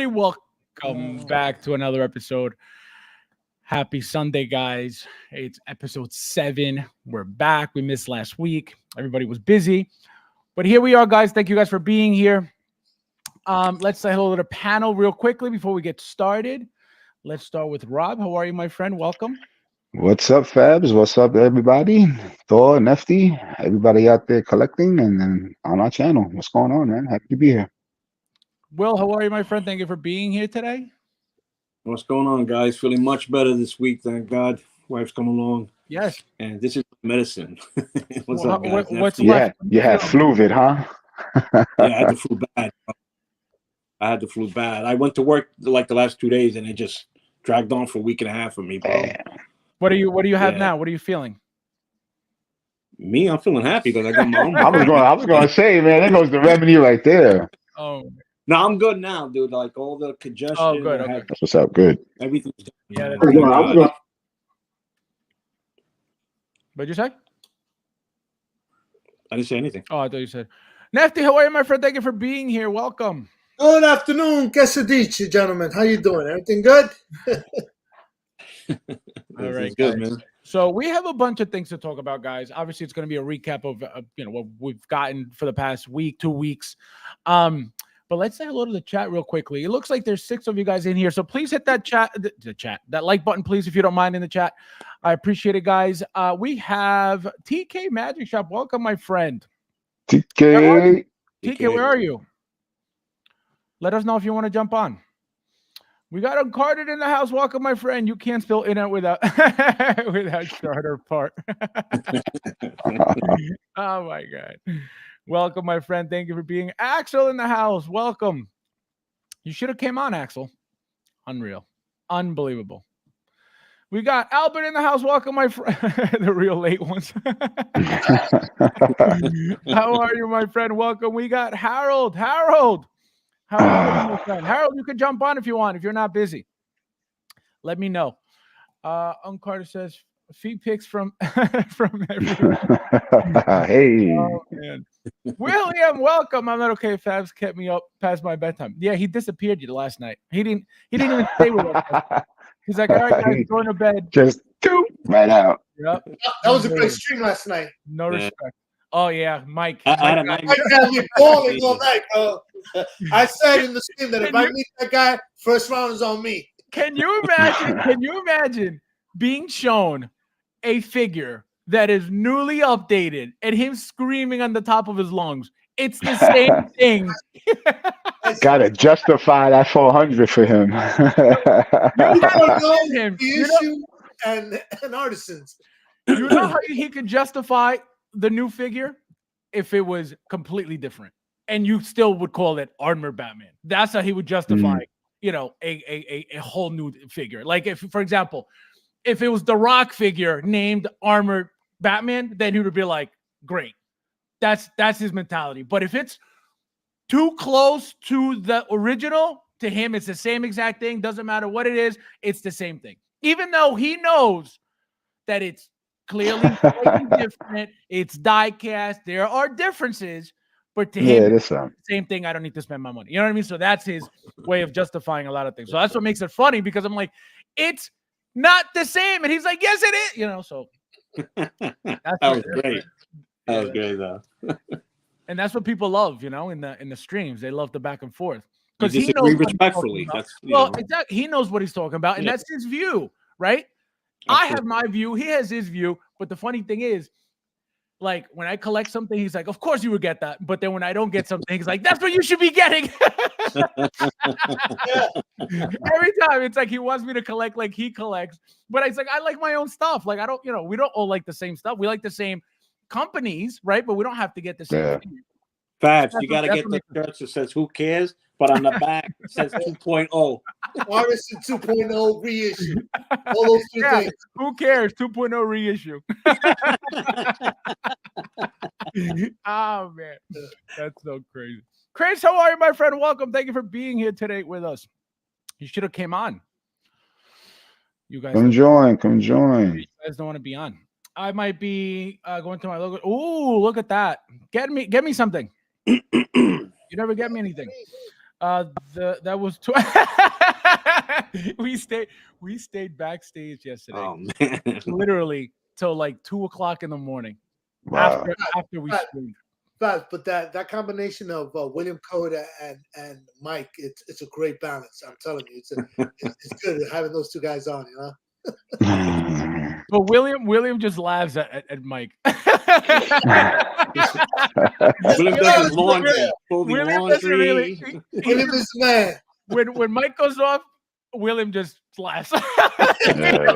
everybody. Welcome back to another episode. Happy Sunday, guys. It's episode 7. We're back. We missed last week. Everybody was busy. But here we are, guys. Thank you guys for being here. Let's say hello to the panel real quickly before we get started. Let's start with Rob. How are you, my friend? Welcome. What's up, Fabs? What's up, everybody? Thor, Nefty, everybody out there collecting and on our channel. What's going on, man? Happy to be here. Will, how are you, my friend? Thank you for being here today. What's going on, guys? Feeling much better this week, thank God. Wife's come along. Yes. And this is medicine. What's up, guys? What's left? You had fluvid, huh? Yeah, I had the flu bad. I went to work like the last 2 days, and it just dragged on for a week and a half for me, bro. Damn. What do you have now? What are you feeling? Me, I'm feeling happy because I got my own. I was going to say, man, there goes the remedy right there. Oh. No, I'm good now, dude. Like all the congestion. Oh, good. Okay. That's what's up. Good. Everything's Yeah. What'd you say? I didn't say anything. Oh, I thought you said. Nefty, how are you, my friend? Thank you for being here. Welcome. Good afternoon, Quesadici, gentlemen. How you doing? Everything good? All right, good, guys. man. So we have a bunch of things to talk about, guys. Obviously, it's going to be a recap of what we've gotten for the past week, 2 weeks. But let's say hello to the chat real quickly. It looks like there's 6 of you guys in here, so please hit that that like button, please, if you don't mind, in the chat. I appreciate it, guys. We have TK Magic Shop. Welcome, my friend. TK. TK, where are you? Let us know if you want to jump on. We got Uncarded in the house. Welcome, my friend. You can't spell InArt without without starter part. Oh my God. Welcome, my friend. Thank you for being Axel in the house. Welcome. You should have came on, Axel. Unreal. Unbelievable. We got Albert in the house. Welcome, my friend. The real late ones. How are you, my friend? Welcome. We got Harold. Harold. How are you, my friend? Harold, you can jump on if you want, if you're not busy. Let me know. Carter says feed pics from everyone. Hey. Oh, man. William, welcome. I'm not okay. Fabs kept me up past my bedtime. Yeah, he disappeared last night. He didn't even stay with us. He's like, all right, guys, going to bed. Just right out. Yep. That was a great stream last night. No respect. Oh yeah, Mike. I had a Mike had me balling all night, bro. I said in the stream that if I meet that guy, first round is on me. Can you imagine? Can you imagine being shown a figure that is newly updated and him screaming on the top of his lungs? It's the same thing. Gotta justify that 400 for him. You don't know him. the issue and artisans. You know how he could justify the new figure if it was completely different, and you still would call it Armored Batman. That's how he would justify, a whole new figure. Like if, for example, if it was the Rock figure named Armored Batman, then he would be like, great. That's his mentality. But if it's too close to the original, to him, it's the same exact thing. Doesn't matter what it is, it's the same thing. Even though he knows that it's clearly different, it's die cast, there are differences, but to him, it's the same thing. I don't need to spend my money. You know what I mean? So that's his way of justifying a lot of things. So that's what makes it funny, because I'm like, it's not the same. And he's like, yes, it is. So that was great. That was great, though. And that's what people love, in the streams. They love the back and forth. Because he knows respectfully. Exactly. He knows what he's talking about, and that's his view, right? I have my view. He has his view. But the funny thing is, like, when I collect something, he's like, of course you would get that. But then when I don't get something, he's like, that's what you should be getting. Every time it's like he wants me to collect like he collects. But it's like, I like my own stuff. Like, I don't, we don't all like the same stuff. We like the same companies, right? But we don't have to get the same thing. Fabs, you got to get the shirts that says who cares, but on the back it says 2.0. Artisan 2.0 reissue. All those two things. Who cares? 2.0 reissue. Oh, man. That's so crazy. Chris, how are you, my friend? Welcome. Thank you for being here today with us. You should have came on. You guys come join. You guys don't want to be on. I might be going to my logo. Ooh, look at that. Get me something. You never get me anything. That was we stayed backstage yesterday, Oh man. literally till like 2 o'clock in the morning. Wow. After we streamed. But that combination of William Coda and Mike, it's a great balance. I'm telling you, it's good having those two guys on. You know. But William just laughs at Mike. William does his laundry. Folding William doesn't laundry. really. William is the man. When Mike goes off, William just laughs. Yeah,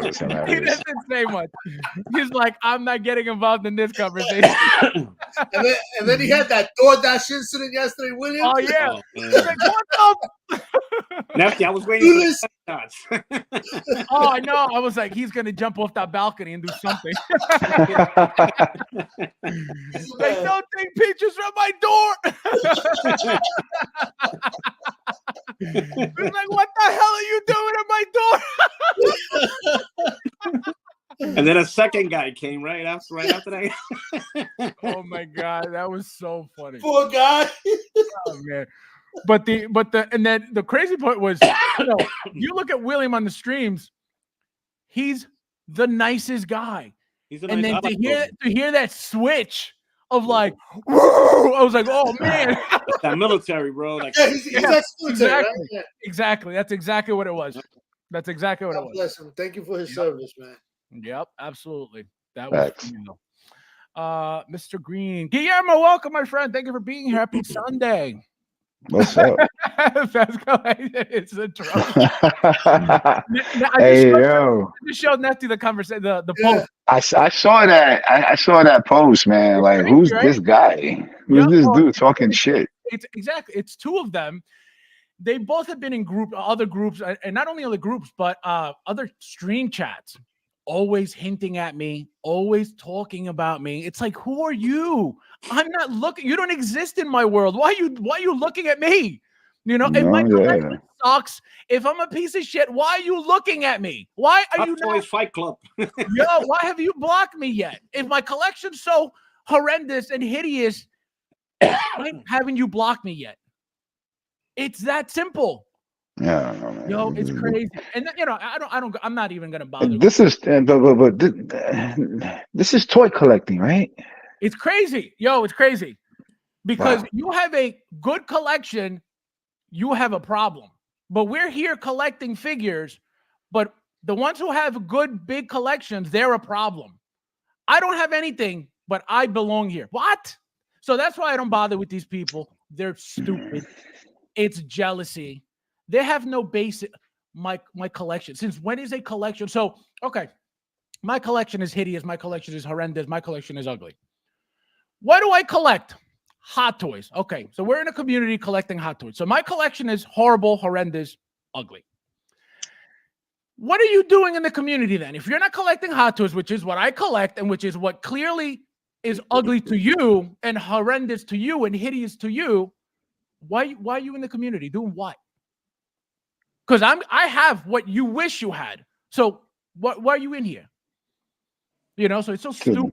it's He hilarious. doesn't say much. He's like, I'm not getting involved in this conversation. And then he had that DoorDash incident yesterday, William. Oh yeah. Oh, He's man. like, what the? Nefty, I was waiting for the shots. Oh, I know. I was like, he's gonna jump off that balcony and do something. Like, don't take pictures from my door. He's like, what the hell are you doing at my door? And then a second guy came right after that. Oh my god, that was so funny. Poor guy. Oh man. But then the crazy part was, you look at William on the streams, he's the nicest guy. He's a And nice then guy. to hear that switch of like, whoa, I was like, oh man. That military, bro. Like, Yeah, he's ex-military, right? Exactly. Yeah. Exactly. That's exactly what it was. That's exactly what it God was. bless him. Thank you for his service, man. Yep, absolutely. That was Facts. phenomenal. Mr. Green. Guillermo, welcome, my friend. Thank you for being here. Happy Sunday. What's up? It's a drunk. Hey yo, I just showed Nefty the conversation, the Yeah. post. I saw that. I saw that post, man. Like, Right, who's right? this guy? Who's Yeah, this well, dude talking shit? It's exactly. It's two of them. They both have been in other groups, and not only other groups, but other stream chats. Always hinting at me, always talking about me. It's like, who are you? I'm not looking. You don't exist in my world. Why are you looking at me? You know, if my collection sucks, if I'm a piece of shit, why are you looking at me? Why are Hot you Toys not? Fight Club. Yo, why have you blocked me yet? If my collection's so horrendous and hideous, why haven't you blocked me yet? It's that simple. Yeah, man. Yo, it's crazy. And I'm not even gonna bother. This is this is toy collecting, right? It's crazy. Yo, it's crazy. Because Wow. you have a good collection, you have a problem. But we're here collecting figures, but the ones who have good big collections, they're a problem. I don't have anything, but I belong here. What? So that's why I don't bother with these people. They're stupid. It's jealousy. They have no basic. My collection. Since when is a collection? So, okay, my collection is hideous. My collection is horrendous. My collection is ugly. What do I collect? Hot toys. Okay, so we're in a community collecting hot toys. So my collection is horrible, horrendous, ugly. What are you doing in the community then? If you're not collecting hot toys, which is what I collect and which is what clearly is ugly to you and horrendous to you and hideous to you, why are you in the community doing what? Because I have what you wish you had. So why are you in here? You know, so it's so stupid.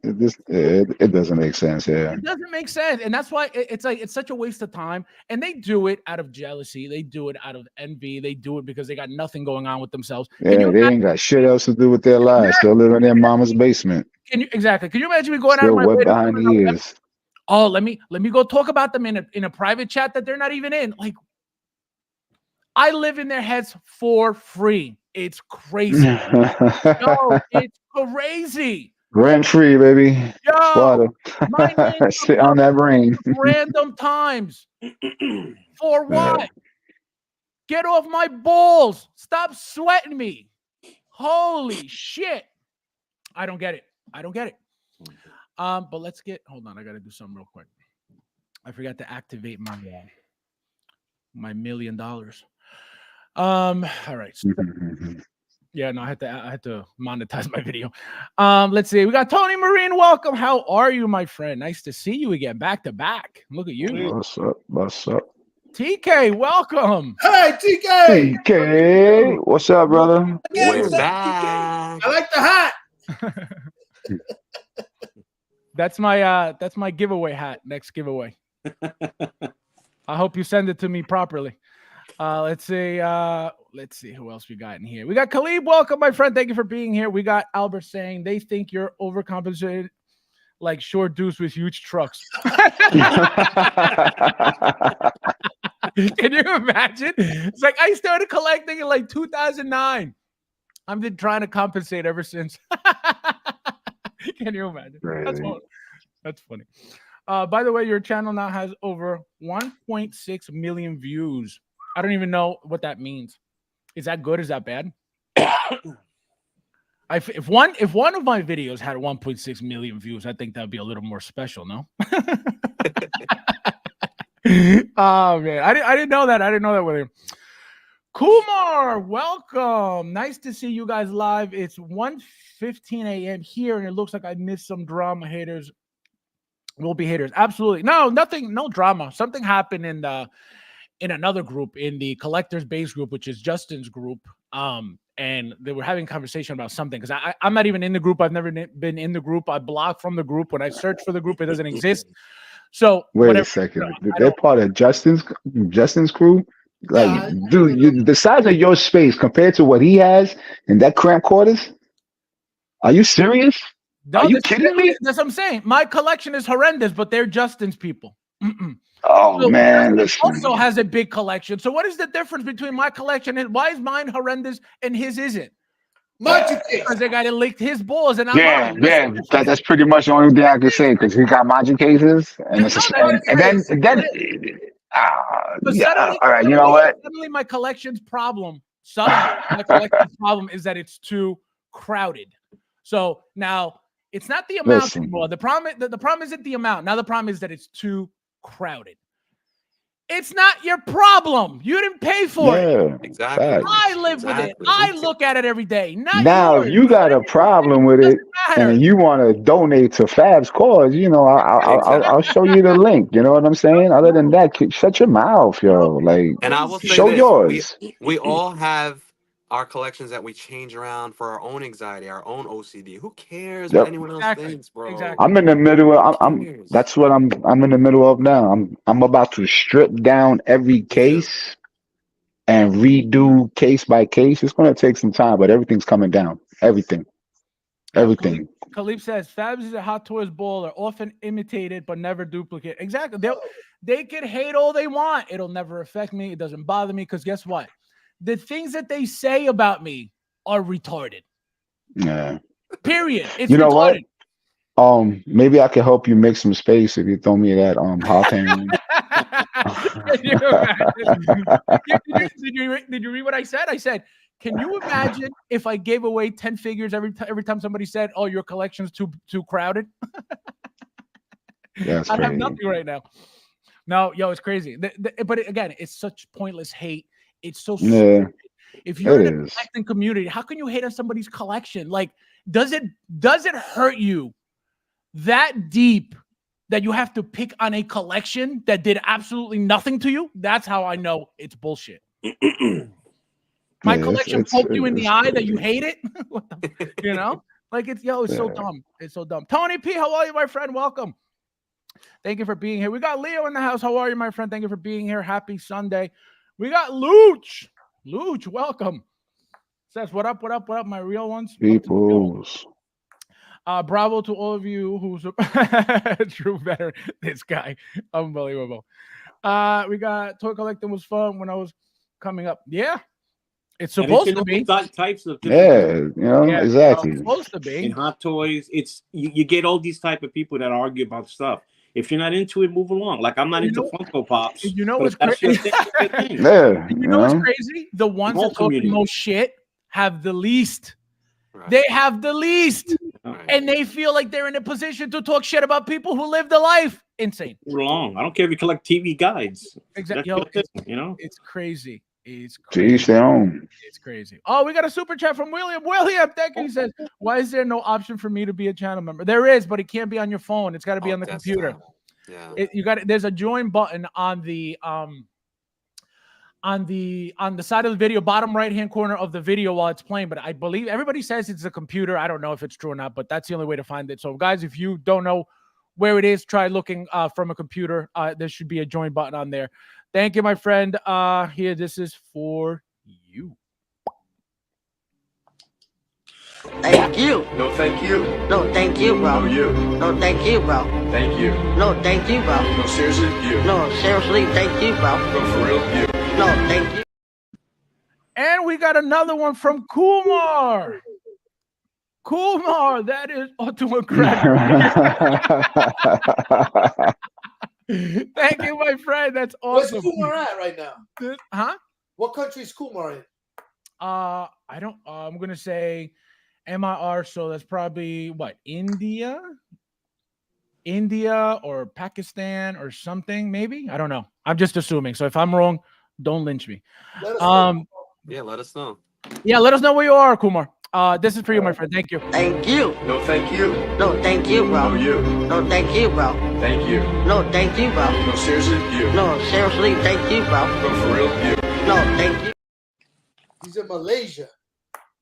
It doesn't make sense. Yeah, It doesn't make sense, and that's why it's like it's such a waste of time. And they do it out of jealousy. They do it out of envy. They do it because they got nothing going on with themselves. yeah. They ain't got shit else to do with their lives. Still live in their mama's basement. Can you imagine me going out Still of my wet way? behind the ears. Oh, let me go talk about them in a private chat that they're not even in. Like, I live in their heads for free. It's crazy. No, it's crazy. Rent free, baby. Yo, Squatter. my name Sit on that brain. random times. For what? Get off my balls. Stop sweating me. Holy shit. I don't get it. But let's hold on. I got to do something real quick. I forgot to activate my $1 million. All right. So, yeah, no, I had to monetize my video. Let's see. We got Tony Marine. Welcome. How are you, my friend? Nice to see you again. Back to back. Look at you. What's up? What's up? TK, welcome. Hey, TK. TK, what's up, brother? We're back. I like the hat. That's my giveaway hat. Next giveaway. I hope you send it to me properly. Let's see who else we got in here. We got Khalib. Welcome, my friend. Thank you for being here. We got Albert saying they think you're overcompensated like short dudes with huge trucks. Can you imagine? It's like I started collecting in like 2009. I've been trying to compensate ever since. Can you imagine? Really? That's funny. By the way, your channel now has over 1.6 million views. I don't even know what that means. Is that good? Is that bad? If one of my videos had 1.6 million views, I think that'd be a little more special, no? Oh man, I didn't know that. I didn't know that, William. Kumar, welcome. Nice to see you guys live. It's 1:15 a.m. here, and it looks like I missed some drama. Haters will be haters. Absolutely. No, nothing, no drama. Something happened in another group, in the collectors base group, which is Justin's group. And they were having a conversation about something because I'm not even in the group. I've never been in the group. I blocked from the group. When I search for the group, it doesn't exist. So wait a second. They're part of Justin's crew. Like, dude, the size of your space compared to what he has in that cramped quarters. Are you serious? No, are you kidding me? That's what I'm saying. My collection is horrendous, but they're Justin's people. Oh so man, listen. Also has a big collection. So what is the difference between my collection and why is mine horrendous and his isn't? Because the guy that licked his balls and I'm that's pretty much the only thing I can say because he got magic cases and then all right, you know what? Suddenly my collection's problem. My collection's problem is that it's too crowded. So now it's not the amount anymore. The problem isn't the amount. Now the problem is that it's too crowded. It's not your problem. You didn't pay for it. Exactly. I live with it. I look at it every day. Now, if you got a problem with it and you want to donate to Fab's cause, you know, I'll show you the link. You know what I'm saying? Other than that, shut your mouth, yo. Like, and I will say show yours. We all have our collections that we change around for our own anxiety, our own OCD. Who cares what anyone else thinks, bro? Exactly. I'm in the middle of that's what I'm in the middle of now. I'm about to strip down every case and redo case by case. It's gonna take some time, but everything's coming down. Everything. Khalif says Fabs is a Hot Toys baller, often imitated but never duplicate. Exactly. They can hate all they want. It'll never affect me. It doesn't bother me because guess what? The things that they say about me are retarded. Yeah. Period. It's you know retarded. What? Maybe I can help you make some space if you throw me that hot hand. Did you read what I said? I said, can you imagine if I gave away 10 figures every time somebody said, "Oh, your collection's too crowded"? That's I crazy. have nothing right now. No, yo, it's crazy. But again, it's such pointless hate. It's so stupid. If you're in a collecting community, how can you hate on somebody's collection? Like, does it hurt you that deep that you have to pick on a collection that did absolutely nothing to you? That's how I know it's bullshit. My collection poked you in the eye that you hate it. You know, like it's so dumb. It's so dumb. Tony P, how are you, my friend? Welcome. Thank you for being here. We got Leo in the house. How are you, my friend? Thank you for being here. Happy Sunday. We got Luch. Luch, welcome. Says, what up, my real ones? Peoples. Bravo to all of you who's true veteran. This guy. Unbelievable. We got toy collecting was fun when I was coming up. Yeah. It's supposed to be. Types of exactly. It's supposed to be. In Hot Toys, it's you get all these type of people that argue about stuff. If you're not into it, move along. Like I'm not into Funko Pops. You know what's crazy? You know what's crazy? The ones that talk the most shit have the least. Right. They have the least, and they feel like they're in a position to talk shit about people who live the life. Insane. Wrong. I don't care if you collect TV guides. Exactly. It's crazy. It's crazy. To each their own. It's crazy. Oh, we got a super chat from William. Thank you. He says, "Why is there no option for me to be a channel member?" There is, but it can't be on your phone. It's got to be on the computer. Yeah. There's a join button on the side of the video, bottom right hand corner of the video while it's playing. But I believe everybody says it's a computer. I don't know if it's true or not, but that's the only way to find it. So, guys, if you don't know where it is, try looking from a computer. There should be a join button on there. Thank you, my friend. Here, this is for you. Thank you. No, thank you. No, thank you, bro. No, you. No, thank you, bro. Thank you. No, thank you, bro. No, seriously, you. No, seriously, thank you, bro. No, for real, you. No, thank you. And we got another one from Kumar. Kumar, that is ultimate crack. Thank you, my friend. That's awesome. Where's Kumar at right now? Huh? What country is Kumar in? I don't. I'm gonna say MIR. So that's probably what, India or Pakistan or something. Maybe, I don't know. I'm just assuming. So if I'm wrong, don't lynch me. Let us know. Yeah, let us know. Yeah, let us know where you are, Kumar. This is for you, my friend. Thank you. Thank you. No, thank you. No, thank you, bro. No, you. No, thank you, bro. Thank you. No, thank you, bro. No, seriously, you. No, seriously, thank you, bro. No, for real, you. No, thank you. He's in Malaysia.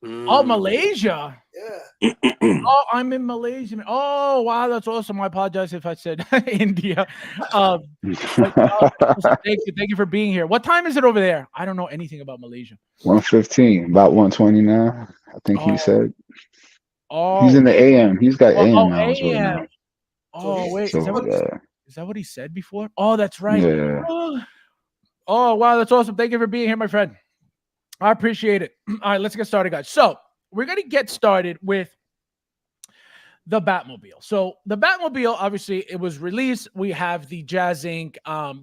Oh, Malaysia. Yeah. Oh, I'm in Malaysia. Oh, wow, that's awesome. I apologize if I said India. Thank you for being here. What time is it over there? I don't know anything about Malaysia. 1:15, about 1:20 now. I think he said. Oh, He's in the AM. He's got AM hours right AM. now. Oh, wait. So, Is that what he said before? Oh, that's right. Yeah. Oh, wow, that's awesome. Thank you for being here, my friend. I appreciate it. All right, let's get started, guys. So we're going to get started with the Batmobile. So the Batmobile, obviously, it was released. We have the Jazz Inc.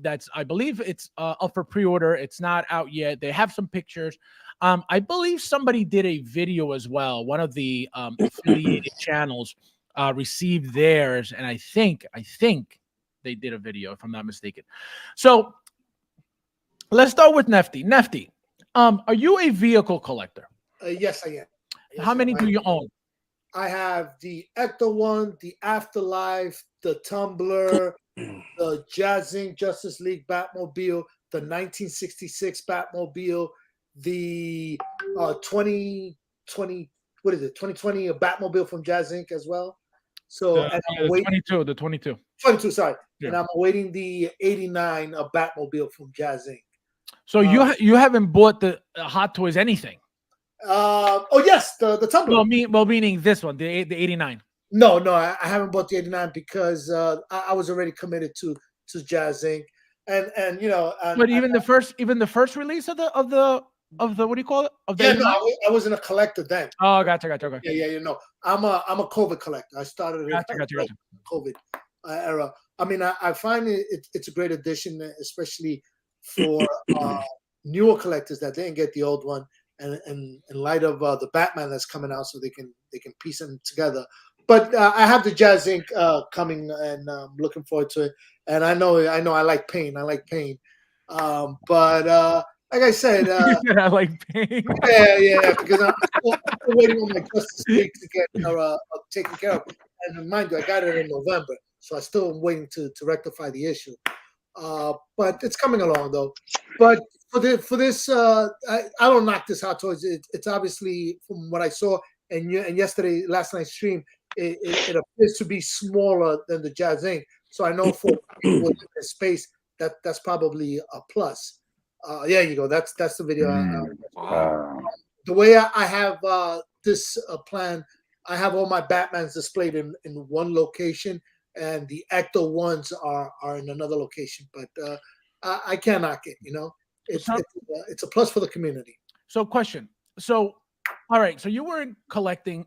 That's, I believe it's up for pre-order. It's not out yet. They have some pictures. I believe somebody did a video as well. One of the affiliated channels received theirs, and I think they did a video, if I'm not mistaken. So let's start with Nefty. Nefty, are you a vehicle collector? Yes, I am. Yes, How many do you own? I have the Ecto one, the Afterlife, the Tumbler, the Jazz Inc. Justice League Batmobile, the 1966 Batmobile, the 2020 Batmobile from Jazz Inc. as well. So and I'm waiting, the 22. 22, sorry. Yeah. And I'm awaiting the 89 Batmobile from Jazz Inc. So you haven't bought the Hot Toys anything? Oh yes, the Tumbler. Well, meaning this one, the 89. No, I haven't bought the 89 because I was already committed to Jazz Inc. And you know, But even the first release of the what do you call it? I wasn't a collector then. Oh, gotcha. Okay. Yeah, you know, I'm a COVID collector. I started in Gotcha. COVID era. I mean, I find it's a great addition, especially for newer collectors that didn't get the old one, and in light of the Batman that's coming out, so they can piece them together. But I have the Jazz Inc. Coming, and I'm looking forward to it. And I know I like pain. But like I said, I like pain. yeah, because I'm still waiting on my Justice League to get taken care of. And mind you, I got it in November, so I still am waiting to rectify the issue. But it's coming along though. But for this, I don't knock this Hot Toys. It's obviously, from what I saw and last night's stream, it appears to be smaller than the Jazz Inc. So I know for people in this space that's probably a plus. There you go. That's the video. The way I have this plan, I have all my Batmans displayed in one location, and the Ecto ones are in another location. But I can't knock it. You know, it's a plus for the community. So, question. So, all right. So you weren't collecting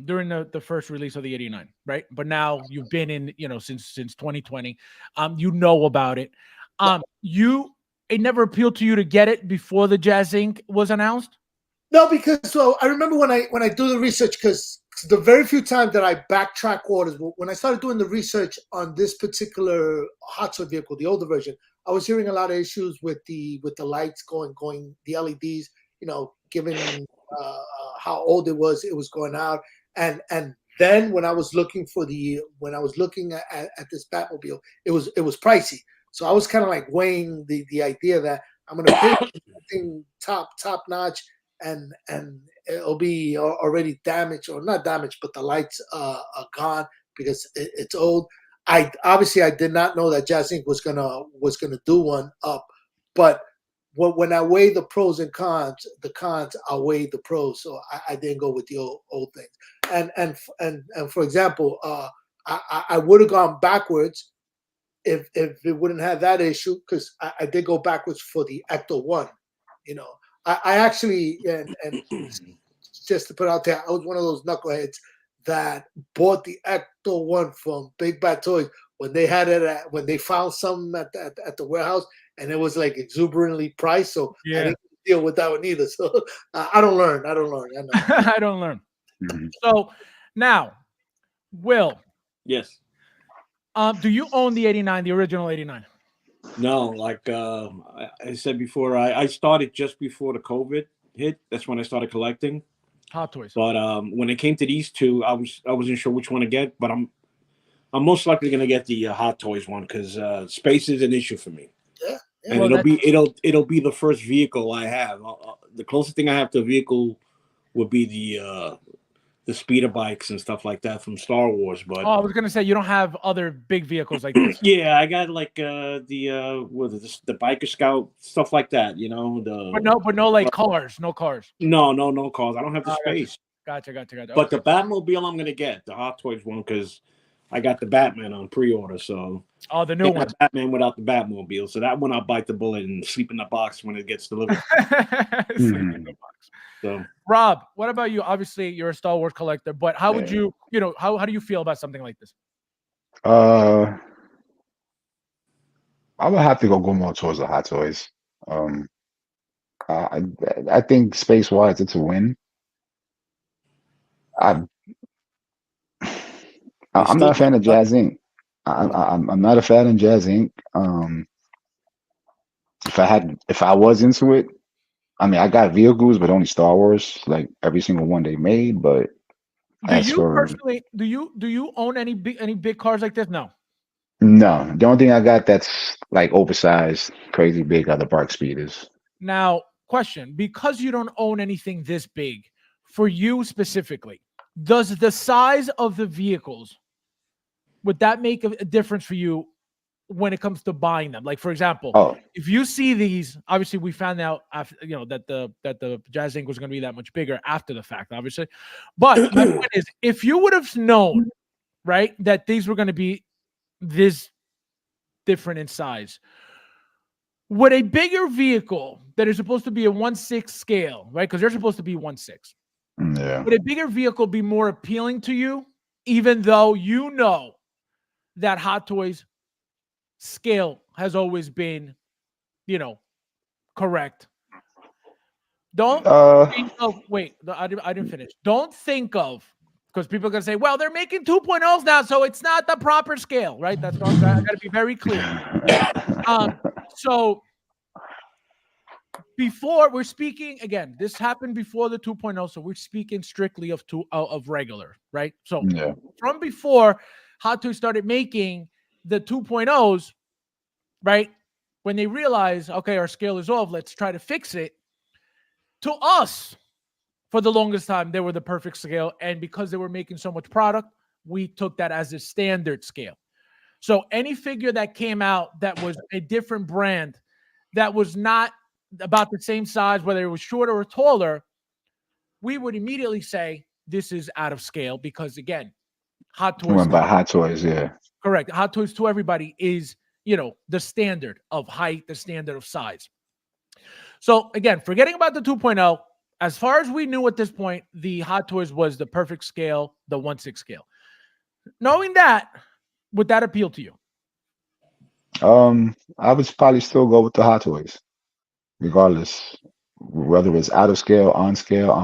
during the first release of the 89, right? But now you've been in, since 2020. You know about it. It never appealed to you to get it before the Jazz Inc. was announced? No, because I remember when I do the research, because the very few times that I backtrack orders, when I started doing the research on this particular Hot Toy vehicle, the older version, I was hearing a lot of issues with the lights going, the LEDs, given how old it was going out, and then when I was looking at this Batmobile, it was pricey. So I was kind of like weighing the idea that I'm going to pay something top notch, and it'll be already damaged, or not damaged, but the lights are gone because it's old. I obviously I did not know that Jazz Inc. was gonna do one up, but when I weigh the pros and cons, the cons outweigh the pros, so I didn't go with the old things. And for example, I would have gone backwards if it wouldn't have that issue, because I did go backwards for the Ecto One. You know, I actually and just to put out there, I was one of those knuckleheads that bought the Ecto One from Big Bad Toys when they had it when they found some at the warehouse, and it was like exuberantly priced. So I didn't deal with that one either. So I don't learn. I know. I don't learn. So now, Will. Yes. Do you own the 89, the original 89? No, like I said before, I started just before the COVID hit. That's when I started collecting Hot Toys. But when it came to these two, I wasn't sure which one to get. But I'm most likely gonna get the Hot Toys one because space is an issue for me. Yeah. And Well, it'll be the first vehicle I have. The closest thing I have to a vehicle would be the speeder bikes and stuff like that from Star Wars. But I was gonna say you don't have other big vehicles like this. yeah, I got like the biker scout stuff like that. You know but no like cars, no cars. No cars. I don't have the space. Gotcha. But the Batmobile I'm gonna get the Hot Toys one because I got the Batman on pre-order. So the new one, Batman without the Batmobile. So that one I'll bite the bullet and sleep in the box when it gets delivered. Sleep in the box. So Rob, what about you? Obviously, you're a Star Wars collector, but how would you, how do you feel about something like this? I would have to go more towards the Hot Toys. I think space-wise, it's a win. I'm not a fan of Jazz Inc. I'm not a fan of Jazz Inc. If I was into it, I mean, I got vehicles, but only Star Wars, like every single one they made. But personally, do you own any big cars like this? No. No, the only thing I got that's like oversized, crazy big are the Park Speeders. Now, question: because you don't own anything this big, for you specifically, does the size of the vehicles would that make a difference for you when it comes to buying them? Like, for example, if you see these, obviously we found out after, that the Jazz Inc. was going to be that much bigger after the fact, obviously. But my point is, if you would have known, right, that these were going to be this different in size, would a bigger vehicle that is supposed to be a 1/6 scale, right? Because they're supposed to be 1/6. Yeah. Would a bigger vehicle be more appealing to you, even though you know that Hot Toys scale has always been, correct? Don't think of, I didn't finish. Don't think of, because people are going to say, well, they're making 2.0s now, so it's not the proper scale, right? That's what I got to be very clear. So before we're speaking, again, this happened before the 2.0, so we're speaking strictly of regular, right? So from before Hot Toys started making the 2.0s, right? When they realized, okay, our scale is off, let's try to fix it. To us, for the longest time, they were the perfect scale. And because they were making so much product, we took that as a standard scale. So any figure that came out that was a different brand, that was not about the same size, whether it was shorter or taller, we would immediately say this is out of scale because, again, Hot Toys. Went by Hot Toys, yeah. Correct. Hot Toys to everybody is, the standard of height, the standard of size. So, again, forgetting about the 2.0, as far as we knew at this point, the Hot Toys was the perfect scale, the 1/6 scale. Knowing that, would that appeal to you? I would probably still go with the Hot Toys, regardless whether it's out of scale, on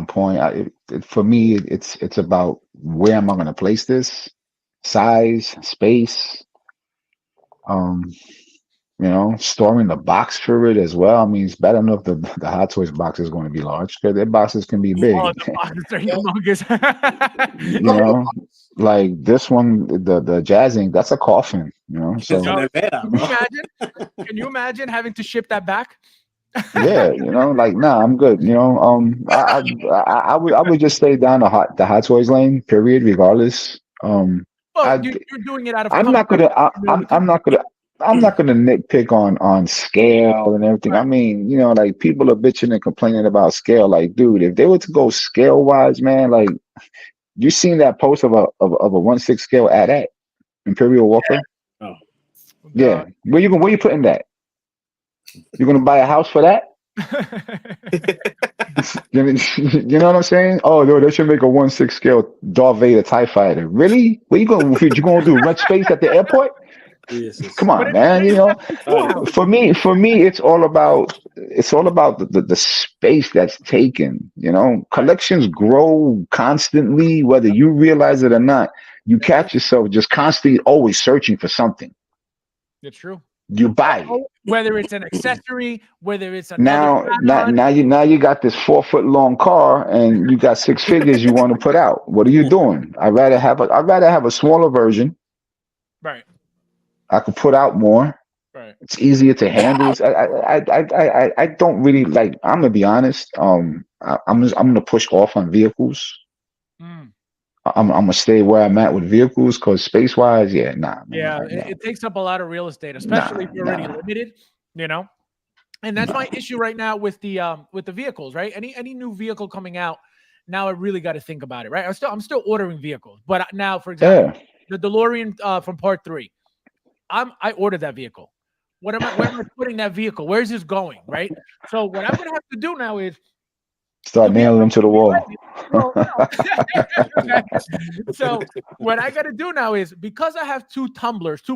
point. For me, it's about where am I going to place this, size, space. Storing the box for it as well. I mean, it's bad enough the Hot Toys box is going to be large because their boxes can be big. Oh, the boxes are humongous. Like this one, the Jazz Inc., that's a coffin. So can you imagine having to ship that back? Yeah, I'm good. I would just stay down the Hot Toys lane, period, regardless. Well, you're doing it out of. I'm not gonna. I'm not gonna nitpick on scale and everything. I mean, like people are bitching and complaining about scale. Like, dude, if they were to go scale wise, man, like you seen that post of a 1/6 scale at Imperial Walker? Oh, yeah. Where you putting that? You're gonna buy a house for that? You know what I'm saying? Oh no, they should make a 1/6 scale Darth Vader TIE fighter. Really? What you gonna do? Rent space at the airport? Come on, man. For me, it's all about the space that's taken. Collections grow constantly, whether you realize it or not. You catch yourself just constantly always searching for something. It's true. You buy it. Whether it's an accessory, whether it's now you got this 4-foot long car and you got 6 figures you want to put out. What are you doing? I'd rather have a smaller version. Right. I could put out more. Right. It's easier to handle. I don't really like. I'm gonna be honest. I'm gonna push off on vehicles. I'm gonna stay where I'm at with vehicles because space wise, nah. Yeah, it takes up a lot of real estate, especially if you're already limited. And that's my issue right now with the vehicles. Right, any new vehicle coming out now, I really got to think about it. Right, I'm still ordering vehicles, but now, for example, the DeLorean from Part 3. I ordered that vehicle. Where am I putting that vehicle? Where's this going? Right. So what I'm gonna have to do now is start nailing them to the wall. So what I got to do now is, because I have 2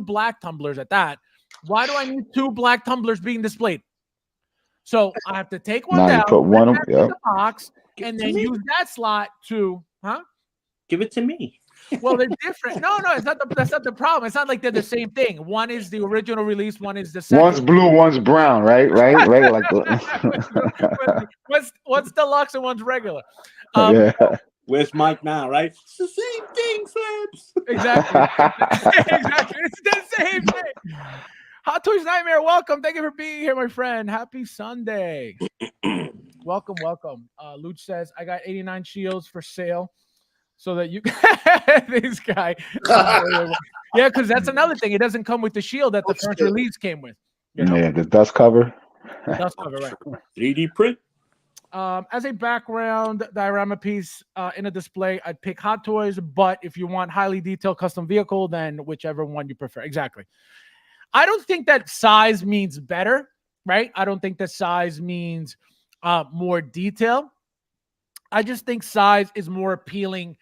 black tumblers at that, why do I need 2 black tumblers being displayed? So I have to take one down, put one in the box, and then use that slot to, give it to me. Well, they're different. No, that's not the problem. It's not like they're the same thing. One is the original release. One is the second. One's blue, one's brown, right? Like one's deluxe and one's regular. Where's Mike now, right? It's the same thing, Fabs. Exactly. Exactly. It's the same thing. Hot Toys Nightmare, welcome. Thank you for being here, my friend. Happy Sunday. Welcome. Luch says, I got 89 shields for sale. So that you this guy. Yeah, because that's another thing. It doesn't come with the shield that the first release came with. Yeah, the dust cover. Dust cover, right. 3D print. As a background diorama piece in a display, I'd pick Hot Toys, but if you want highly detailed custom vehicle, then whichever one you prefer. Exactly. I don't think that size means better, right? I don't think that size means more detail. I just think size is more appealing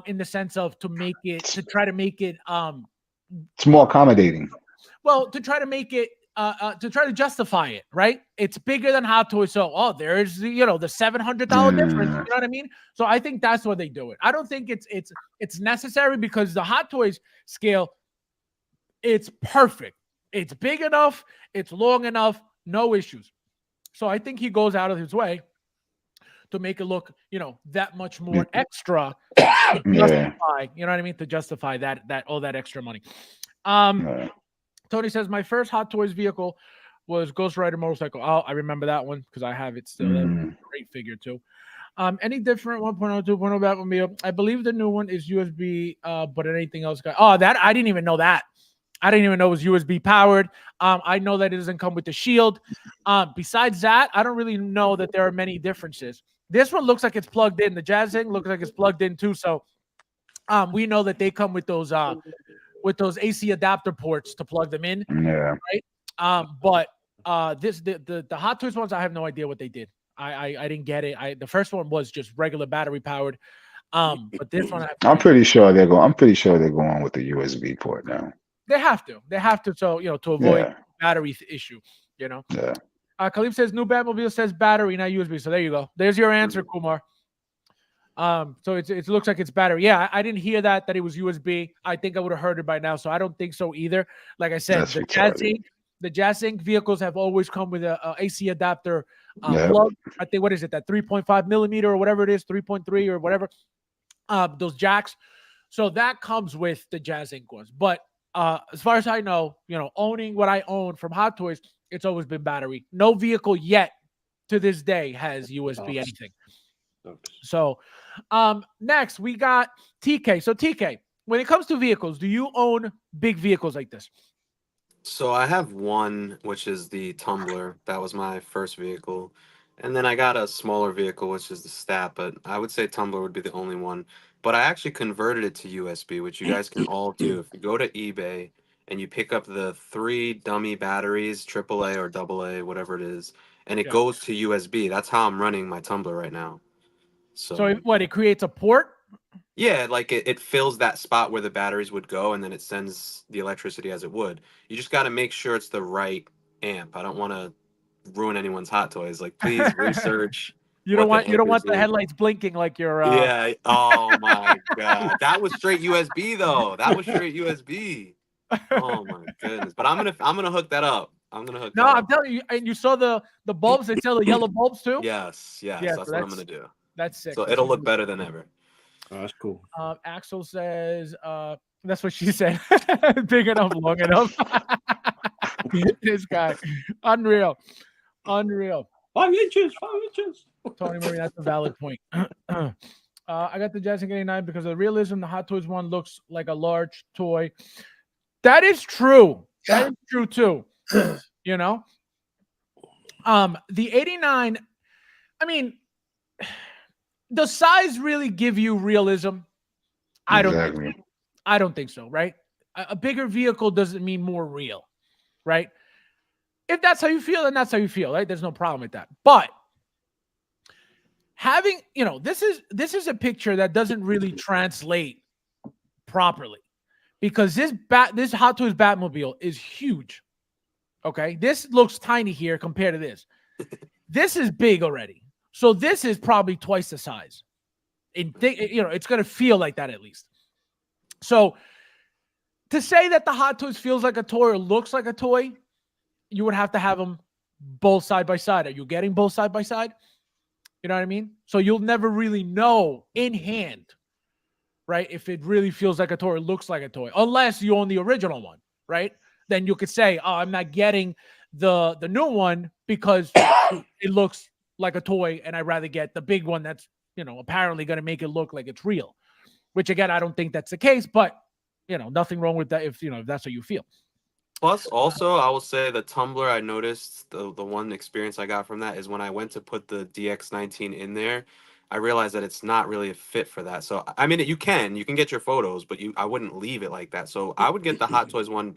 in the sense of to try to make it it's more accommodating. Well, to try to make it to try to justify it, right? It's bigger than Hot Toys, so there's the $700 difference. You know what I mean? So I think that's why they do it. I don't think it's necessary, because the Hot Toys scale, it's perfect. It's big enough, it's long enough, no issues. So I think he goes out of his way to make it look, that much more extra. Justify, you know what I mean? To justify that all that extra money. Tony says, my first Hot Toys vehicle was Ghost Rider motorcycle. Oh, I remember that one because I have it still. That's a great figure too. Any different 1.0, 2.0 Batmobile? I believe the new one is USB, but anything else? That I didn't even know that. I didn't even know it was USB powered. I know that it doesn't come with the shield. Besides that, I don't really know that there are many differences. This one looks like it's plugged in. The Jazzing looks like it's plugged in too. So we know that they come with those AC adapter ports to plug them in. Yeah. Right. But the Hot Toys ones, I have no idea what they did. I didn't get it. The first one was just regular battery powered. But this one, I'm pretty sure they're going with the USB port now. They have to. So to avoid battery issue. Yeah. Khalif says new Batmobile says battery, not USB. So there you go. There's your answer, Kumar. So it looks like it's battery. Yeah, I didn't hear that it was USB. I think I would have heard it by now. So I don't think so either. Like I said, the Jazzing vehicles have always come with a AC adapter plug. I think, what is it, that 3.5 millimeter or whatever it is, 3.3 or whatever. Those jacks. So that comes with the Jazzing ones. But as far as I know, owning what I own from Hot Toys, it's always been battery. No vehicle yet to this day has USB anything. So next we got TK. So TK, when it comes to vehicles, do you own big vehicles like this? So I have one, which is the Tumbler. That was my first vehicle. And then I got a smaller vehicle, which is the Stat, but I would say Tumbler would be the only one. But I actually converted it to USB, which you guys can all do. If you go to eBay and you pick up the 3 dummy batteries, AAA or AA, whatever it is, and it Yeah. goes to USB. That's how I'm running my Tumbler right now. So it creates a port? Yeah, like it fills that spot where the batteries would go, and then it sends the electricity as it would. You just got to make sure it's the right amp. I don't want to ruin anyone's hot toys. Like, please research You what don't want the amp is the doing. headlights blinking like your Yeah. Oh my God, that was straight USB though. That was straight USB. Oh my goodness. But I'm gonna hook that up. I'm gonna hook No, that I'm up. telling you, and you saw the bulbs, they sell the yellow bulbs too? Yes, Yeah, that's so what I'm gonna do. That's sick. So That's it'll what look better than ever. Oh, that's cool. Axel says, that's what she said. Big enough, long enough. This guy. Unreal. 5 inches. Tony Marie, that's a valid point. I got the Jackson 89 because of the realism. The Hot Toys one looks like a large toy. That is true. That is true too. You know? The 89, I mean, does size really give you realism? I don't think so, right? A bigger vehicle doesn't mean more real, right? If that's how you feel, then that's how you feel, right? There's no problem with that. But having, this is a picture that doesn't really translate properly because this Hot Toys Batmobile is huge. Okay, this looks tiny here compared to this. This is big already, so this is probably twice the size. It's going to feel like that at least. So to say that the Hot Toys feels like a toy or looks like a toy, you would have to have them both side by side. Are you getting both side by side? You know what I mean? So you'll never really know in hand, right? If it really feels like a toy or looks like a toy, unless you own the original one, right? Then you could say, oh, I'm not getting the new one because it looks like a toy and I'd rather get the big one that's, apparently going to make it look like it's real, which again, I don't think that's the case, but nothing wrong with that if that's how you feel. Plus, also, I will say the Tumbler, I noticed the one experience I got from that is when I went to put the DX19 in there, I realized that it's not really a fit for that. So, I mean, you can get your photos, but I wouldn't leave it like that. So I would get the Hot Toys one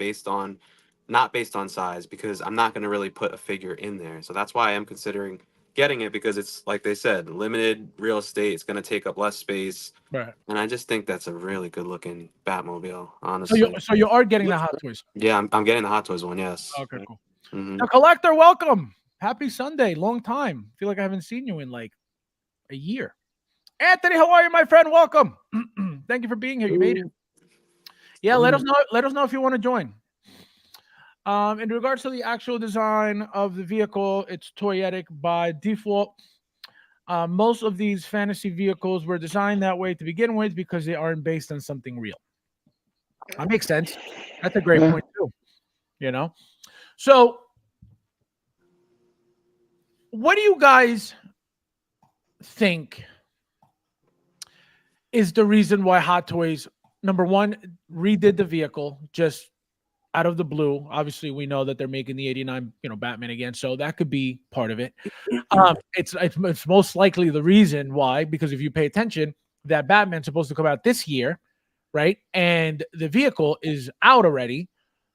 not based on size, because I'm not going to really put a figure in there. So that's why I am considering getting it, because it's, like they said, limited real estate. It's going to take up less space. Right. And I just think that's a really good looking Batmobile, honestly. So you are getting the Hot Toys. Yeah, I'm getting the Hot Toys one, yes. Okay, cool. Mm-hmm. Now, Collector, welcome. Happy Sunday. Long time. Feel like I haven't seen you in like a year. Anthony, how are you, my friend? Welcome. Thank you for being here. You made it. Yeah, let us know. Let us know if you want to join. In regards to the actual design of the vehicle, it's toyetic by default. Most of these fantasy vehicles were designed that way to begin with because they aren't based on something real. That makes sense. That's a great point too. So what do you guys think is the reason why Hot Toys, number one, redid the vehicle just out of the blue? Obviously, we know that they're making the 89, Batman again, so that could be part of it. It's most likely the reason why, because if you pay attention, that Batman's supposed to come out this year, right? And the vehicle is out already,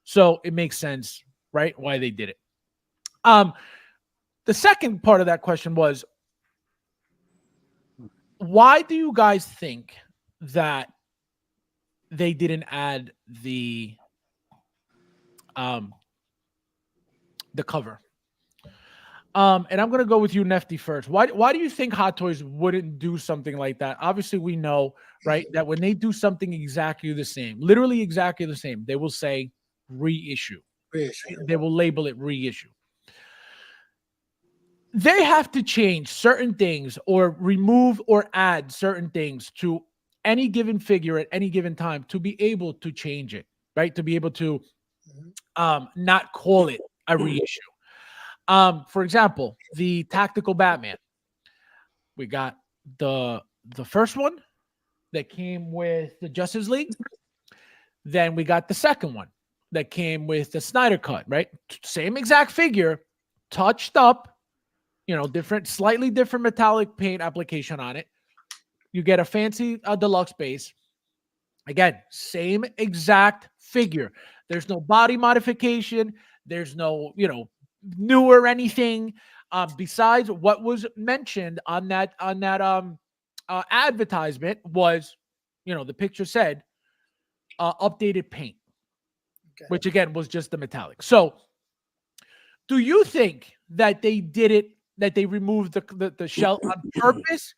so it makes sense, right? Why they did it. The second part of that question was, why do you guys think that they didn't add the cover? And I'm gonna go with you, Nefty, first. Why do you think Hot Toys wouldn't do something like that? Obviously, we know, right, that when they do something exactly the same, literally exactly the same, they will say reissue. They will label it reissue. They have to change certain things or remove or add certain things to any given figure at any given time to be able to change it, right? To be able to not call it a reissue. For example, the Tactical Batman. We got the first one that came with the Justice League, Then we got the second one that came with the Snyder cut, right? Same exact figure, touched up, different, slightly different metallic paint application on it. You get a fancy deluxe base. Again, same exact figure. There's no body modification. There's no, new or anything. Besides what was mentioned on that advertisement was, the picture said updated paint, which again was just the metallic. So, do you think that they did it? That they removed the shell on purpose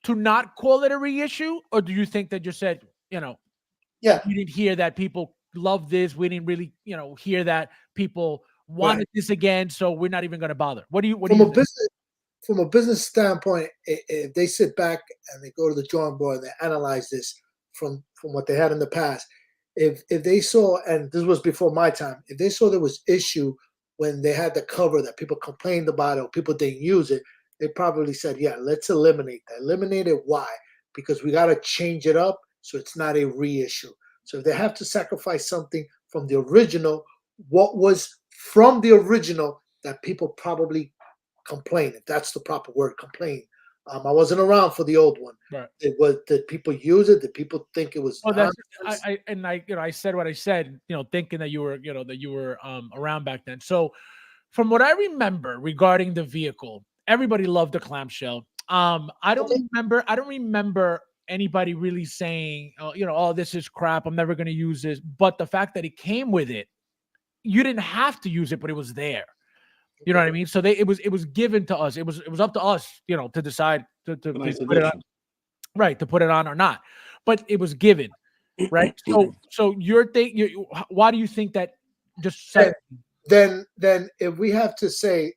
to not call it a reissue, or do you think they just said, Yeah. we didn't hear that people love this. We didn't really, hear that people wanted this again, so we're not even going to bother. What do you think? From a business standpoint, if they sit back and they go to the drawing board and they analyze this from what they had in the past, if they saw, and this was before my time, if they saw there was issue when they had the cover that people complained about it or people didn't use it, they probably said, yeah, let's eliminate that. Eliminate it. Why? Because we got to change it up so it's not a reissue. So if they have to sacrifice something from the original, what was from the original that people probably complain, if that's the proper word, complain. I wasn't around for the old one. Right. Did people use it? Did people think it was? Well, I said what I said, thinking that you were around back then. So, from what I remember regarding the vehicle, everybody loved the clamshell. I don't remember anybody really saying, oh, this is crap, I'm never going to use this. But the fact that it came with it, you didn't have to use it, but it was there. You know what I mean? So it was given to us. It was up to us, to decide to put it on, right, to put it on or not. But it was given, right? So why do you think that? Just then if we have to say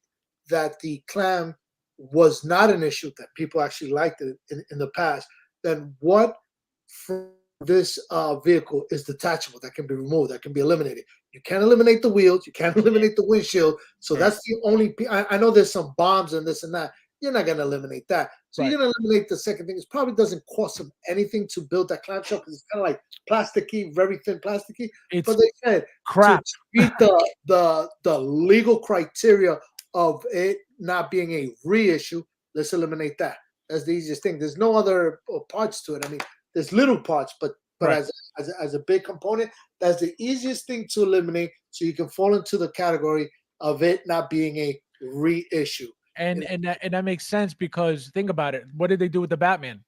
that the clam was not an issue, that people actually liked it in the past, then what from this vehicle is detachable, that can be removed, that can be eliminated? You can't eliminate the wheels, you can't eliminate the windshield. So that's the only. I know there's some bombs and this and that. You're not going to eliminate that. So you're going to eliminate the second thing. It probably doesn't cost them anything to build that clamshell because it's kind of like plasticky, very thin plasticky. But they said crap. To meet the legal criteria of it not being a reissue, let's eliminate that. That's the easiest thing. There's no other parts to it. I mean, there's little parts, but as a big component, that's the easiest thing to eliminate, so you can fall into the category of it not being a reissue. And that makes sense, because think about it. What did they do with the Batman?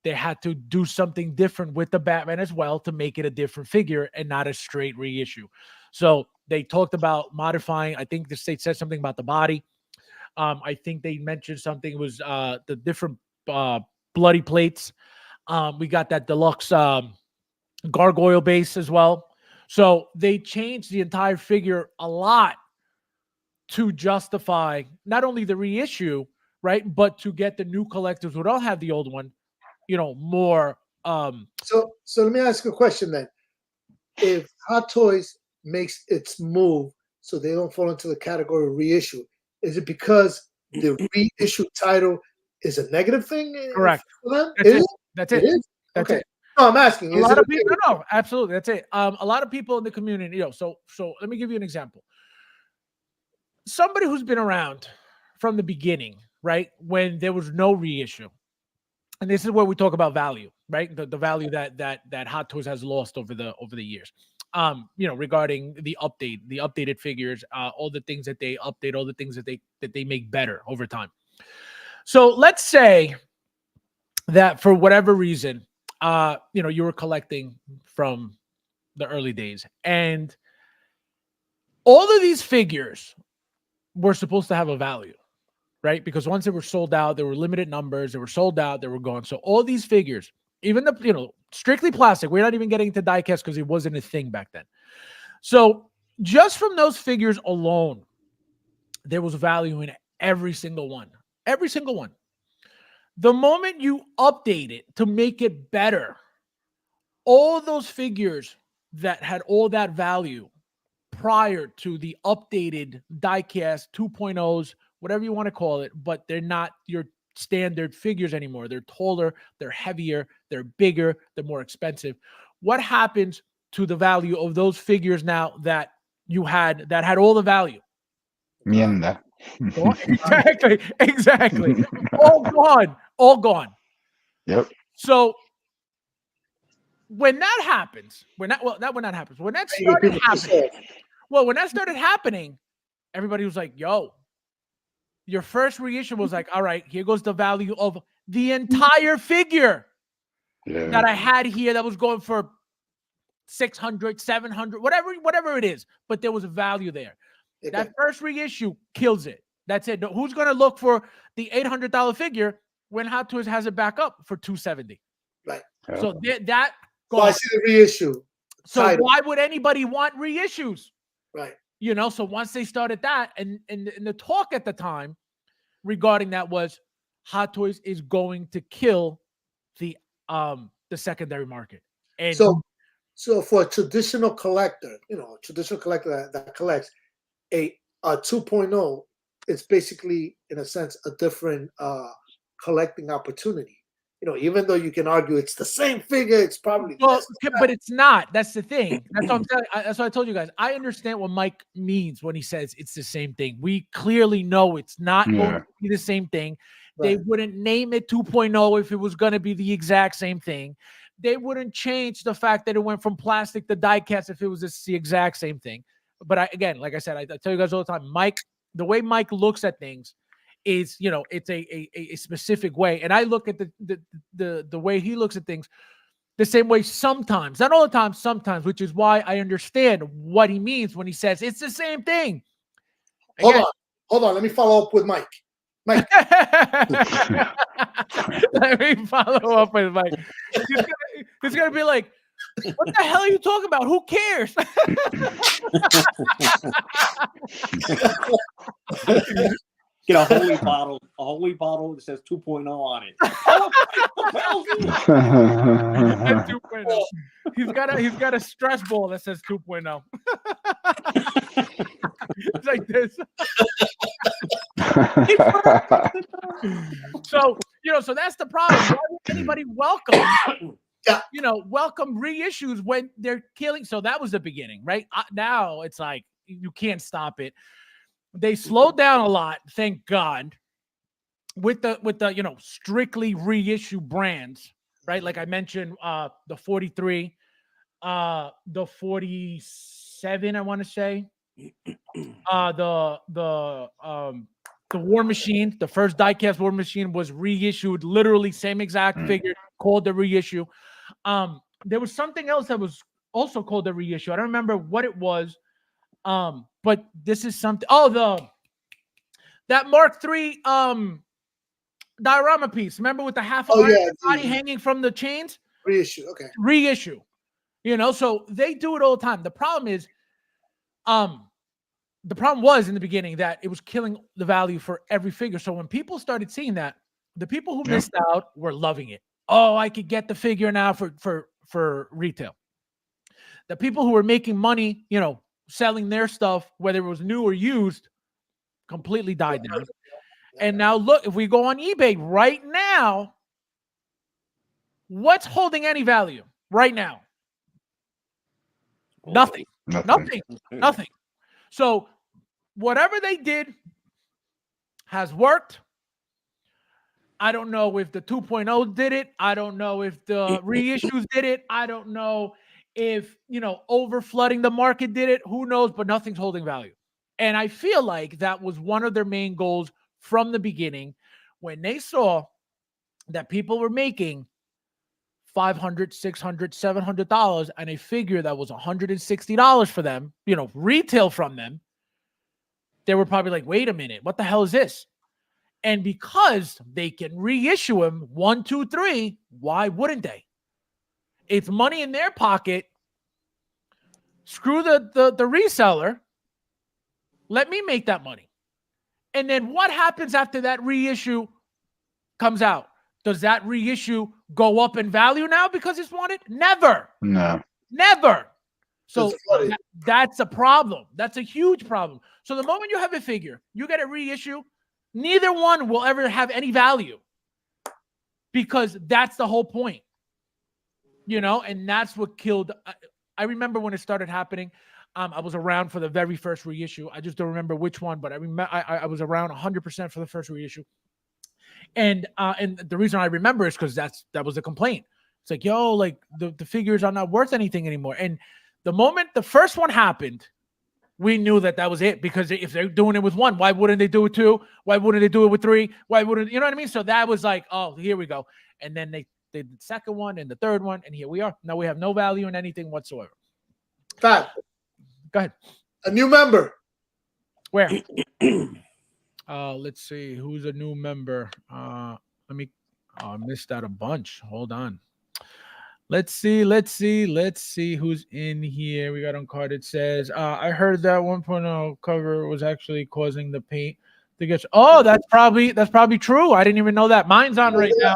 They had to do something different with the Batman as well to make it a different figure and not a straight reissue. So they talked about modifying. I think the state said something about the body. I think they mentioned something was the different bloody plates. We got that deluxe gargoyle base as well. So they changed the entire figure a lot to justify not only the reissue, right, but to get the new collectors who don't have the old one, more. So let me ask you a question then. If Hot Toys makes its move so they don't fall into the category of reissue, is it because the reissue title is a negative thing? Correct. For them? That's it. It is? That's okay. it. No, I'm asking. A lot of people, no, absolutely. That's it. A lot of people in the community, so let me give you an example. Somebody who's been around from the beginning, right, when there was no reissue, and this is where we talk about value, right? The value that Hot Toys has lost over the years. Regarding the updated figures, all the things that they update, all the things that they make better over time. So let's say that for whatever reason, you were collecting from the early days, and all of these figures were supposed to have a value, right? Because once they were sold out, there were limited numbers, they were sold out, they were gone. So all these figures, even the, strictly plastic, we're not even getting into diecast because it wasn't a thing back then. So just from those figures alone, there was value in every single one. Every single one. The moment you update it to make it better, all those figures that had all that value prior to the updated diecast 2.0s, whatever you want to call it, but they're not your standard figures anymore. They're taller, they're heavier, they're bigger, they're more expensive. What happens to the value of those figures now that you had that had all the value. Mierda. Exactly. All gone. All gone. Yep. So when that happens, when that happens, when that And you started people happening, yourself. well, when that started happening, everybody was like, yo, your first reissue was like, all right, here goes the value of the entire figure that I had here that was going for 600, 700, whatever it is, but there was a value there. Okay. That first reissue kills it. That's it. Who's going to look for the $800 figure when Hot Toys has it back up for $270? Right. So that So I see the reissue. So title. why would anybody want reissues? Right. You know, so once they started that, and the talk at the time regarding that was Hot Toys is going to kill the secondary market. And so for a traditional collector, that collects a 2.0, it's basically in a sense a different collecting opportunity. You know, even though you can argue it's the same figure, it's probably but it's not. That's the thing. That's what I'm telling. That's what I told you guys. I understand what Mike means when he says it's the same thing. We clearly know it's not going to be the same thing. They wouldn't name it 2.0 if it was going to be the exact same thing. They wouldn't change the fact that it went from plastic to die cast if it was the exact same thing. But again, like I said, I tell you guys all the time, Mike, the way Mike looks at things is, you know, it's a specific way. And I look at the way he looks at things the same way sometimes, not all the time, sometimes, which is why I understand what he means when he says it's the same thing. Again, hold on. Let me follow up with Mike. Mike. Let me follow up with Mike. He's gonna be like, what the hell are you talking about? Who cares? Get a holy bottle that says 2.0 on it. 2.0. He's got a stress ball that says 2.0. It's like this. So, you know, so that's the problem. Why would anybody welcome reissues when they're killing? So that was the beginning, right? Now it's like you can't stop it. They slowed down a lot, thank God, with the you know, strictly reissue brands, right? Like I mentioned, the 43, the 47, I want to say, the War Machine, the first diecast War Machine was reissued, literally same exact figure, called the reissue. There was something else that was also called the reissue. I don't remember what it was. But this is something. That Mark III diorama piece. Remember with the half body hanging from the chains? Reissue. Okay. Reissue. You know, so they do it all the time. The problem is, the problem was in the beginning that it was killing the value for every figure. So when people started seeing that, the people who missed out were loving it. Oh, I could get the figure now for retail. The people who were making money, you know, selling their stuff, whether it was new or used, completely died down. And now look, if we go on eBay right now, what's holding any value right now? Nothing. So whatever they did has worked. I don't know if the 2.0 did it. I don't know if the reissues did it. I don't know if, you know, over flooding the market did it. Who knows? But nothing's holding value. And I feel like that was one of their main goals from the beginning when they saw that people were making $500, $600, $700 and a figure that was $160 for them, you know, retail from them. They were probably like, wait a minute, what the hell is this? And because they can reissue them 1, 2, 3, why wouldn't they? It's money in their pocket. Screw the reseller. Let me make that money. And then what happens after that reissue comes out? Does that reissue go up in value now because it's wanted? Never. No. Never. So that's a problem. That's a huge problem. So the moment you have a figure, you get a reissue, neither one will ever have any value because that's the whole point. You know, and that's what killed. I remember when it started happening. I was around for the very first reissue. I just don't remember which one, but I remember I was around 100% for the first reissue. And the reason I remember is because that was a complaint. It's like, yo, like the figures are not worth anything anymore. And the moment the first one happened, we knew that was it, because if they're doing it with one, why wouldn't they do it two? Why wouldn't they do it with three? Why wouldn't, you know what I mean? So that was like, oh, here we go. And then they did the second one and the third one, and here we are. Now we have no value in anything whatsoever. Fab, Go ahead. a new member. Where? Let's see who's a new member. I missed out a bunch. Hold on. Let's see who's in here. We got on card. It says, I heard that 1.0 cover was actually causing the paint to get. Oh, that's probably true. I didn't even know that. Mine's on right now.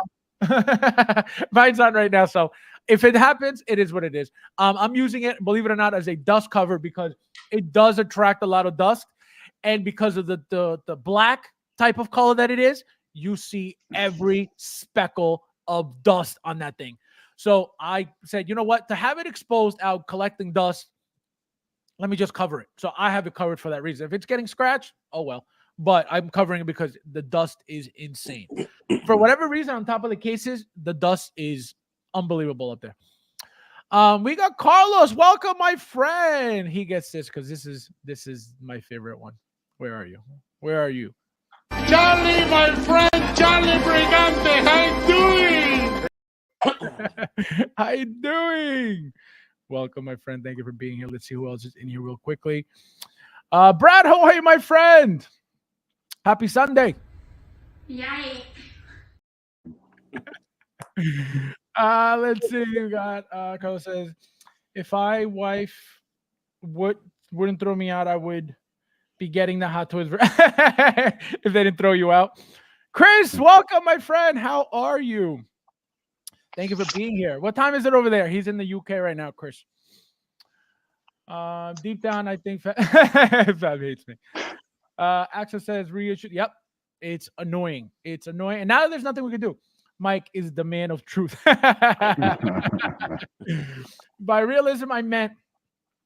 Mine's on right now. So if it happens, it is what it is. I'm using it, believe it or not, as a dust cover because it does attract a lot of dust. And because of the black type of color that it is, you see every speckle of dust on that thing. So I said, you know what? To have it exposed out collecting dust, let me just cover it. So I have it covered for that reason. If it's getting scratched, oh well. But I'm covering it because the dust is insane. For whatever reason, on top of the cases, the dust is unbelievable up there. We got Carlos. Welcome, my friend. He gets this because this is my favorite one. Where are you? Where are you? Charlie, my friend, Charlie Brigante, how you doing? How you doing? Welcome, my friend. Thank you for being here. Let's see who else is in here real quickly. Brad, how are you, my friend? Happy Sunday. Yay. Let's see. We got Carlos says, if I wife wouldn't throw me out, I would be getting the Hot Toys if they didn't throw you out. Chris, welcome, my friend. How are you? Thank you for being here. What time is it over there? He's in the UK right now, Chris. Deep down, I think Fab hates me. Axel says reissue. Yep, it's annoying. It's annoying. And now there's nothing we can do. Mike is the man of truth. By realism, I meant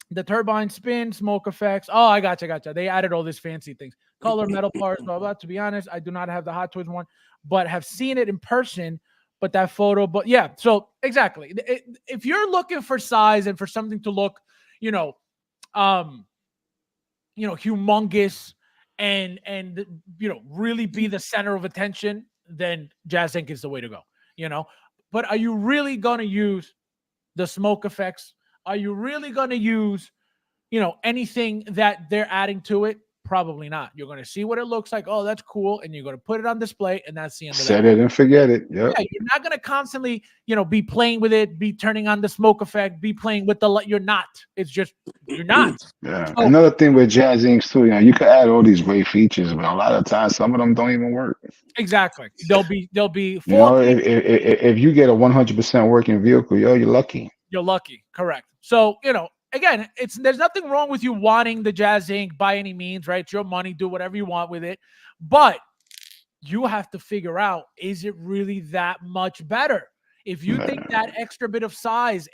the turbine spin, smoke effects. Oh, I gotcha. They added all these fancy things. Color, metal parts, blah, blah. To be honest, I do not have the Hot Toys one, but have seen it in person. But that photo, but yeah, so exactly. If you're looking for size and for something to look, humongous and really be the center of attention, then Jazz Inc. is the way to go. But are you really gonna use the smoke effects? Are you really gonna use, anything that they're adding to it? Probably not. You're going to see what it looks like. Oh, that's cool. And you're going to put it on display, and that's the end of that. Set it and forget it. Yep. Yeah, you're not going to constantly, be playing with it, be turning on the smoke effect, be playing with the light. You're not. It's just, you're not. Yeah. So, another thing with Jazz Inks too, you can add all these great features, but a lot of times some of them don't even work. Exactly. They'll be if you get a 100% working vehicle, you're lucky. You're lucky. Correct. So, again, there's nothing wrong with you wanting the Jazz Inc. by any means, right? It's your money, do whatever you want with it. But you have to figure out, is it really that much better? If you think that extra bit of size,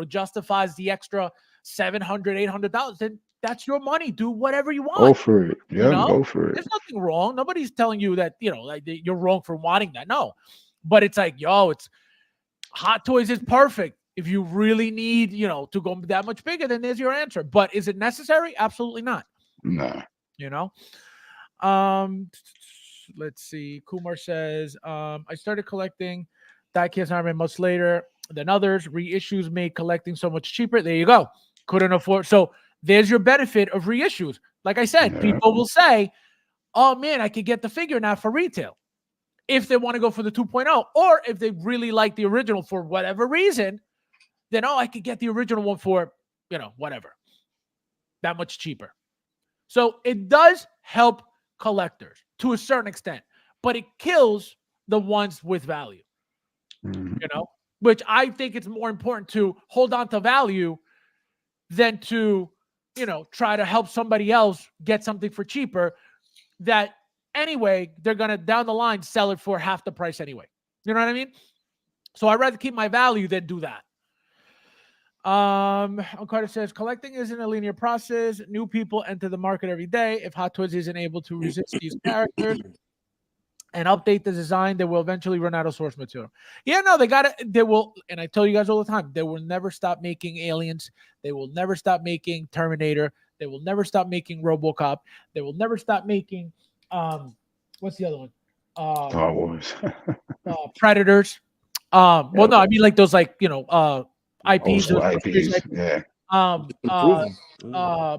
justifies the extra $700, $800, then that's your money. Do whatever you want. Go for it. Yeah, go for it. There's nothing wrong. Nobody's telling you that, like you're wrong for wanting that. No. But it's like, it's Hot Toys is perfect. If you really need, to go that much bigger, then there's your answer. But is it necessary? Absolutely not. No. Let's see. Kumar says, I started collecting diecast armor much later than others. Reissues made collecting so much cheaper. There you go. Couldn't afford. So there's your benefit of reissues. Like I said, people will say, oh man, I could get the figure now for retail. If they want to go for the 2.0, or if they really like the original for whatever reason, then, I could get the original one for, whatever. That much cheaper. So it does help collectors to a certain extent, but it kills the ones with value, which I think it's more important to hold on to value than to, try to help somebody else get something for cheaper that anyway, they're going to down the line sell it for half the price anyway. You know what I mean? So I'd rather keep my value than do that. Carter says collecting isn't a linear process. New people enter the market every day. If Hot Toys isn't able to resist these characters and update the design, they will eventually run out of source material. Yeah, no, they got it. They will, and I tell you guys all the time, they will never stop making Aliens. They will never stop making Terminator. They will never stop making RoboCop. They will never stop making what's the other one? Star Wars. Predators. Well, no, I mean like those, like, you know, IPs. Also IPs. Yeah.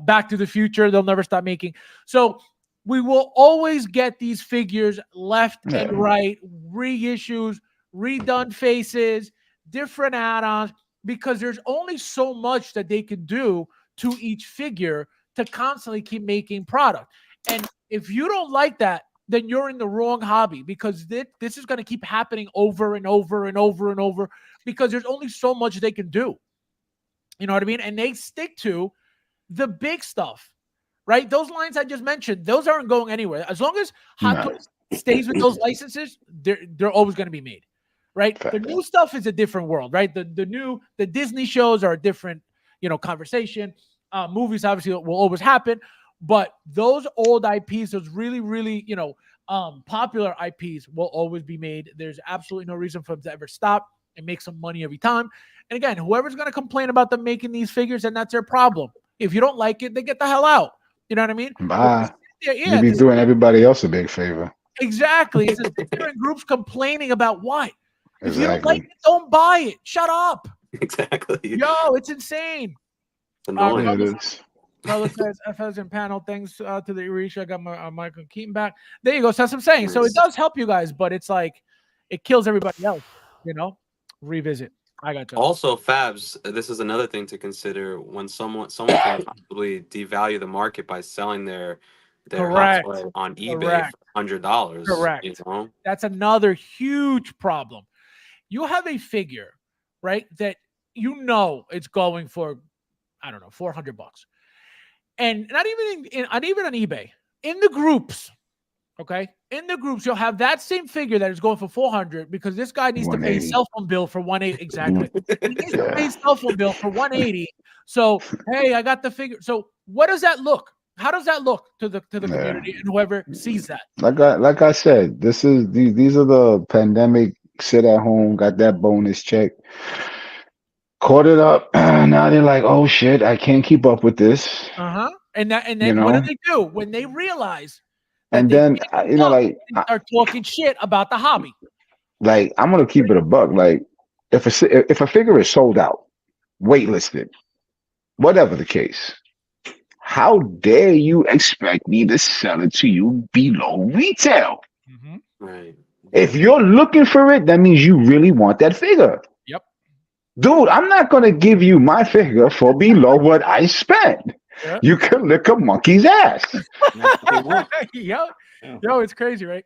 Back to the Future. They'll never stop making. So we will always get these figures left and right, reissues, redone faces, different add-ons, because there's only so much that they can do to each figure to constantly keep making product. And if you don't like that, then you're in the wrong hobby, because this is going to keep happening over and over and over and over, because there's only so much they can do. You know what I mean? And they stick to the big stuff, right? Those lines I just mentioned, those aren't going anywhere. As long as Hot Toys stays with those licenses, they're always going to be made, right? The new stuff is a different world, right? The Disney shows are a different, you know, conversation. Movies obviously will always happen, but those old IPs, those really, really, you know, popular IPs will always be made. There's absolutely no reason for them to ever stop and make some money every time. And again, whoever's going to complain about them making these figures, and that's their problem. If you don't like it, then get the hell out. You know what I mean? Bye. You'd be doing everybody else a big favor. Exactly. It's different groups complaining about what? If you don't like it, don't buy it. Shut up. Exactly. Yo, it's insane. It's annoying. It is. Carlos says FS and panel. Thanks to the Erisha. I got my Michael Keaton back. There you go. So that's what I'm saying. So it does help you guys, but it's like it kills everybody else. You know, revisit. I got you. Also, Fabs, this is another thing to consider when someone can probably devalue the market by selling their Hot Toy on eBay for $100. Correct. You know? That's another huge problem. You have a figure, right, that you know it's going for, I don't know, $400, and not even on eBay. In the groups, okay, in the groups, you'll have that same figure that is going for $400 because this guy needs to pay a cell phone bill for $180. Exactly, he needs to pay a cell phone bill for $180. So hey, I got the figure. So what does that look? How does that look to the community and whoever sees that? Like I said, these are the pandemic sit at home, got that bonus check, caught it up. Now they're like, oh shit, I can't keep up with this. And then what do? When they realize and then like start talking shit about the hobby. Like, I'm gonna keep it a buck. Like, if a figure is sold out, waitlisted, whatever the case, how dare you expect me to sell it to you below retail? Right. If you're looking for it, that means you really want that figure. Yep. Dude, I'm not gonna give you my figure for below what I spent. Yep. You can lick a monkey's ass. Yo, it's crazy, right?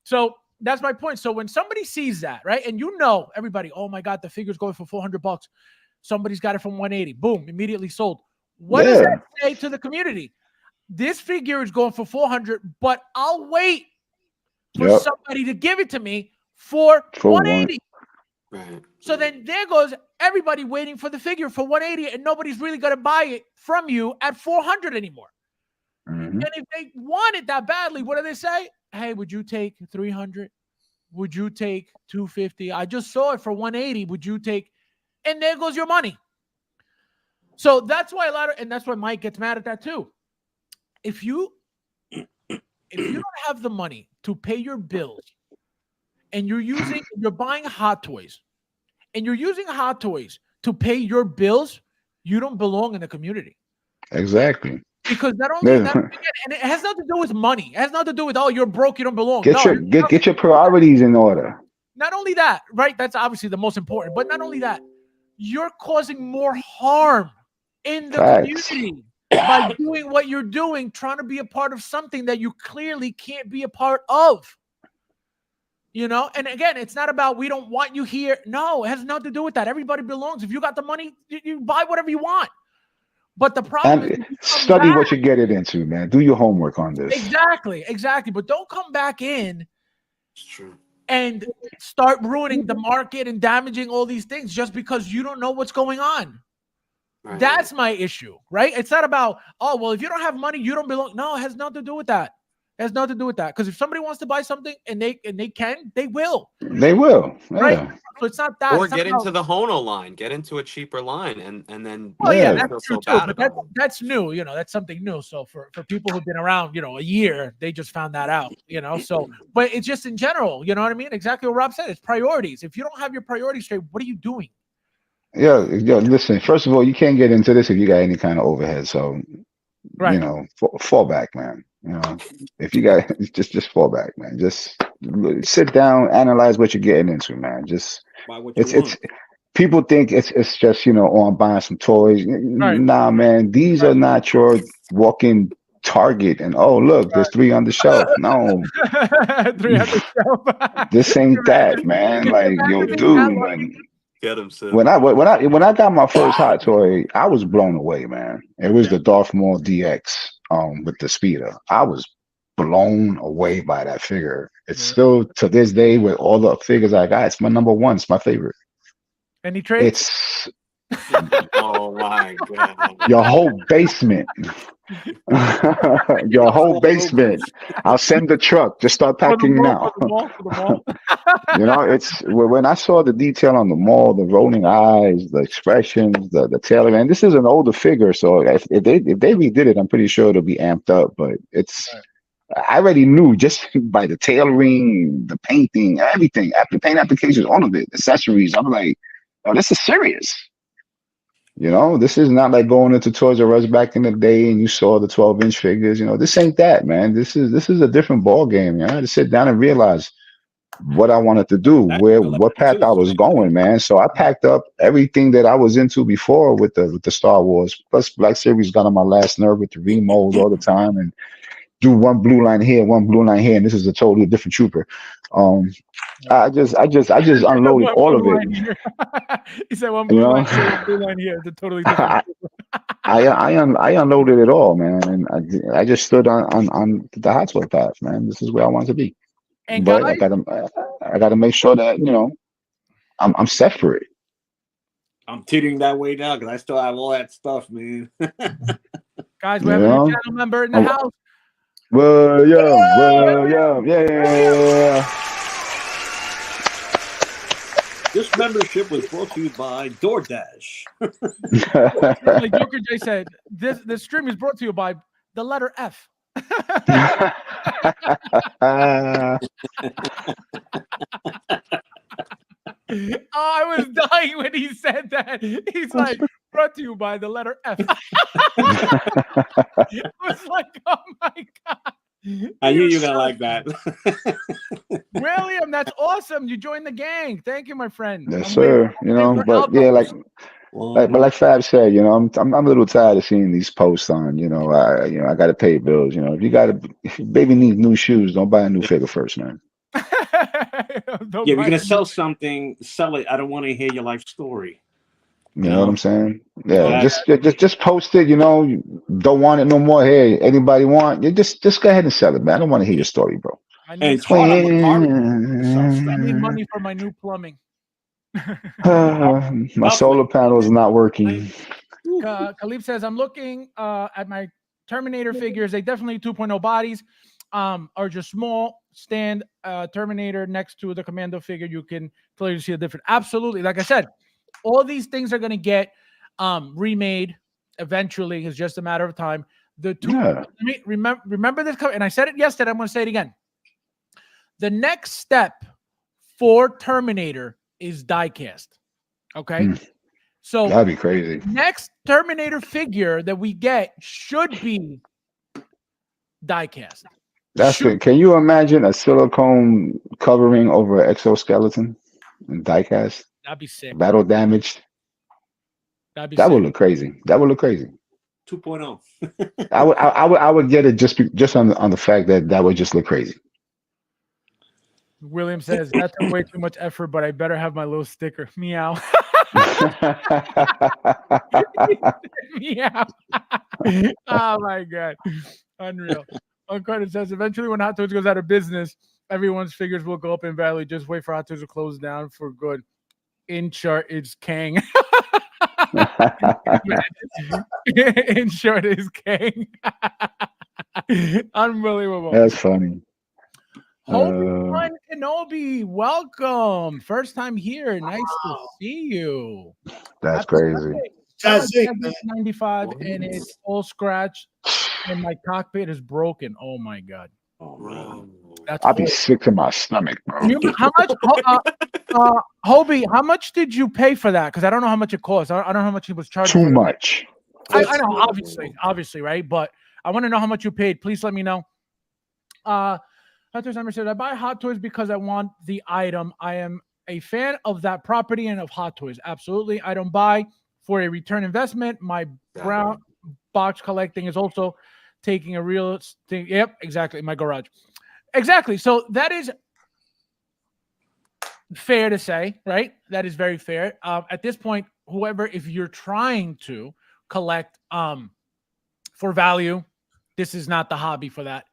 So that's my point. So when somebody sees that, right, and everybody, oh my God, the figure's going for $400. Somebody's got it from 180. Boom, immediately sold. What does that say to the community? This figure is going for 400, but I'll wait for somebody to give it to me for 180. Right. So then there goes everybody waiting for the figure for 180, and nobody's really going to buy it from you at 400 anymore. And if they want it that badly, what do they say? Hey, would you take 300? Would you take 250? I just saw it for 180. Would you take? And there goes your money. So that's why and that's why Mike gets mad at that too. If you don't have the money to pay your bills, and you're buying Hot Toys, and you're using Hot Toys to pay your bills, you don't belong in the community. Exactly. Because not only that, and it has nothing to do with money. It has nothing to do with, oh, you're broke, you don't belong. Get your priorities in order. Not only that, right? That's obviously the most important. But not only that, you're causing more harm in the community by doing what you're doing, trying to be a part of something that you clearly can't be a part of. You know, and again, it's not about we don't want you here. No, it has nothing to do with that. Everybody belongs. If you got the money, you buy whatever you want. But the problem is study what you get it into, man. Do your homework on this. Exactly. But don't come back in and start ruining the market and damaging all these things just because you don't know what's going on. Right. That's my issue, right? It's not about, oh, well, if you don't have money, you don't belong. No, it has nothing to do with that. It has nothing to do with that. Because if somebody wants to buy something and they can, they will. They will. Yeah. Right? So it's not that. Or It's not get about, into the Hono line, get into a cheaper line, and then well, yeah, Yeah. that's feel true so too. bad But about it. that's new. That's something new. So for people who've been around, a year, they just found that out. So, but it's just in general. You know what I mean? Exactly what Rob said. It's priorities. If you don't have your priorities straight, what are you doing? Yeah. Listen, first of all, you can't get into this if you got any kind of overhead. So, Right. fall back, man. If you got just fall back, man. Just sit down, analyze what you're getting into, man. Just Buy what you it's want. people think it's just oh, I'm buying some toys. Right. Nah, man, these are not your walk-in Target and oh look, there's 3 on the shelf. No, 300 this ain't that, man. Like, yo, dude, Get him, Sid. when I got my first hot toy, I was blown away, man. It was the Darth Maul DX with the speeder. I was blown away by that figure. It's still to this day with all the figures I got, it's my number one. It's my favorite. Any trades? It's Oh my god. your whole basement. Your whole basement. I'll send the truck. Just start packing now. For the mall. It's when I saw the detail on the mall, the rolling eyes, the expressions, the tailor, and this is an older figure, so if they redid it, I'm pretty sure it'll be amped up. But I already knew just by the tailoring, the painting, everything, paint applications, all of it, accessories. I'm like, oh, this is serious. This is not like going into Toys R Us back in the day and you saw the 12-inch figures. This ain't that, man. This is a different ball game. I had to sit down and realize what I wanted to do, what path I was going, man. So I packed up everything that I was into before with the Star Wars. Plus, Black Series got on my last nerve with the remolds all the time and do one blue line here, one blue line here, and this is a totally different trooper. I just unloaded all of it. He said one blue line here, one blue line here. It's a totally different. I unloaded it all, man, and I just stood on the hot toy path, man. This is where I want to be. And But guys, I gotta make sure that I'm set for it. I'm teetering that way now because I still have all that stuff, man. guys, we have a new channel member in the house. William, yeah. This membership was brought to you by DoorDash. Like Joker J said, this stream is brought to you by the letter F. I was dying when he said that. He's like, brought to you by the letter F. I was like, oh my god. I knew you were gonna like that. William, that's awesome. You joined the gang. Thank you, my friend. Yes, sir. But yeah, like Fab said, I'm a little tired of seeing these posts on, I got to pay bills. If your baby needs new shoes, don't buy a new figure first, man. If you're gonna sell something, sell it. I don't want to hear your life story. You know what I'm saying? Yeah, just post it. Don't want it no more. Hey, anybody want? Just go ahead and sell it, man. I don't want to hear your story, bro. I need money for my new plumbing. My solar panel is not working. Khalif says, I'm looking at my Terminator figures. They definitely 2.0 bodies are just small. Stand Terminator next to the Commando figure. You can clearly see the difference. Absolutely. Like I said, all these things are going to get remade eventually. It's just a matter of time. The two, remember this, and I said it yesterday. I'm going to say it again. The next step for Terminator is diecast. Okay, so that'd be crazy. Next Terminator figure that we get should be diecast. That's it. Can you imagine a silicone covering over an exoskeleton and diecast? That'd be sick. Battle damaged. That would look crazy. That would look crazy. 2.0. I would get it just on the fact that would just look crazy. William says that's way too much effort, but I better have my little sticker. Meow. Meow. Oh my god, unreal. Uncarded says eventually when Hot Toys goes out of business, everyone's figures will go up in value. Just wait for Hot Toys to close down for good. InArt is king. In short, is king. Unbelievable. That's funny. Obi-Wan Kenobi, welcome. First time here. Nice to see you. That's Happy crazy. Sunday. That's it, man. 95 and it's all scratched and my cockpit is broken. Oh my god. Oh, man. Bro. That's I'll be horrible. sick to my stomach, bro. How much Hobie, how much did you pay for that? Because I don't know how much it cost. I don't know how much he was charging. Too much. I know, obviously, right? But I want to know how much you paid. Please let me know. Hot Toys Number said, I buy Hot Toys because I want the item. I am a fan of that property and of Hot Toys. Absolutely. I don't buy for a return investment. My brown box collecting is also taking a real thing. Yep, exactly. My garage. Exactly. So that is fair to say, right? That is very fair. At this point, whoever, if you're trying to collect for value, this is not the hobby for that.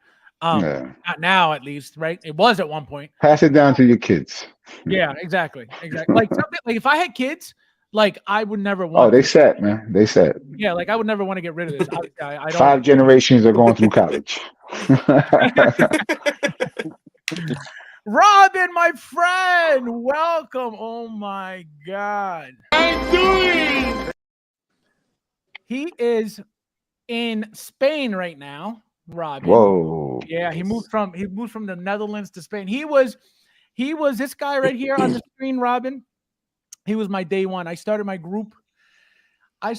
Not now, at least, right? It was at one point. Pass it down to your kids. Yeah, exactly. Like something like if I had kids, like I would never want. Oh, they set, man. They set. Yeah, like I would never want to get rid of this. I don't. 5 generations are going through college. Robin, my friend, welcome. Oh my God. I'm doing. He is in Spain right now. Robin. Whoa. Yeah, he moved from the Netherlands to Spain. He was this guy right here on the screen, Robin. He was my day one. I started my group on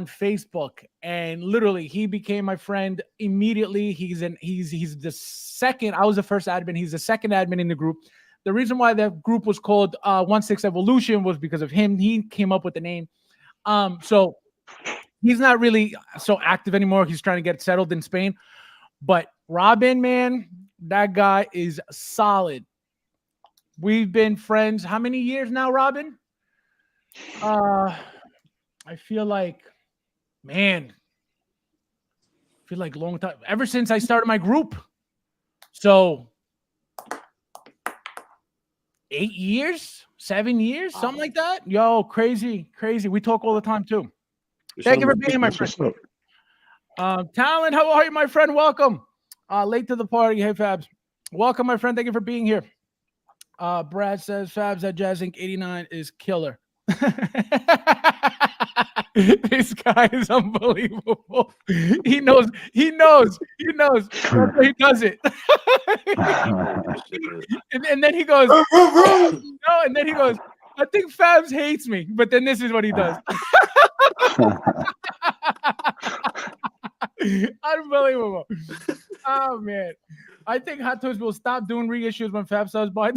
Facebook, and literally he became my friend immediately. He's the second. I was the first admin. He's the second admin in the group. The reason why that group was called 16 Evolution was because of him. He came up with the name. So he's not really so active anymore. He's trying to get settled in Spain. But Robin, man, that guy is solid. We've been friends how many years now, Robin? I feel like long time. Ever since I started my group. So 8 years, 7 years, something like that. Yo, crazy. We talk all the time too. Thank you for being here, my friend. Talon, how are you, my friend? Welcome. Late to the party. Hey, Fabs. Welcome, my friend. Thank you for being here. Brad says Fabs at Jazz Inc. 89 is killer. This guy is unbelievable. He knows. That's why he does it. and then he goes, no, and then he goes, I think Fabs hates me, but then this is what he does. Unbelievable. Oh man. I think Hot Toys will stop doing reissues when Fab starts buying.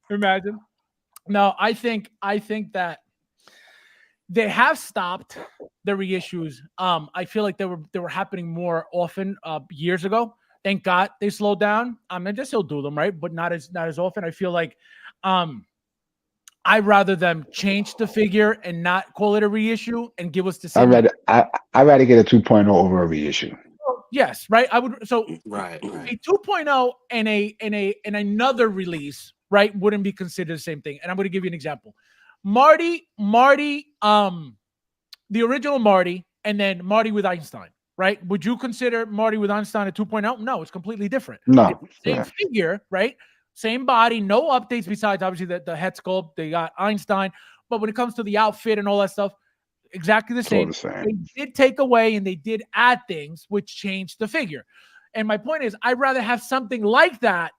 Imagine. No, I think that they have stopped the reissues. I feel like they were happening more often years ago. Thank God they slowed down. They still do them, right? But not as often. I feel like I'd rather them change the figure and not call it a reissue and give us the same. I'd rather get a 2.0 over a reissue. Yes, right. I would. So Right. A 2.0 and another release, right, wouldn't be considered the same thing. And I'm going to give you an example. Marty, the original Marty, and then Marty with Einstein, right? Would you consider Marty with Einstein a 2.0? No, it's completely different. No. Same figure, right? Same body, no updates besides obviously the head sculpt. They got Einstein, but when it comes to the outfit and all that stuff, exactly the same. They did take away and they did add things which changed the figure. And my point is, I'd rather have something like that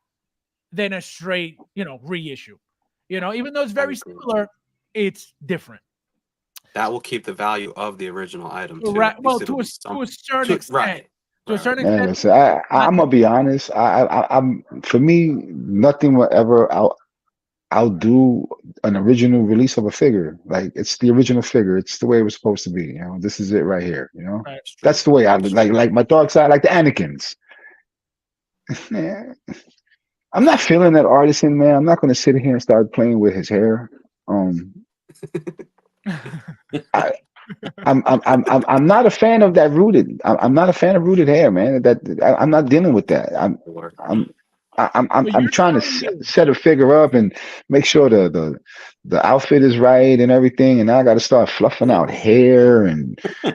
than a straight, reissue. Even though it's very similar, it's different. That will keep the value of the original item too. Right. Well, to a certain extent. Right. To a certain extent. Listen, I'm gonna be honest. I'm for me, nothing will ever outdo an original release of a figure. Like it's the original figure. It's the way it was supposed to be. This is it right here. Right. That's the way I like my dark side, like the Anakins. I'm not feeling that artisan, man. I'm not gonna sit here and start playing with his hair. I'm not a fan of that rooted. I'm not a fan of rooted hair, man. I'm not dealing with that. I'm trying to set a figure up and make sure the outfit is right and everything, and now I got to start fluffing out hair and So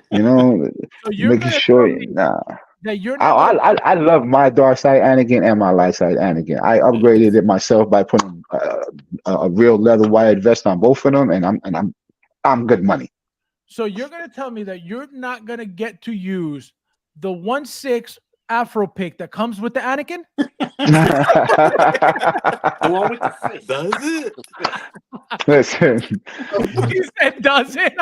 you're making gonna sure. tell me Nah, that you're not gonna I love my dark side Anakin and my light side Anakin. I upgraded it myself by putting a real leather wired vest on both of them, and I'm good money. So you're gonna tell me that you're not gonna get to use the 1/6 Afro pick that comes with the Anakin? The one with the fist. Does it? Listen, He said, "Does it?"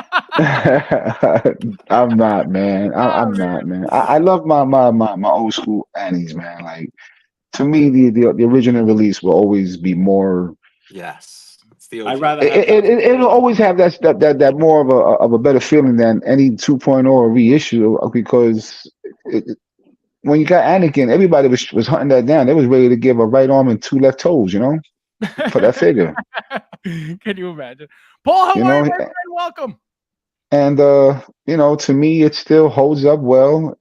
I'm not, man. I'm not, man. I love my old school Annies, man. Like to me, the original release will always be more. Yes. It's the I'd OG. rather have that. It'll always have that more of a better feeling than any 2.0 or reissue because when you got Anakin, everybody was hunting that down. They was ready to give a right arm and two left toes, for that figure. Can you imagine? Paul, how You are you, know, my friend? Welcome. and to me, it still holds up well.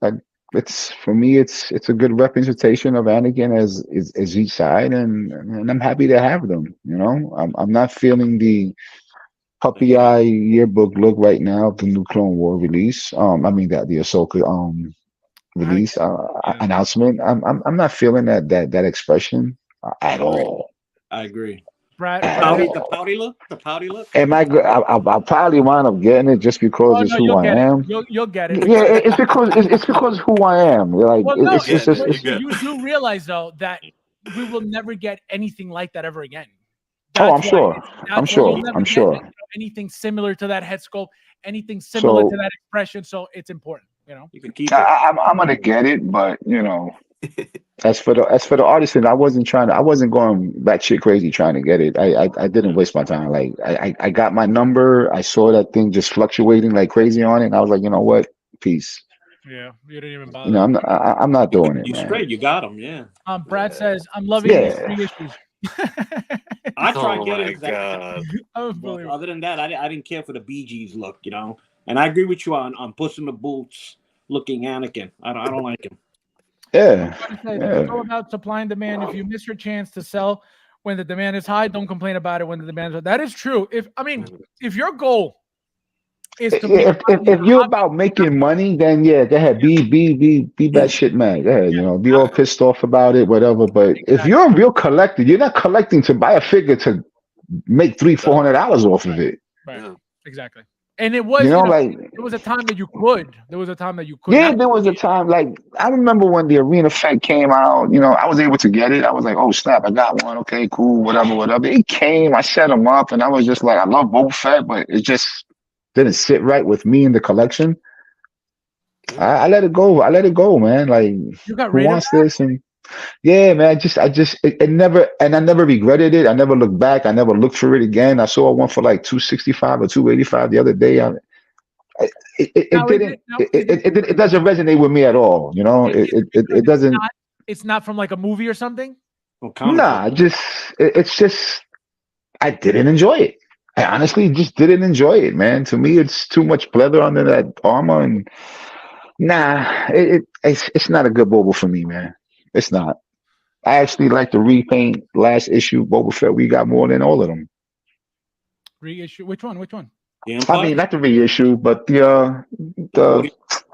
It's for me, it's a good representation of Anakin as each side, and I'm happy to have them. I'm not feeling the puppy eye yearbook look right now of the new Clone War release. I mean that the Ahsoka release Yeah. announcement. I'm not feeling that expression at all. I agree. Brad, The pouty look. The pouty look. Am I good? I'll probably wind up getting it just because Oh it's no, who you'll I get it. am. You'll get it. Yeah, it's because who I am. Like Well, no, it's you do realize though that we will never get anything like that ever again. oh, I'm That's why. sure. I'm That's why you'll sure. never I'm get sure. anything similar to that head sculpt, anything similar to So that expression. So it's important, You can keep it. I'm gonna get it, but as for the artisan, I wasn't going batshit crazy trying to get it. I didn't waste my time. Like I got my number. I saw that thing just fluctuating like crazy on it, and I was like, you know what? Peace. Yeah, you didn't even bother. I'm not doing it, You man. straight. You got them. Yeah. Brad says, "I'm loving these Yeah. reissues." I tried Oh getting my that. god. But Unbelievable. other than that, I didn't care for the Bee Gees look, And I agree with you on Puss in the Boots looking Anakin. I don't like him. Yeah. It's all about supply and demand. If you miss your chance to sell when the demand is high, don't complain about it when the demand is low. That is true. If your goal is to make If you're about making money, then yeah, go ahead. Be that shit man. Go ahead, be all pissed off about it, whatever. But if you're a real collector, you're not collecting to buy a figure to make $300-400 off of it. Right. Yeah. Exactly. And it was, like there was a time that you could. There was a time that you could. Yeah, there was a time like I remember when the Arena Fed came out. I was able to get it. I was like, oh snap, I got one. Okay, cool, whatever. It came. I set them up, and I was just like, I love Boba Fett, but it just didn't sit right with me in the collection. I let it go. I let it go, man. Like, you got who wants this? And yeah, man. It never, and I never regretted it. I never looked back. I never looked for it again. I saw one for like $265 or $285 the other day. It doesn't resonate with me at all. It doesn't. It's not from like a movie or something. Nah, it's just I didn't enjoy it. I honestly just didn't enjoy it, man. To me, it's too much pleather under that armor, and it's not a good Boba for me, man. It's not. I actually like the repaint last issue Boba Fett. We got more than all of them. Reissue? Which one? I mean, not the reissue, but the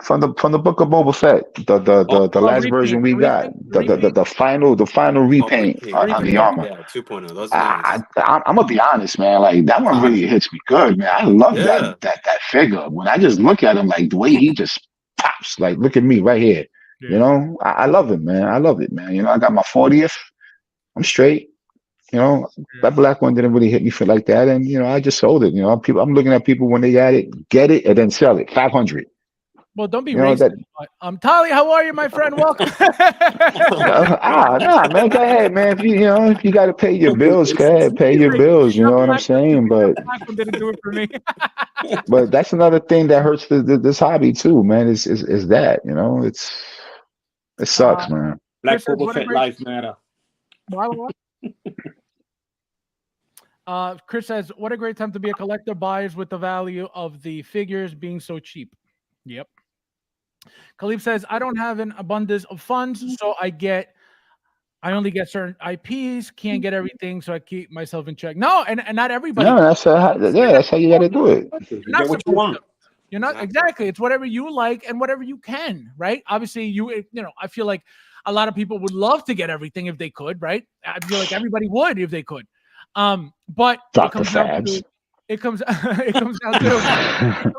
from the book of Boba Fett, the last version we got, the final repaint on the armor. Yeah, 2.0. Those are nice. I'm gonna be honest, man. Like that one really hits me good, man. I love that figure. When I just look at him, like the way he just pops, like look at me right here. Yeah. I love it, man. I love it, man. I got my 40th. I'm straight. That black one didn't really hit me for like that, and I just sold it. I'm looking at people when they got it, get it, and then sell it. 500. Well, don't be racist. Tali, how are you, my friend? Welcome. Nah, man. Go ahead, man. If you got to pay your bills, go ahead, pay your bills. You know what I'm saying? But didn't do it for me. But that's another thing that hurts this hobby too, man. Is that it sucks, man. Black Boba Fett lives matter. Chris says, "What a great time to be a collector. Buys with the value of the figures being so cheap." Yep. Khalif says, "I don't have an abundance of funds, so I I only get certain IPs, can't get everything, so I keep myself in check. No, and not everybody. No, that's how you got to do it. You You're not get what you supposed want. to. You're not exactly. It's whatever you like and whatever you can, right? Obviously, I feel like a lot of people would love to get everything if they could, right? I feel like everybody would if they could. But Dr. Fabs. it comes down to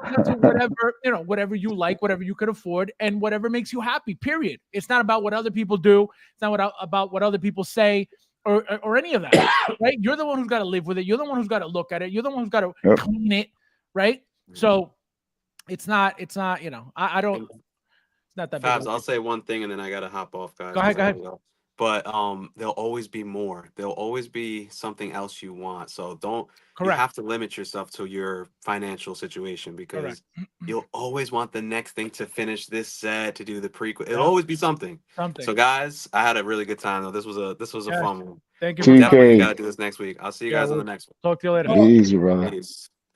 whatever you like, whatever you could afford, and whatever makes you happy. Period. It's not about what other people do. It's not about what other people say or any of that, right? You're the one who's got to live with it. You're the one who's got to look at it. You're the one who's got to clean it, right? So it's not. I don't. It's not that big. Fabs, I'll say one thing and then I gotta hop off, guys. Go ahead. But there'll always be more. There'll always be something else you want. So don't. Correct. You have to limit yourself to your financial situation because you'll always want the next thing to finish this set, to do the prequel. It'll always be something. So guys, I had a really good time though. This was a fun one. Thank you. TK. Definitely gotta do this next week. I'll see you guys on the next one. Talk to you later. Easy, brother.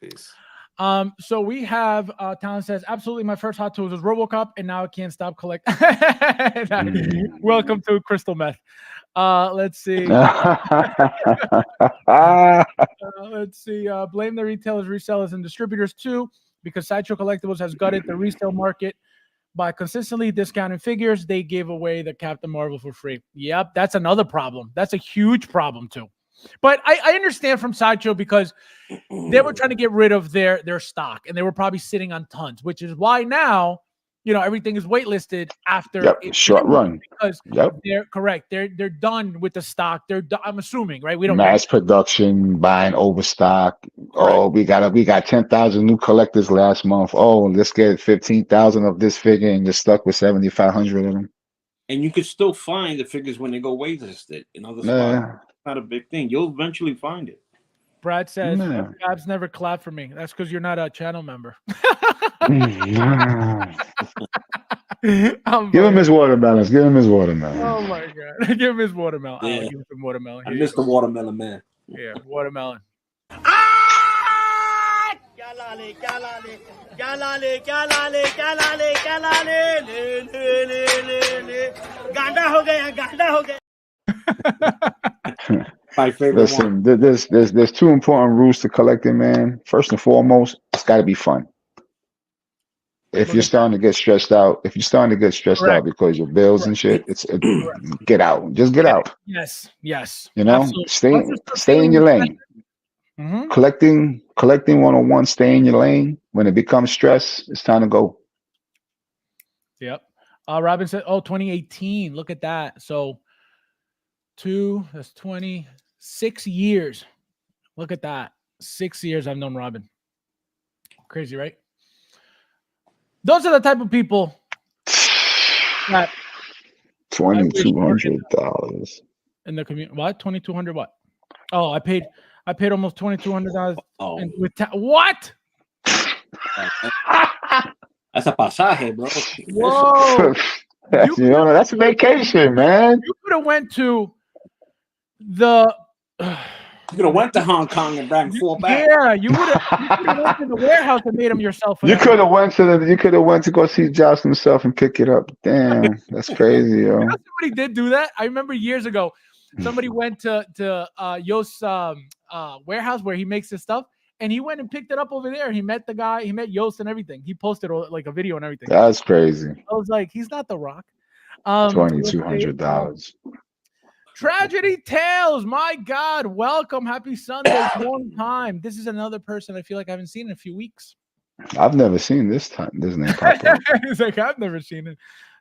Peace. So we have Talon says, absolutely, my first Hot Tools was RoboCop, and now I can't stop collect. Welcome to Crystal Meth. Let's see. Blame the retailers, resellers, and distributors too, because Sideshow Collectibles has gutted the resale market by consistently discounting figures. They gave away the Captain Marvel for free. Yep, that's another problem. That's a huge problem too. But I understand from Sideshow because they were trying to get rid of their stock, and they were probably sitting on tons, which is why now, everything is waitlisted after short run. Because they're correct. They're done with the stock. I'm assuming, right? We don't mass production, buying overstock. Correct. Oh, we got 10,000 new collectors last month. Oh, let's get 15,000 of this figure, and you're stuck with 7,500 of them. And you can still find the figures when they go waitlisted in other spots. Not a big thing. You'll eventually find it. Brad says, Fabs never clapped for me. That's because you're not a channel member. Give him his watermelons. Give him his watermelon. Oh my God. Give him his watermelon. Yeah. I'll give him some watermelon. I miss the watermelon man. Yeah, watermelon. My favorite one. There's two important rules to collecting, man. First and foremost, it's got to be fun. If you're starting to get stressed out, out because your bills and shit, get out. Just get out. Yes. Stay in your lane. Mm-hmm. Collecting 101, stay in your lane. When it becomes stress, it's time to go. Yep. Robin said, 2018. Look at that. So that's 26 years. Look at that. 6 years I've known Robin. Crazy, right? Those are the type of people that $2,200 in the community. What? 2,200 what? Oh, I paid almost $2,200. Oh, what? That's a pasaje, bro. Whoa! That's a vacation, man. You could have went to the. You could have went to Hong Kong and brought 4 back. Yeah, you would have went to the warehouse and made them yourself. You could have went to go see Josh himself and pick it up. Damn, that's crazy, yo. Somebody did do that. I remember years ago, somebody went to Yost's warehouse where he makes his stuff, and he went and picked it up over there. He met the guy. He met Yost and everything. He posted like a video and everything. That's crazy. I was like, he's not The Rock. $2,200. Tragedy Tales, my God, welcome, happy Sunday, long time. This is another person I feel like I haven't seen in a few weeks. I've never seen this name pop up. He's like, I've never seen it.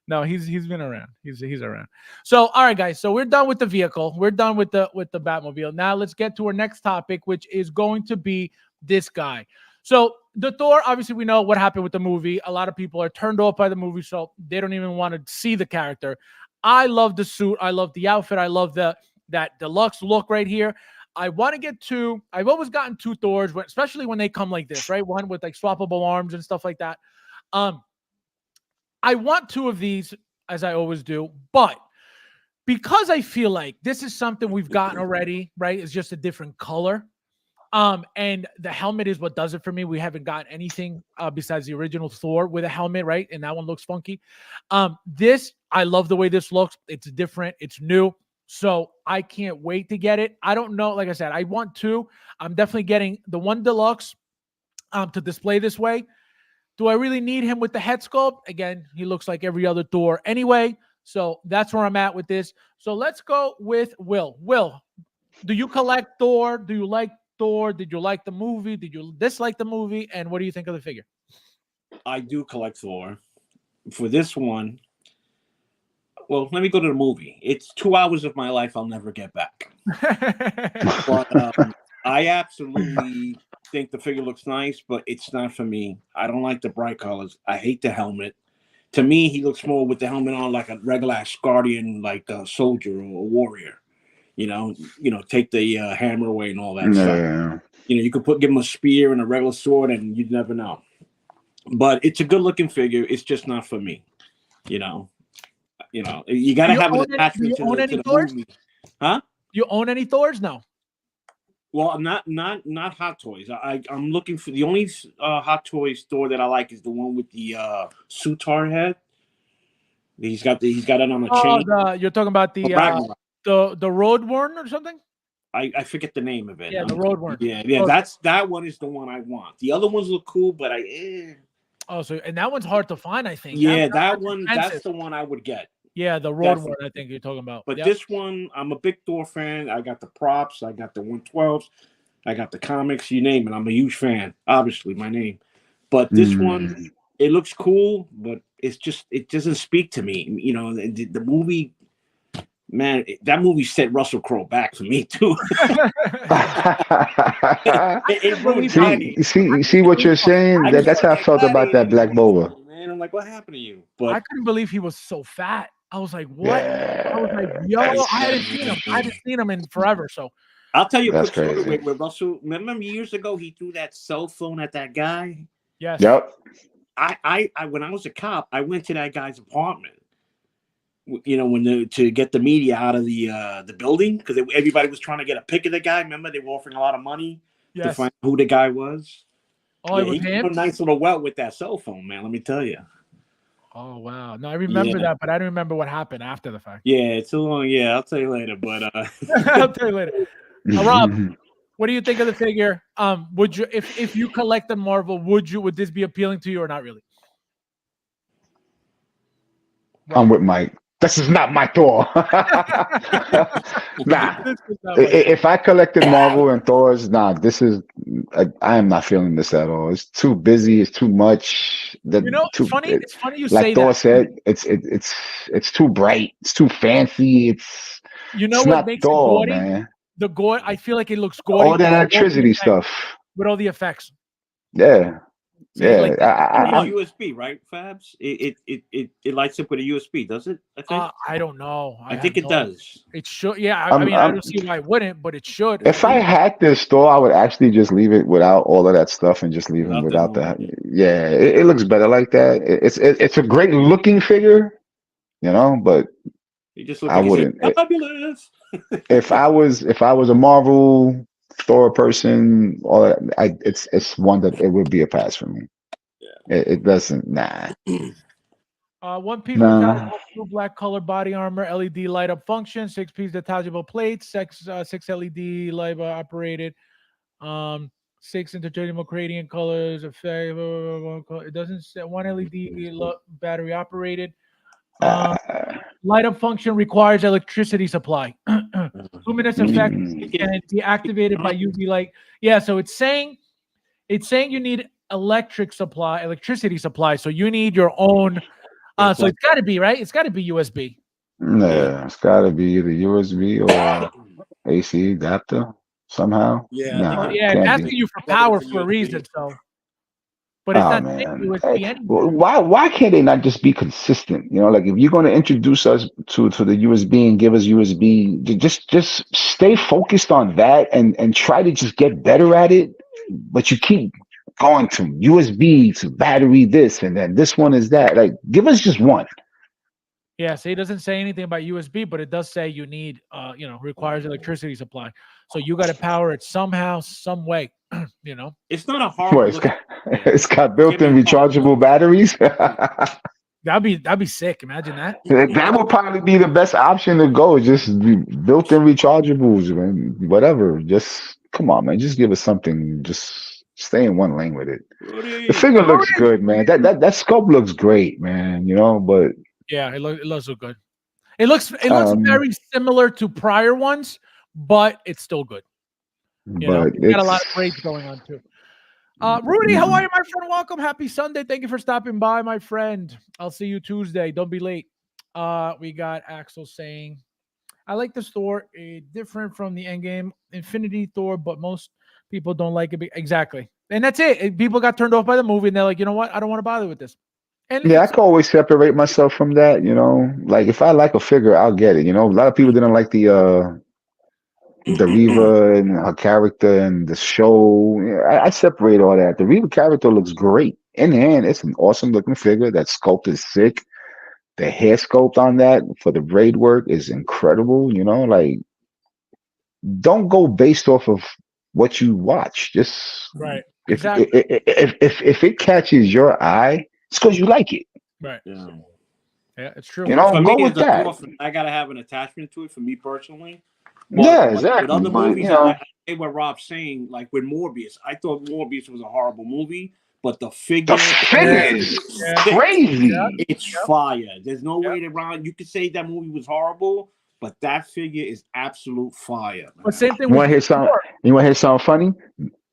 No, he's been around. He's around. So, all right, guys. So we're done with the vehicle. We're done with the Batmobile. Now let's get to our next topic, which is going to be this guy. So the Thor, obviously, we know what happened with the movie. A lot of people are turned off by the movie, so they don't even want to see the character. I love the suit. I love the outfit. I love that deluxe look right here. I want to get two. I've always gotten 2 Thors, especially when they come like this, right? One with like swappable arms and stuff like that. I want 2 of these, as I always do, but because I feel like this is something we've gotten already, right? It's just a different color. And the helmet is what does it for me. We haven't gotten anything besides the original Thor with a helmet, right? And that one looks funky. This, I love the way this looks. It's different. It's new. So I can't wait to get it. I don't know. Like I said, I want two. I'm definitely getting the one deluxe to display this way. Do I really need him with the head sculpt? Again, he looks like every other Thor anyway. So that's where I'm at with this. So let's go with Will. Will, do you collect Thor? Do you like Thor? Did you like the movie? Did you dislike the movie? And what do you think of the figure? I do collect Thor. For this one, well, let me go to the movie. It's 2 hours of my life I'll never get back. But I absolutely think the figure looks nice, but it's not for me. I don't like the bright colors. I hate the helmet. To me, he looks more with the helmet on like a regular Asgardian, like a soldier or a warrior. You know, take the hammer away and all that stuff. You could give him a spear and a regular sword, and you'd never know. But it's a good-looking figure. It's just not for me. You got to have an attachment to the movie. Huh? You own any Thors? No. Well, I'm not Hot Toys. I'm looking for the only Hot Toys store that I like is the one with the Sutar head. He's got it on a chain. You're talking about the Road Warn or something? I forget the name of it. Yeah, the Road Warn. Yeah, that one is the one I want. The other ones look cool, but Oh, so and that one's hard to find, I think. Yeah, that one. Expensive. That's the one I would get. Yeah, the Road Warn, I think you're talking about. But this one, I'm a big Thor fan. I got the props. I got the 112s. I got the comics. You name it. I'm a huge fan. Obviously, my name. But this one, it looks cool, but it doesn't speak to me. The movie. Man, that movie set Russell Crowe back for me too. See what you're saying? That's how I felt about that Black Boba. Man, I'm like, what happened to you? But I couldn't believe he was so fat. I was like, what? Yeah. I was like, yo, I hadn't seen him. I hadn't seen him in forever. So I'll tell you, that's crazy. With Russell. Remember years ago, he threw that cell phone at that guy. Yes. Yep. I when I was a cop, I went to that guy's apartment. To get the media out of the building because everybody was trying to get a pic of the guy. Remember, they were offering a lot of money to find who the guy was. Oh, it was him? Put a nice little welt with that cell phone, man. Let me tell you. Oh wow! No, I remember that, but I don't remember what happened after the fact. Yeah, it's too long. Yeah, I'll tell you later. But I'll tell you later. Rob, what do you think of the figure? Would you, if you collected Marvel, would this be appealing to you or not really? I'm with Mike. This is not my Thor. Nah. If I collected Marvel and Thor's, I am not feeling this at all. It's too busy. It's too much. It's funny. It's funny you say like Thor that. said, it's too bright. It's too fancy. It's what makes Thor, it gaudy? man. The gore. I feel like it looks gaudy. All that electricity stuff. With all the effects. Yeah. So USB, right, Fabs? It lights up with a USB, does it? I think. I don't know. I think it does. It should. Yeah. I mean, I don't see why it wouldn't, but it should. If I had this store, I would actually just leave it without all of that stuff and just leave it without that. Yeah, it looks better like that. It's a great looking figure, but you just look I wouldn't. Fabulous. If I was a Marvel Thor person, all that, it's one that it would be a pass for me. Yeah. It doesn't. Nah. One piece blue black color body armor, LED light up function, 6-piece detachable plates, 6 LED light operated, 6 interchangeable gradient colors. It doesn't say 1 LED battery operated. Light up function requires electricity supply. Luminous effect can be activated by UV light. Yeah, so it's saying you need electricity supply. So you need your own. So it's got to be right. It's got to be USB. Yeah, it's got to be either USB or AC adapter somehow. Yeah, it's asking you for power for a reason. So. But it's not USB anymore. Why can't they not just be consistent? Like if you're going to introduce us to the USB and give us USB, just stay focused on that and try to just get better at it. But you keep going to USB to battery this and then this one is that. Like give us just one. Yeah, see, it doesn't say anything about USB, but it does say you need, requires electricity supply. So you got to power it somehow, some way. It's not a hard. It's got built-in rechargeable batteries. That'd be sick. Imagine that. That would probably be the best option to go. Just built-in rechargeables and whatever. Just come on, man. Just give us something. Just stay in one lane with it. The figure looks good, man. That sculpt looks great, man. You know, but Yeah, it looks so good. It looks very similar to prior ones, but it's still good. You know, but we got a lot of grades going on too. Rudy, how are you, my friend? Welcome. Happy Sunday. Thank you for stopping by, my friend. I'll see you Tuesday. Don't be late. We got Axel saying, I like this Thor. Different from the Endgame Infinity Thor, but most people don't like it. Exactly. And that's it. People got turned off by the movie, and they're like, you know what? I don't want to bother with this. And yeah, I can always separate myself from that. You know, like if I like a figure, I'll get it. You know, a lot of people didn't like the Reva and her character and the show. Yeah, I separate all that. The Reva character looks great. In hand, it's an awesome looking figure. That sculpt is sick. The hair sculpt on that for the braid work is incredible. You know, like don't go based off of what you watch. Just right. If Exactly. if it catches your eye, it's because you like it. Right. Yeah. Yeah, it's true. You know, For go me, with as a that. Thor fan, I gotta have an attachment to it. For me personally. But, Yeah, but exactly. With other But, movies, you know, I say what Rob's saying. Like with Morbius, I thought Morbius was a horrible movie, but the figure the figure is crazy. it's fire. There's no way around. You could say that movie was horrible, but that figure is absolute fire. Man. But same thing You want to hear something? You want to hear something funny?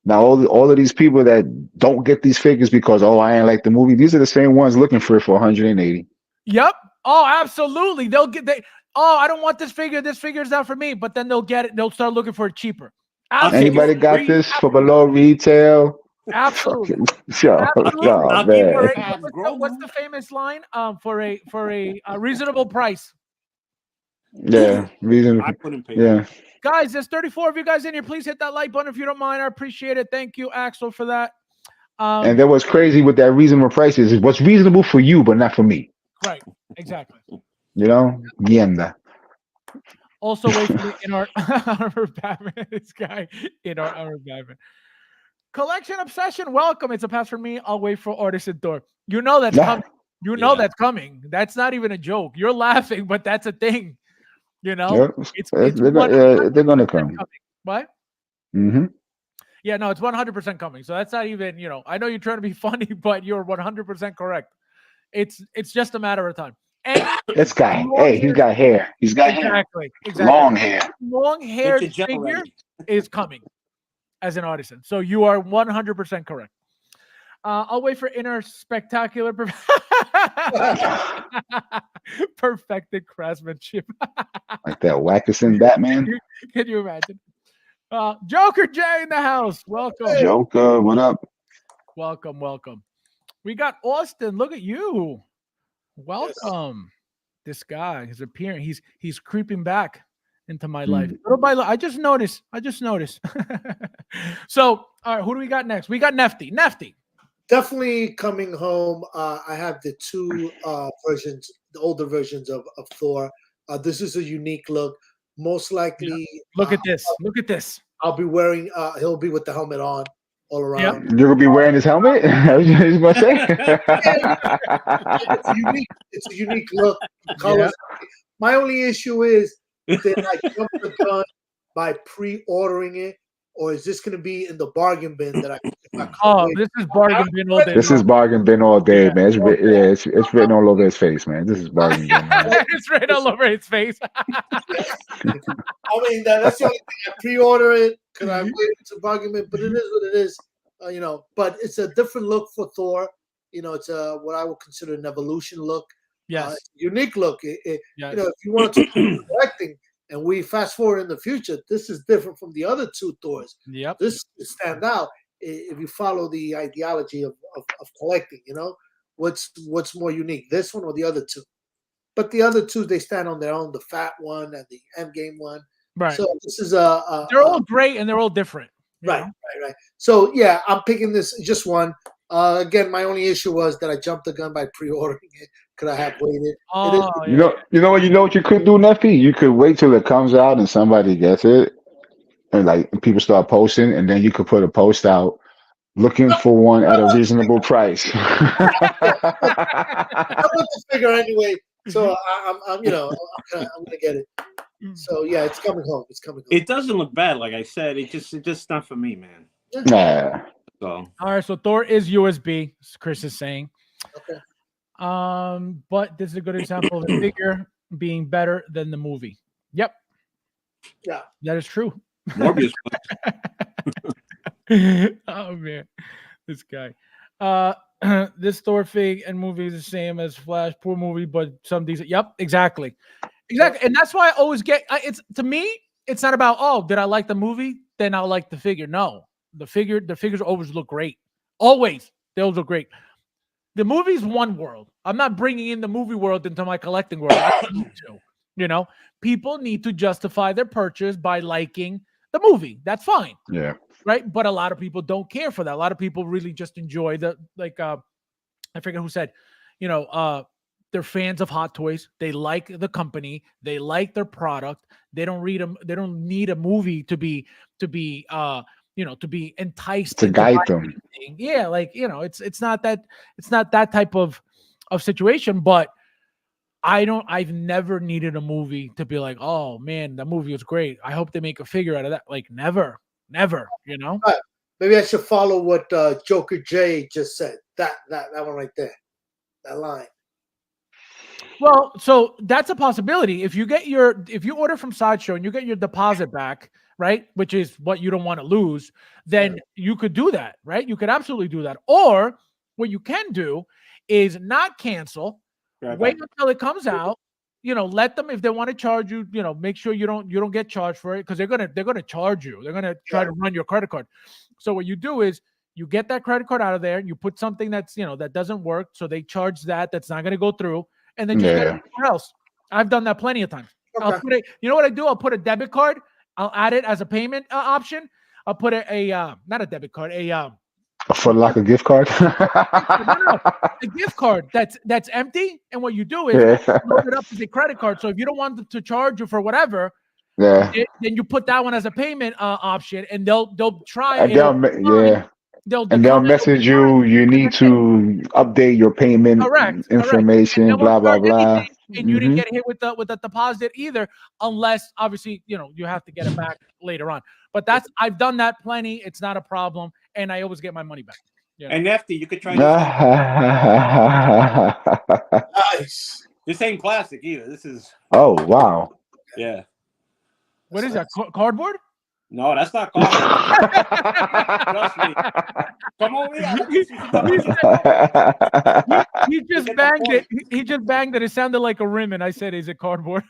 Now, all of these people that don't get these figures because I ain't like the movie. These are the same ones looking for it for 180. Yep. Oh, absolutely. They'll get I don't want this figure. This figure's not for me. But then they'll get it. They'll start looking for it cheaper. Absolutely. Anybody got this for below retail? Absolutely. Absolutely. What's the famous line? For a reasonable price. Yeah, reason. I couldn't pay. Yeah. Guys, there's 34 of you guys in here. Please hit that like button if you don't mind. I appreciate it. Thank you, Axel, for that. And then what's crazy with that reasonable price is what's reasonable for you, but not for me. Right. Exactly. You know? Mierda. Also, wait for the InArt Armor Batman. This guy, InArt Armor Batman. Collection Obsession, welcome. It's a pass for me. I'll wait for Artisan Thor. You know that's coming. You know that's coming. That's not even a joke. You're laughing, but that's a thing. You know? They're going to come. Coming. What? Mm-hmm. Yeah, no, it's 100% coming. So that's not even, I know you're trying to be funny, but you're 100% correct. It's just a matter of time. And this guy, he's got hair. He's got hair. Exactly. Long hair. Long-haired figure is coming as an artisan. So you are 100% correct. I'll wait for inner spectacular perfected craftsmanship. Like that Wackerson Batman. Can you imagine? Joker J in the house. Welcome. Joker, what up? Welcome. We got Austin. Look at you. Welcome. This guy is appearing. He's creeping back into my life. Little by little. I just noticed. So, all right, who do we got next? We got Nefty. Definitely coming home. I have the two versions, the older versions of Thor. This is a unique look. Most likely. Look at this. I'll be wearing. He'll be with the helmet on all around. Yep. You're gonna be wearing his helmet. I was just gonna say. It's a unique look. Colors. Yeah. My only issue is did I jump the gun by pre-ordering it, or is this going to be in the bargain bin that I this is bargain bin all day. This is bargain bin all day, man. It's written all over his face, man. This is bargain bin. It's written all over his face. I mean, that's the only thing. I pre-order it because I waited to bargain bin, but it is what it is, But it's a different look for Thor. It's what I would consider an evolution look. Yes, unique look. If you want to talk collecting. And we fast forward in the future, this is different from the other two Thors. Yep. This stand out if you follow the ideology of collecting, what's more unique, this one or the other two? But the other two, they stand on their own, the fat one and the Endgame one. Right. So this is they're all great and they're all different. Right. So yeah, I'm picking this just one. Again, my only issue was that I jumped the gun by pre-ordering it. Could I have waited? You know what you could do, Neffy? You could wait till it comes out and somebody gets it, and like people start posting, and then you could put a post out Looking for one at a reasonable price. I want the figure anyway, so I'm gonna get it. So yeah, it's coming home. It's coming home. It doesn't look bad, like I said. It's just not for me, man. Nah. So All right, so Thor is USB. Chris is saying. Okay. But this is a good example of a figure being better than the movie. Yep. Yeah. That is true. Morbius. Oh man, this guy. This Thor fig and movie is the same as Flash. Poor movie, but some decent. Yep, exactly. And that's why I always get. It's to me, it's not about did I like the movie? Then I'll like the figure. No, the figures always look great. Always, they always look great. The movie's one world. I'm not bringing in the movie world into my collecting world. I don't need to. People need to justify their purchase by liking the movie. That's fine. Yeah. Right. But a lot of people don't care for that. A lot of people really just enjoy I forget who said, they're fans of Hot Toys. They like the company. They like their product. They don't need a movie to be enticed To guide them. anything. Yeah. It's not that type of situation, but I've never needed a movie to be like, oh man, that movie was great. I hope they make a figure out of that. Like never. Right. Maybe I should follow what Joker J just said. That one right there. That line. Well, so that's a possibility. If you order from Sideshow and you get your deposit back, right, which is what you don't want to lose, then you could do that, right? You could absolutely do that. Or what you can do is not cancel, wait until it comes out. Let them, if they want to charge you, make sure you don't get charged for it, because they're gonna charge you. They're gonna try to run your credit card. So what you do is you get that credit card out of there, and you put something that's that doesn't work, so they charge that's not gonna go through, and then just get it somewhere else. I've done that plenty of times. Okay. I'll put it. You know what I do? I'll put a debit card. I'll add it as a payment option. I'll put not a debit card, For like a gift card. a gift card that's empty, and what you do is load it up as a credit card. So if you don't want them to charge you for whatever, then you put that one as a payment option, and they'll try. And they'll message you. You need to update your payment information. Correct. Blah blah blah. And you didn't get hit with the deposit either, unless obviously you have to get it back later on. But I've done that plenty. It's not a problem, and I always get my money back. And Nefty, you could try this. Nice. This ain't plastic either. This is. Oh wow. Yeah. What is that? Cardboard? No, that's not cardboard. Trust me. Come over here. He just banged it. He just banged it. It sounded like a rim, and I said, "Is it cardboard?"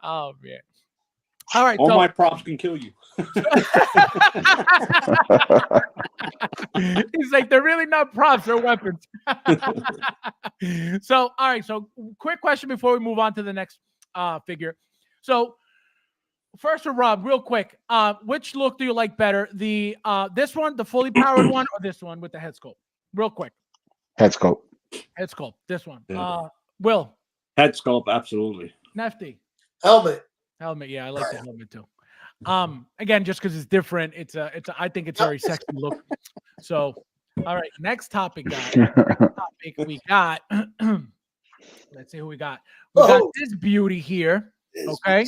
Oh man. All right. All my props can kill you. He's like, they're really not props, they're weapons. So, all right. So, quick question before we move on to the next figure. So, first for Rob, real quick, which look do you like better? This one, the fully powered one, or this one with the head sculpt? Real quick. Head sculpt. Head sculpt. This one. Yeah. Will. Head sculpt, absolutely. Nefty. Helmet. Yeah, I like the helmet too. Again, just because it's different, I think it's a very sexy look. So, all right, next topic, guys. We got. Let's see who we got. We got this beauty here. Okay.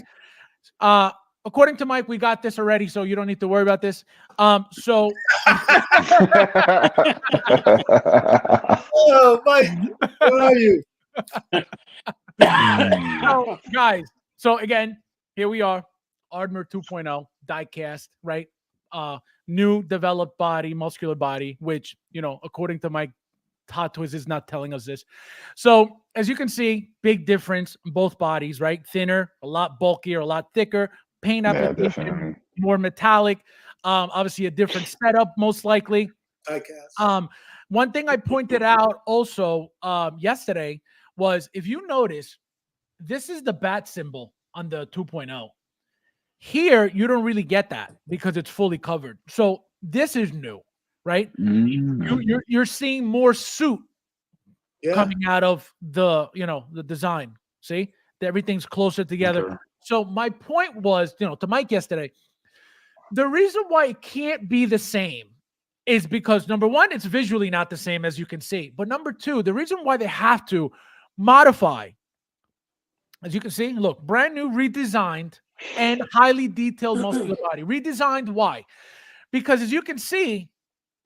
According to Mike, we got this already, so you don't need to worry about this. So. Oh, Mike, where are you? So, guys. So again, here we are, Ardmore 2.0 die-cast, right? New developed body, muscular body, which, according to Mike, Hot Toys is not telling us this. So as you can see, big difference in both bodies, right? Thinner, a lot bulkier, a lot thicker, paint application, more metallic, obviously a different setup, most likely. Die-cast. One thing I pointed out also yesterday was, if you notice, this is the bat symbol on the 2.0. Here, you don't really get that because it's fully covered. So this is new, right? You're seeing more suit coming out of the design. See, everything's closer together. Okay. So my point was, to Mike yesterday, the reason why it can't be the same is because number one, it's visually not the same as you can see. But number two, the reason why they have to modify, as you can see, look, brand new, redesigned, and highly detailed muscular body. Redesigned, why? Because as you can see,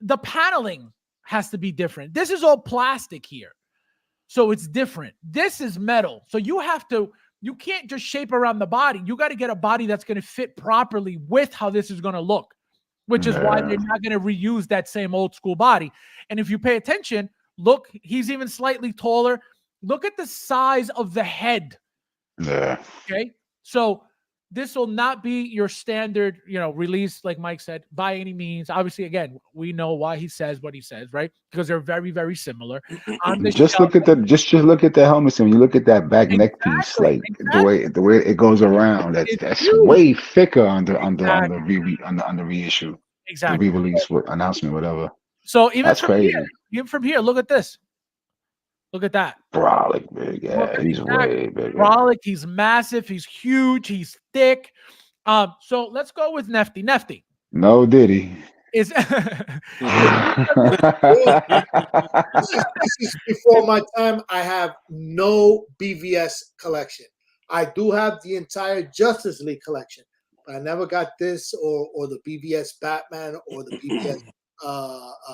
the paneling has to be different. This is all plastic here. So it's different. This is metal. So you can't just shape around the body. You got to get a body that's going to fit properly with how this is going to look, which is why they're not going to reuse that same old school body. And if you pay attention, look, he's even slightly taller. Look at the size of the head. Yeah. Okay. So this will not be your standard, release, like Mike said, by any means. Obviously, again, we know why he says what he says, right? Because they're very, very similar. Just look at the helmets, and you look at that back neck piece, like exactly. the way it goes around. That's huge. way thicker on the reissue, Exactly. the re-release announcement, whatever. So even That's from crazy. even from here, look at this. Look at that. Brolic big, yeah, he's way bigger. Brolic, he's massive, he's huge, he's thick. So let's go with Nefty. Nefty. No Diddy. Is This is before my time. I have no BVS collection. I do have the entire Justice League collection, but I never got this or the BVS Batman or the BVS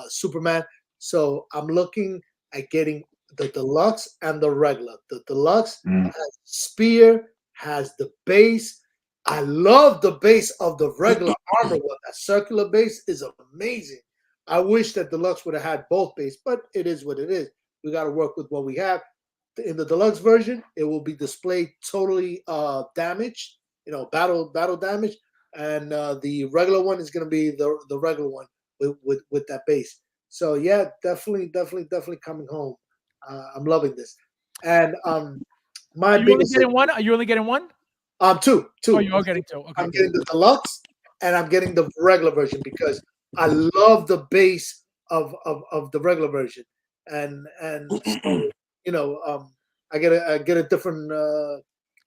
Superman. So I'm looking at getting the deluxe and the regular. The deluxe has spear, has the base. I love the base of the regular armor one. That circular base is amazing. I wish that deluxe would have had both base, but it is what it is. We got to work with what we have. In the deluxe version, it will be displayed totally damaged, battle damage, and the regular one is going to be the regular one with that base. So yeah, definitely coming home. I'm loving this. And my Are you only getting one? Are you only getting one? Two. Oh, you are getting two. Okay. I'm getting the deluxe and I'm getting the regular version because I love the base of the regular version. And I get a different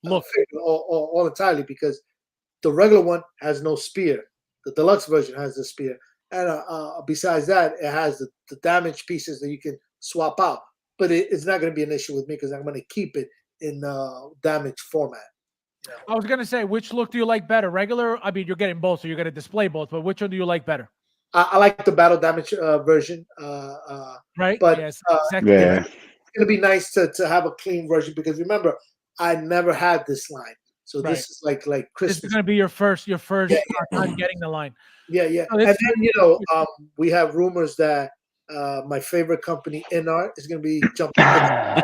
look all entirely because the regular one has no spear. The deluxe version has the spear. And besides that, it has the damaged pieces that you can swap out. But it's not going to be an issue with me because I'm going to keep it in damaged format. I was going to say, which look do you like better? Regular? I mean, you're getting both, so you're going to display both. But which one do you like better? I like the battle damage version. Right? But yes, exactly. Yeah. It's going to be nice to have a clean version because remember, I never had this line. So this is like Christmas. This is going to be your first time getting the line. Yeah. So and then, we have rumors that my favorite company, InArt, is going to be jumping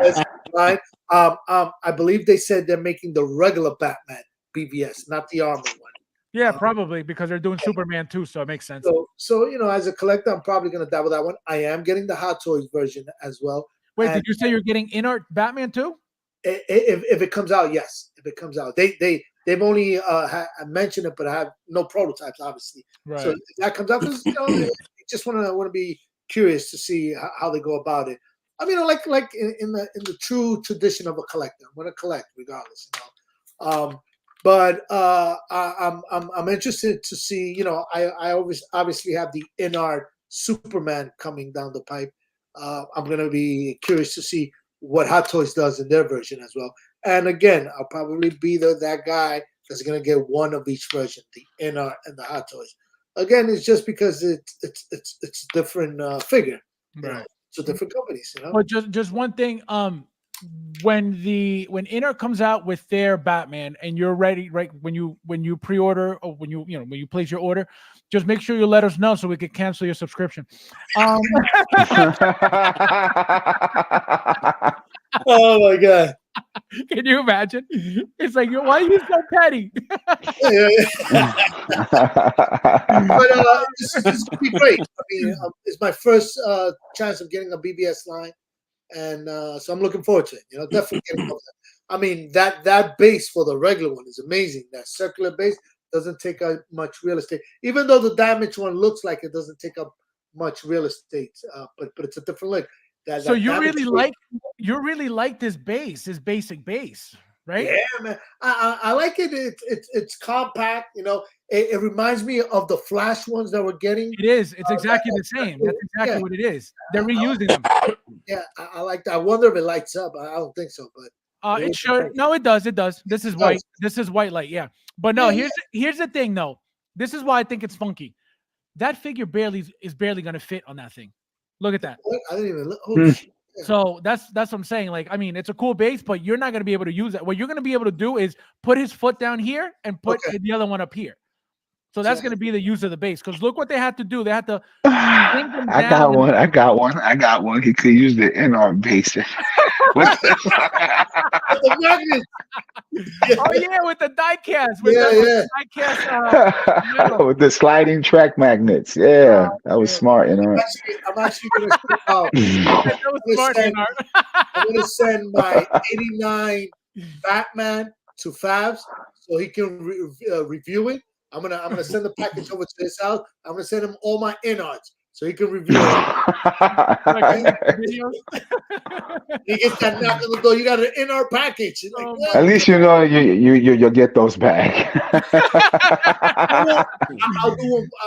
this line. I believe they said they're making the regular Batman BVS, not the armor one. Yeah, probably because they're doing Superman too, so it makes sense. So as a collector, I'm probably going to dabble that one. I am getting the Hot Toys version as well. Wait, did you say you're getting InArt Batman too? If it comes out, yes. If it comes out, they've only mentioned it, but I have no prototypes, obviously. Right. So if that comes out, because you just want to be curious to see how they go about it. I mean, like in the true tradition of a collector, I'm going to collect regardless. But I'm interested to see. I always obviously have the InArt Superman coming down the pipe. I'm going to be curious to see what Hot Toys does in their version as well. And again, I'll probably be that guy that's going to get one of each version, the InArt and the Hot Toys. Again, it's just because it's different figure. Right. So different companies. But just one thing. When InArt comes out with their Batman and you're ready, right? When you pre-order or when you place your order, just make sure you let us know so we can cancel your subscription. Oh my God. Can you imagine? It's like, why are you so petty? But this is going to be great. I mean, it's my first chance of getting a BBS line. And so I'm looking forward to it. Definitely getting over that. I mean, that base for the regular one is amazing. That circular base doesn't take up much real estate, even though the damaged one looks like it doesn't take up much real estate. But it's a different look. So you really like this base, this basic base, right? Yeah, man. I like it. It's compact. It reminds me of the Flash ones that we're getting. It is. It's exactly the same. That's exactly what it is. They're reusing them. Yeah, I like that. I wonder if it lights up. I don't think so, but It should. No, it does. It does. This is white. This is white light. Yeah. But no, here's the thing though. This is why I think it's funky. That figure is barely gonna fit on that thing. Look at that. I didn't even look. So that's what I'm saying. Like, I mean, it's a cool base, but you're not gonna be able to use it. What you're gonna be able to do is put his foot down here and put the other one up here. So that's going to be the use of the base. Because look what they had to do. They had to. I got one. He could use the InArt base. The magnet. Oh yeah, with the die cast. With the die cast. With the sliding track magnets. Yeah, that was smart. You know. I'm actually going to send my '89 Batman to Fabs so he can review it. I'm gonna send the package over to his house. I'm gonna send him all my InArts so he can review it. He gets that knock on the door. You got an InArt package. Like, at least you know you'll get those back.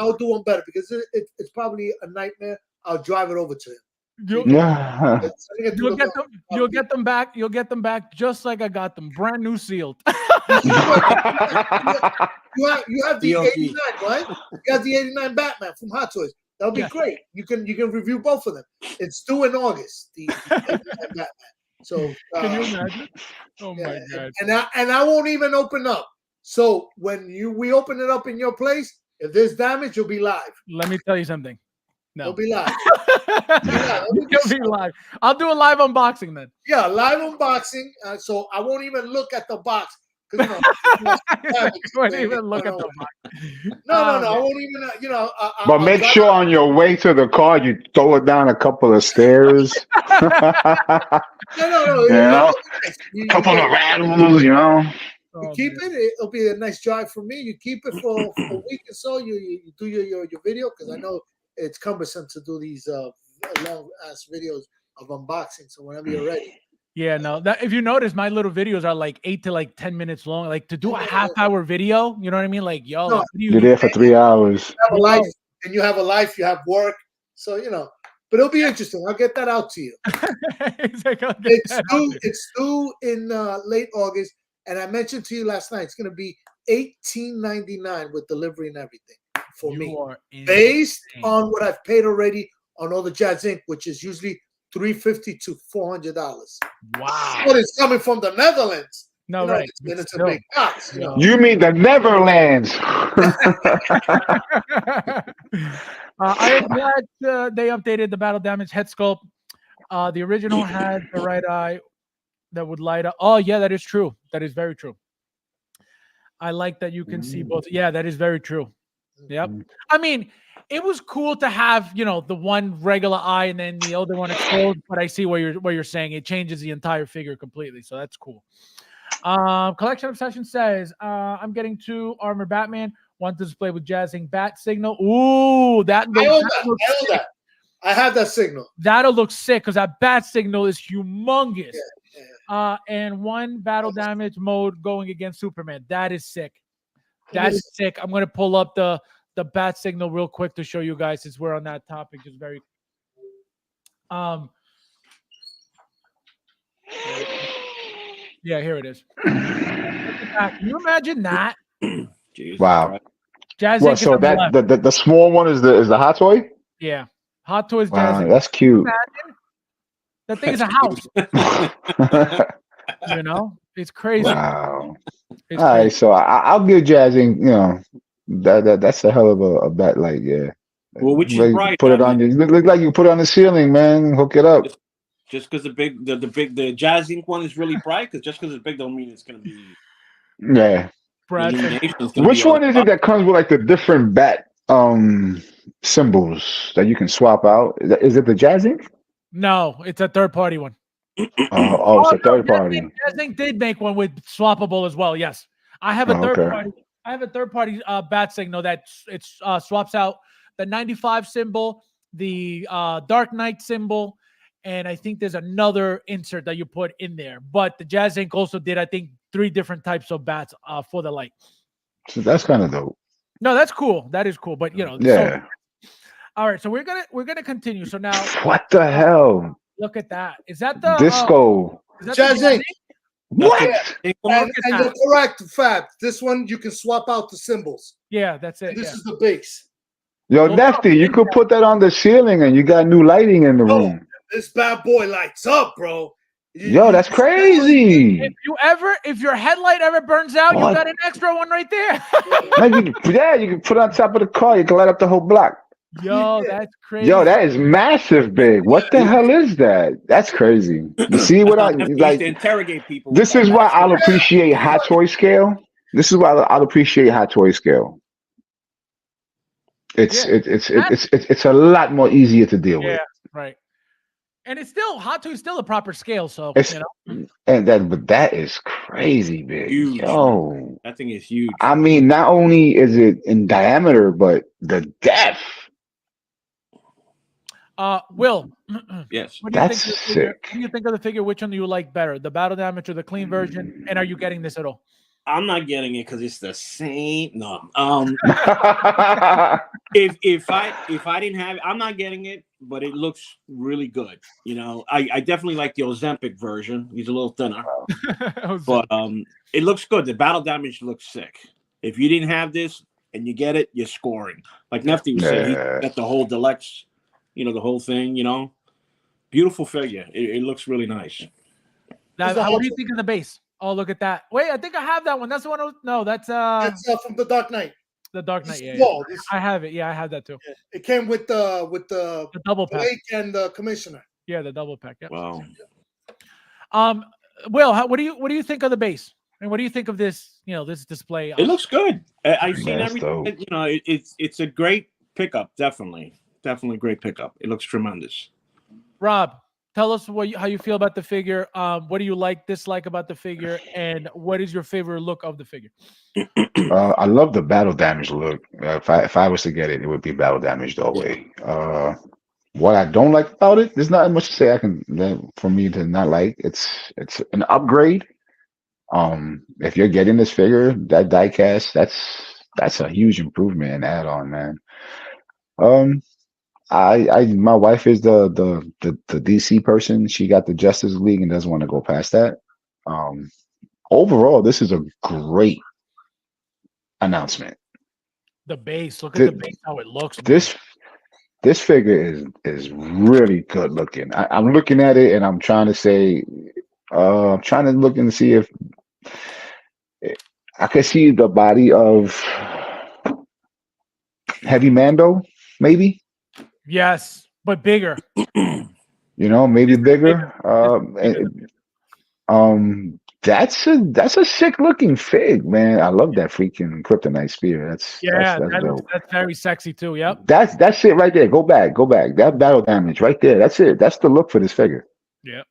I'll do one better because it's probably a nightmare. I'll drive it over to him. You'll get them back. You'll get them back just like I got them, brand new, sealed. You have the '89, right? You have the '89 Batman from Hot Toys. That'll be great. You can review both of them. It's due in August. The '89 Batman. So can you imagine? Oh my god! And I won't even open up. So when we open it up in your place, if there's damage, you'll be live. Let me tell you something. No, you'll be live. You'll be live. I'll do a live unboxing then. Yeah, live unboxing. So I won't even look at the box. You won't even look at the box. No. I won't even. But make sure on your way to the car you throw it down a couple of stairs. No. You know, a couple of rattles. You know. You keep it. It'll be a nice drive for me. You keep it for a week or so. You do your video because I know it's cumbersome to do these long ass videos of unboxing. So whenever you're ready. Yeah, no. That if you notice, my little videos are like 8 to 10 minutes long. Like to do a half-hour video, you know what I mean? Like, yo, you're there for 3 hours. You have a life, and you have a life. You have work, so But it'll be interesting. I'll get that out to you. It's due in late August, and I mentioned to you last night. It's going to be $18.99 with delivery and everything for me, based on what I've paid already on all the Jazz Inc., which is usually $350 to $400. Wow! But it's coming from the Netherlands. No, right? It's a big box. You mean the Neverlands? I am glad they updated the battle damage head sculpt. The original had the right eye that would light up. Oh yeah, that is true. That is very true. I like that you can see both. Yeah, that is very true. Yep. I mean, it was cool to have, the one regular eye and then the other one exposed, but I see what you're saying. It changes the entire figure completely, so that's cool. Collection Obsession says, I'm getting 2 Armor Batman, one to display with Jazzing Bat Signal. Ooh, I own that. I have that signal. That'll look sick because that Bat Signal is humongous. Yeah. And 1 battle damage mode going against Superman. That is sick. That is sick. I'm going to pull up the Bat Signal real quick to show you guys since we're on that topic. Just very yeah, here it is. Can you imagine that? Wow. Jazz so that the small one is the Hot Toy? Yeah. Hot Toys Wow, Jazz. that's cute. That thing is a house. It's crazy. Wow. All right, so I'll give Jazzing, that's a hell of a bet, like, yeah. Well, which is right. Put it on you. Look like you put it on the ceiling, man. Hook it up. Just because the Jazz Inc. one is really bright, because just because it's big don't mean it's gonna be. Yeah. Which one is it that comes with like the different bat symbols that you can swap out? Is it the Jazz Inc.? No, it's a third-party one. It's a third party. Jazz Inc. did make one with swappable as well. Yes, I have a third party. I have a third-party bat signal that it swaps out the 95 symbol, the Dark Knight symbol, and I think there's another insert that you put in there. But the Jazz Inc. also did, I think, 3 different types of bats for the light. So that's kind of dope. No, that's cool. That is cool. But you know, so Yeah. all right. So we're gonna continue. So now What the hell? look at that. Is that the Disco. is that Jazz the Inc. What? Hey, And at that. you're correct, Fab. This one you can swap out the symbols. Yeah, that's it. This Yeah. is the base. Yo, Those Nefty, are you could put that on the ceiling and you got new lighting in the Yo, room. this bad boy lights up, bro. Yo, that's crazy. If your headlight ever burns out, What? you got an extra one right there. Man, you can put it on top of the car. You can light up the whole block. Yo, that's crazy. Yo, that is massive big. What the hell is that? That's crazy. You see what I He used like? to interrogate people. This with is that why master I'll plan. appreciate Hot Toy Scale. This is why I'll appreciate Hot Toy Scale. It's a lot more easier to deal with. Right. And it's still Hot Toy is still a proper scale, so It's- you know. And that is crazy big. Huge. Yo. That thing is huge. I mean, not only is it in diameter, but the depth. Will, Yes. what do you think That's of the figure? sick. What do you think of the figure? Which one do you like better? The battle damage or the clean version? And are you getting this at all? I'm not getting it because it's the same. No. If I didn't have it, I'm not getting it, but it looks really good. You know, I definitely like the Ozempic version. He's a little thinner, but it looks good. The battle damage looks sick. If you didn't have this and you get it, you're scoring. Like Nefty was saying, he got the whole deluxe, you know, the whole thing. You know, beautiful figure. It looks really nice. Now, what do you think of the base? Oh, look at that. Wait, I think I have that one. That's the one. No, that's That's from the Dark Knight. the Dark Knight. Yeah, Small. I have it. Yeah, I have that too. Yeah. It came with the The double pack. Blake and the Commissioner. Yeah, the double pack. Yeah. Wow. Will, what do you think of the base? And what do you think of this? You know, this display. It looks good. I've seen That's everything. dope. You know, it's a great pickup. Definitely great pickup. It looks tremendous. Rob, tell us how you feel about the figure. What do you dislike about the figure, and what is your favorite look of the figure? I love the battle damage look. If I was to get it, it would be battle damage all the way. What I don't like about it, there's not much to say for me to not like. It's an upgrade. If you're getting this figure, that die cast, that's a huge improvement and add on, man. My wife is the DC person. She got the Justice League and doesn't want to go past that. Overall, this is a great announcement. The base. Look at the base, how it looks. This figure is really good looking. I'm looking at it and I'm trying to say, I'm trying to look and see if I can see the body of Heavy Mando, maybe. Yes, but bigger. You know, maybe bigger. That's a sick looking fig, man. I love that freaking kryptonite spear. That's dope. That's very sexy too. Yep. That's it right there. Go back. That battle damage right there. That's it. That's the look for this figure. Yeah.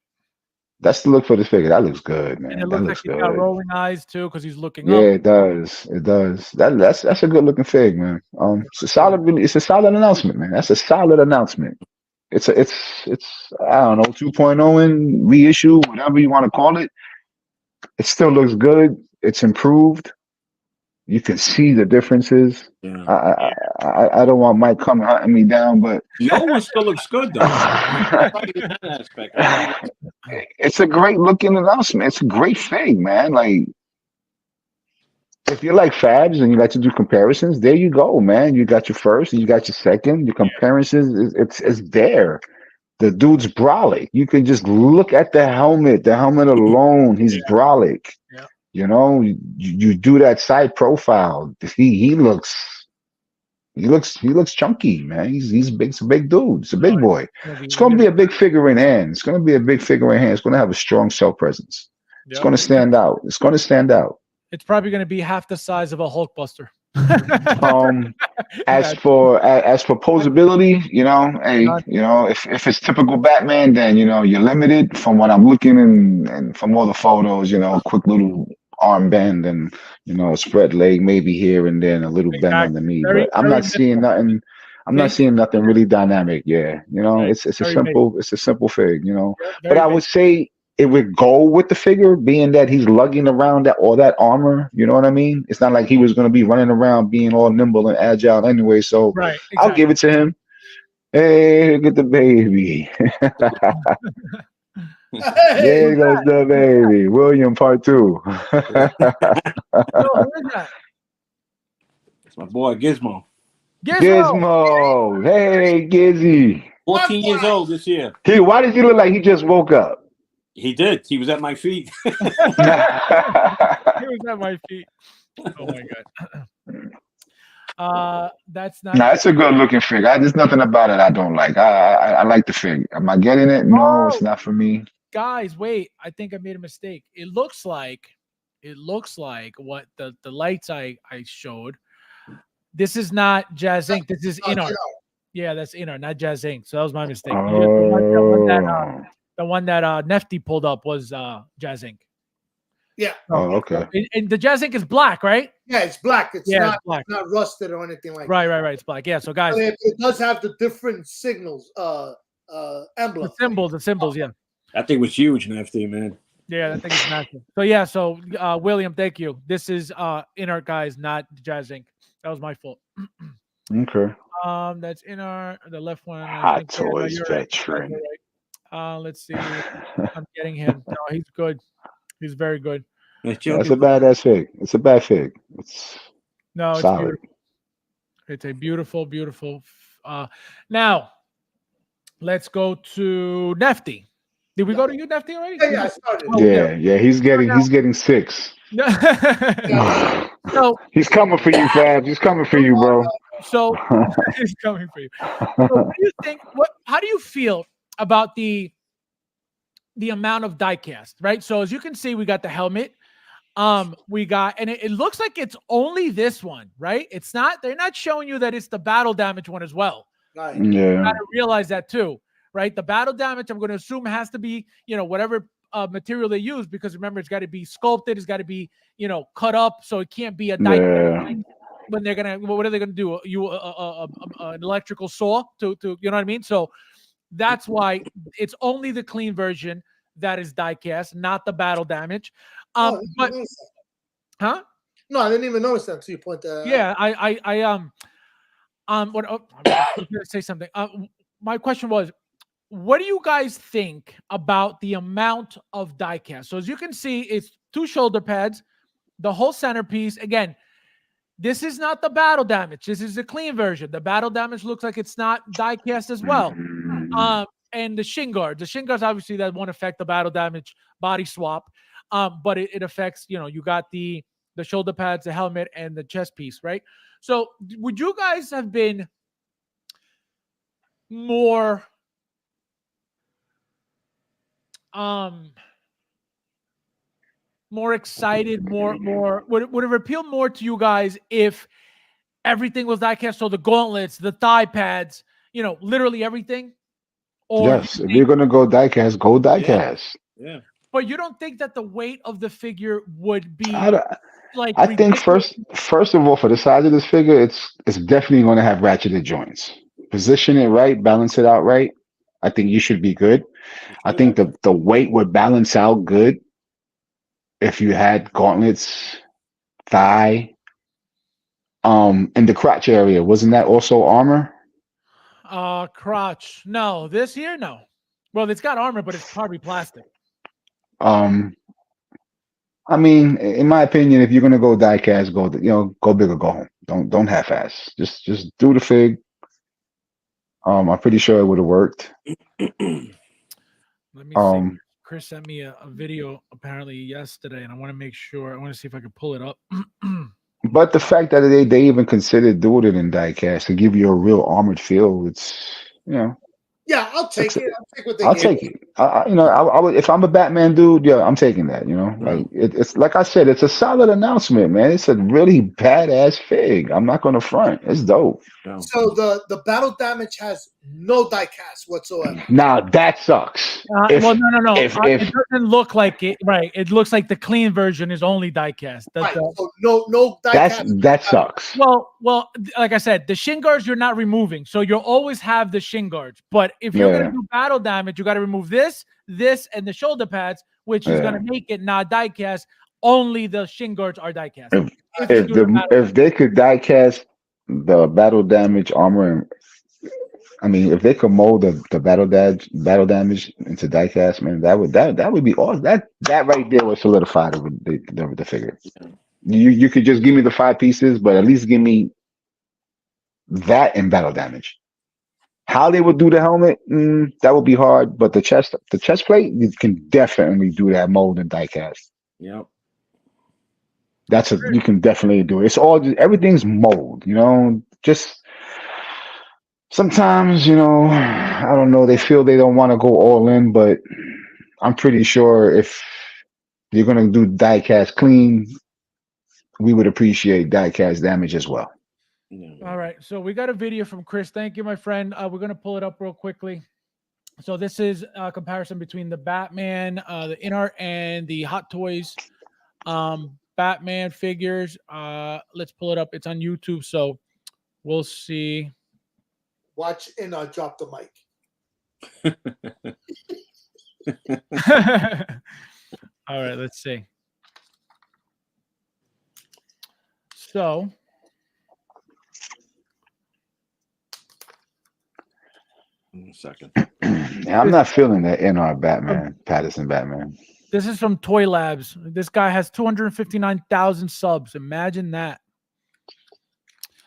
That's the look for this figure. That looks good, man. And it That looks looks like he's good. got rolling eyes too, because he's looking Yeah, up. it does. It does. That's a good looking fig, man. It's a solid announcement, man. That's a solid announcement. It's I don't know, 2.0 in reissue, whatever you want to call it. It still looks good. It's improved. You can see the differences. Yeah. I don't want Mike coming hunting me down, but The old one still looks good though. it's a great looking announcement. It's a great thing, man. Like, if you like Fabs and you like to do comparisons, there you go, man. You got your first, you got your second. Your comparisons, it's there. The dude's brolic. You can just look at the helmet. The helmet alone, he's brolic. Yeah. You know, you do that side profile. He looks chunky, man. He's big. It's a big dude. It's a big boy. It's going to be a big figure in hand. It's going to be a big figure in hand. It's going to have a strong cell presence. It's going to stand out. It's going to stand out. It's probably going to be half the size of a Hulkbuster. As for posability, you know, if it's typical Batman, then you're limited. From what I'm looking and from all the photos, quick little arm bend and a spread leg maybe here and then a little bend on the knee. But I'm not seeing nothing. I'm not seeing nothing really dynamic. Yeah, it's a simple fig. But I would say it would go with the figure, being that he's lugging around all that armor. You know what I mean? It's not like he was going to be running around being all nimble and agile anyway. So Right. I'll Exactly. give it to him. Hey, get the baby. There goes the baby. William Part 2. Yo, who is that? It's my boy Gizmo. Gizmo. Hey, Gizzy. 14 years old this year. Why did you look like he just woke up? He did. He was at my feet. He was at my feet. Oh my god. That's not. Nah, it's a good looking fig. There's nothing about it I don't like. I like the fig. Am I getting it? No, it's not for me. Guys, wait. I think I made a mistake. It looks like what the lights I showed. This is not Jazz Inc. This is InArt. Yeah, that's InArt, not Jazz Inc. So that was my mistake. The one that Nefty pulled up was Jazz Inc. Yeah. Oh, okay. And the Jazz Inc. is black, right? Yeah, it's black. It's Yeah, not it's black. not rusted or anything like Right, that. right. It's black. Yeah. So guys, But it does have the different signals, emblem. the symbols. Yeah. That thing was huge, Nefty, man. Yeah, that thing is massive. So yeah, so William, thank you. This is InArt, guys, not Jazz Inc. That was my fault. Okay. That's InArt. The left one. Hot Toys veteran. Let's see. I'm getting him. No, he's good. He's very good. That's a badass fig. It's a bad fig. It's solid. It's a beautiful, beautiful. Now, let's go to Nefty. Did we go to you, Nefty, already? Yeah, I started. Yeah. He's getting 6. So he's coming for you, Fabs. He's coming for you, bro. So he's coming for you. So what do you think? How do you feel about the amount of die cast? Right. So as you can see, we got the helmet. We got, and it looks like it's only this one, right? It's not. They're not showing you that it's the battle damage one as well. Right. Yeah. You gotta realize that too, right? The battle damage, I'm going to assume, has to be, whatever material they use, because remember, it's got to be sculpted, it's got to be, cut up, so it can't be a die. Yeah. When they're gonna, what are they gonna do? An electrical saw to you know what I mean? So that's why it's only the clean version that is die cast, not the battle damage. But huh? No, I didn't even notice that until you point that out. Yeah, I'm gonna say something. My question was, what do you guys think about the amount of die cast? So as you can see, it's 2 shoulder pads, the whole centerpiece. Again, this is not the battle damage. This is the clean version. The battle damage looks like it's not die cast as well. And the shin guards. The shin guards, obviously, that won't affect the battle damage body swap. But it affects, you got the shoulder pads, the helmet, and the chest piece, right? So would you guys have been more excited, more would it appeal more to you guys if everything was die cast? So the gauntlets, the thigh pads, literally everything? Or yes, if you're gonna go die cast, go die cast. Yeah. But you don't think that the weight of the figure would be like? I think first of all, for the size of this figure, it's definitely going to have ratcheted joints. Position it right, balance it out right. I think you should be good. I think the weight would balance out good if you had gauntlets, thigh, in the crotch area. Wasn't that also armor? Crotch. No, this here, no. Well, it's got armor, but it's probably plastic. I mean, in my opinion, if you're gonna go die cast, go big or go home. Don't half-ass. Just do the fig. I'm pretty sure it would have worked. Let me see. Chris sent me a video apparently yesterday, and I want to make sure. I want to see if I can pull it up. But the fact that they even considered doing it in die cast to give you a real armored feel, it's Yeah, I'll take it. I'll take what they I'll give. take it. I would, if I'm a Batman dude, yeah, I'm taking that. Like it's like I said, it's a solid announcement, man. It's a really badass fig. I'm not gonna front. It's dope. So the battle damage has no die cast whatsoever. Now that sucks. No. It doesn't look like it. Right. It looks like the clean version is only die cast. Right. So no die cast. That sucks. Well, like I said, the shin guards you're not removing, so you'll always have the shin guards. But if you're gonna do battle damage, you got to remove this. this, and the shoulder pads, which is going to make it not die cast. Only the shin guards are die cast. If they could die cast the battle damage armor, I mean, if they could mold the battle damage into die cast, man, that would be awesome. That right there would solidify the figure. You could just give me the 5 pieces, but at least give me that and battle damage. How they would do the helmet, that would be hard. But the chest plate, you can definitely do that mold and die cast. Yep. You can definitely do it. It's all everything's mold, just sometimes, I don't know, they feel they don't want to go all in, but I'm pretty sure if you're going to do die cast clean, we would appreciate die cast damage as well. All right. So we got a video from Chris. Thank you, my friend. We're going to pull it up real quickly. So this is a comparison between the Batman, the InArt, and the Hot Toys Batman figures. Let's pull it up. It's on YouTube. So we'll see. Watch InArt drop the mic. All right. Let's see. So. In a second. Yeah, I'm not feeling that InArt Batman, Patterson Batman. This is from Toy Labs. This guy has 259,000 subs. Imagine that.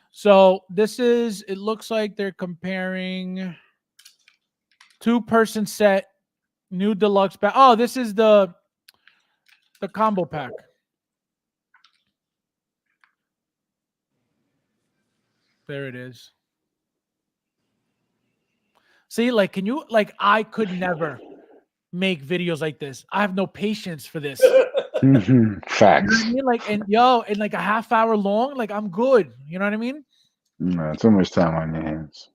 So it looks like they're comparing 2-person set, new deluxe pack. Oh, this is the combo pack. There it is. See, I could never make videos like this. I have no patience for this. Facts. You know what I mean? And like a half hour long, I'm good. You know what I mean? No, too much time on your hands.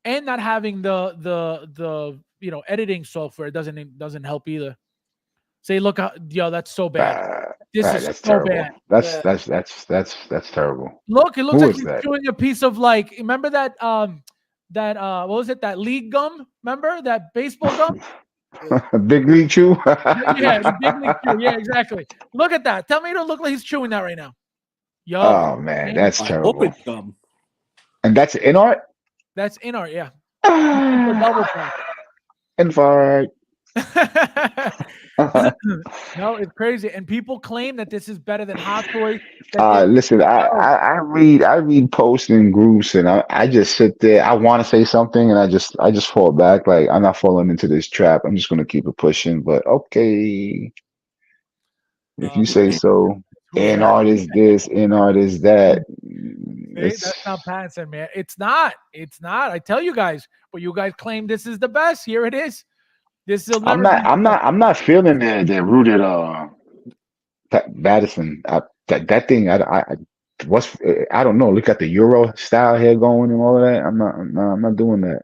And not having the editing software doesn't help either. Say, look, that's so bad. This is so terrible. bad. That's terrible. Look, it looks Who like is he's that? chewing a piece of remember that what was it, that league gum? Remember that baseball gum? Big League Chew? Yeah, the Big League Chew. Yeah, exactly. Look at that. Tell me it don't look like he's chewing that right now. Yo. Oh man, that's terrible. Open gum. And that's InArt? That's InArt, yeah. Double pack. InArt. No, it's crazy. And people claim that this is better than Hot Toys. Listen, I read posts in groups and I just sit there. I want to say something and I just fall back. Like, I'm not falling into this trap. I'm just gonna keep it pushing. But okay, if you say so. InArt is this, InArt is that. That's not Patterson, man. It's not. I tell you guys, but you guys claim this is the best. Here it is. This will never. I'm not feeling that rooted Batterson. That thing. I don't know. Look at the Euro style hair going and all of that. I'm not doing that.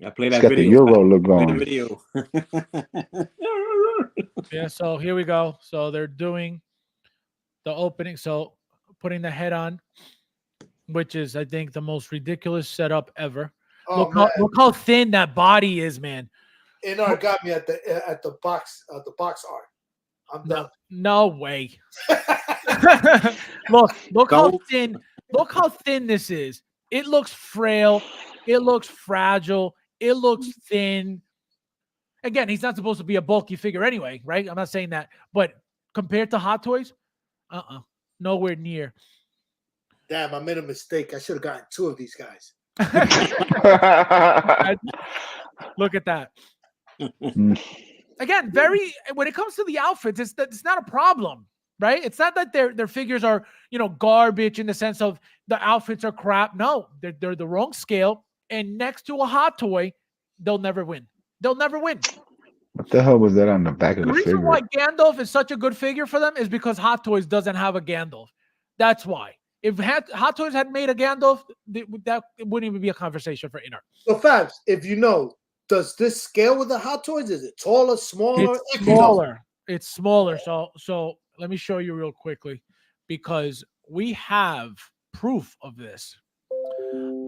I play It's that got video. the Euro look going. Video. Yeah. So here we go. So they're doing the opening. So putting the head on, which is, I think, the most ridiculous setup ever. Oh, look how thin that body is, man. InArt got me at the box art. I'm done. No way. Look how thin. Look how thin this is. It looks frail. It looks fragile. It looks thin. Again, he's not supposed to be a bulky figure anyway, right? I'm not saying that, but compared to Hot Toys, nowhere near. Damn, I made a mistake. I should have gotten 2 of these guys. Look at that. Again, when it comes to the outfits, it's not a problem, right? It's not that their figures are, garbage in the sense of the outfits are crap. No, they're the wrong scale. And next to a Hot Toy, they'll never win. They'll never win. What the hell was that on the back of the figure? The reason why Gandalf is such a good figure for them is because Hot Toys doesn't have a Gandalf. That's why. If Hot Toys had made a Gandalf, that wouldn't even be a conversation for InArt. So, Fabs, if you know, does this scale with the Hot Toys? Is it taller, smaller? It's smaller. It's smaller. So let me show you real quickly, because we have proof of this.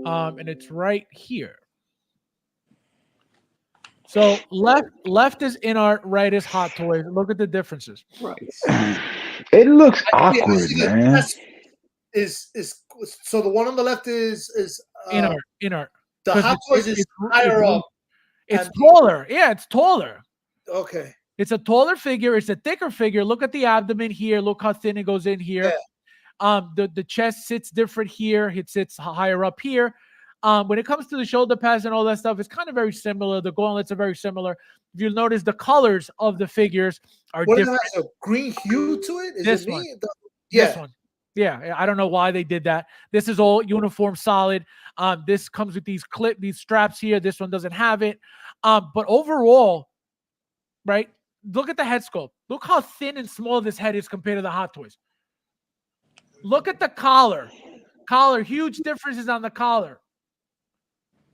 And it's right here. So left is InArt, right is Hot Toys. Look at the differences. Right. It looks I see awkward, that. man. Is so the one on the left is InArt. the 'Cause Hot Toys is it's higher up. It's and- taller. Yeah, it's taller. Okay. It's a taller figure. It's a thicker figure. Look at the abdomen here. Look how thin it goes in here. Yeah. The chest sits different here. It sits higher up here. When it comes to the shoulder pads and all that stuff, it's kind of very similar. The gauntlets are very similar. If you'll notice, the colors of the figures are What different. has a green hue to it? Is This it me? one. Yeah. This one. Yeah, I don't know why they did that. This is all uniform solid. This comes with these straps here. This one doesn't have it. But overall, right? Look at the head sculpt. Look how thin and small this head is compared to the Hot Toys. Look at the collar. Huge differences on the collar.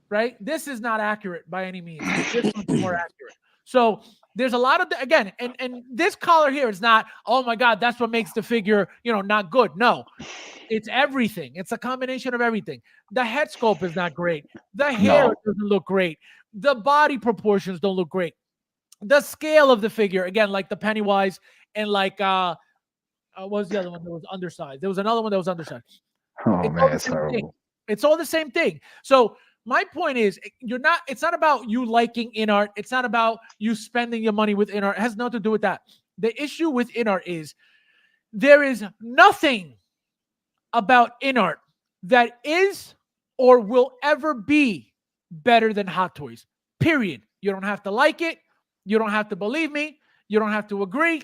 Right? This is not accurate by any means. This one's more accurate. So there's a lot of again, and this collar here is not, oh my God, that's what makes the figure, not good. No, it's everything. It's a combination of everything. The head sculpt is not great. The hair doesn't look great. The body proportions don't look great. The scale of the figure, again, like the Pennywise and like what was the other one that was undersized? There was another one that was undersized. Oh man, it's horrible. It's all the same thing. So my point is, it's not about you liking InArt. It's not about you spending your money with InArt. It has nothing to do with that. The issue with InArt is there is nothing about InArt that is or will ever be better than Hot Toys. Period. You don't have to like it. You don't have to believe me. You don't have to agree.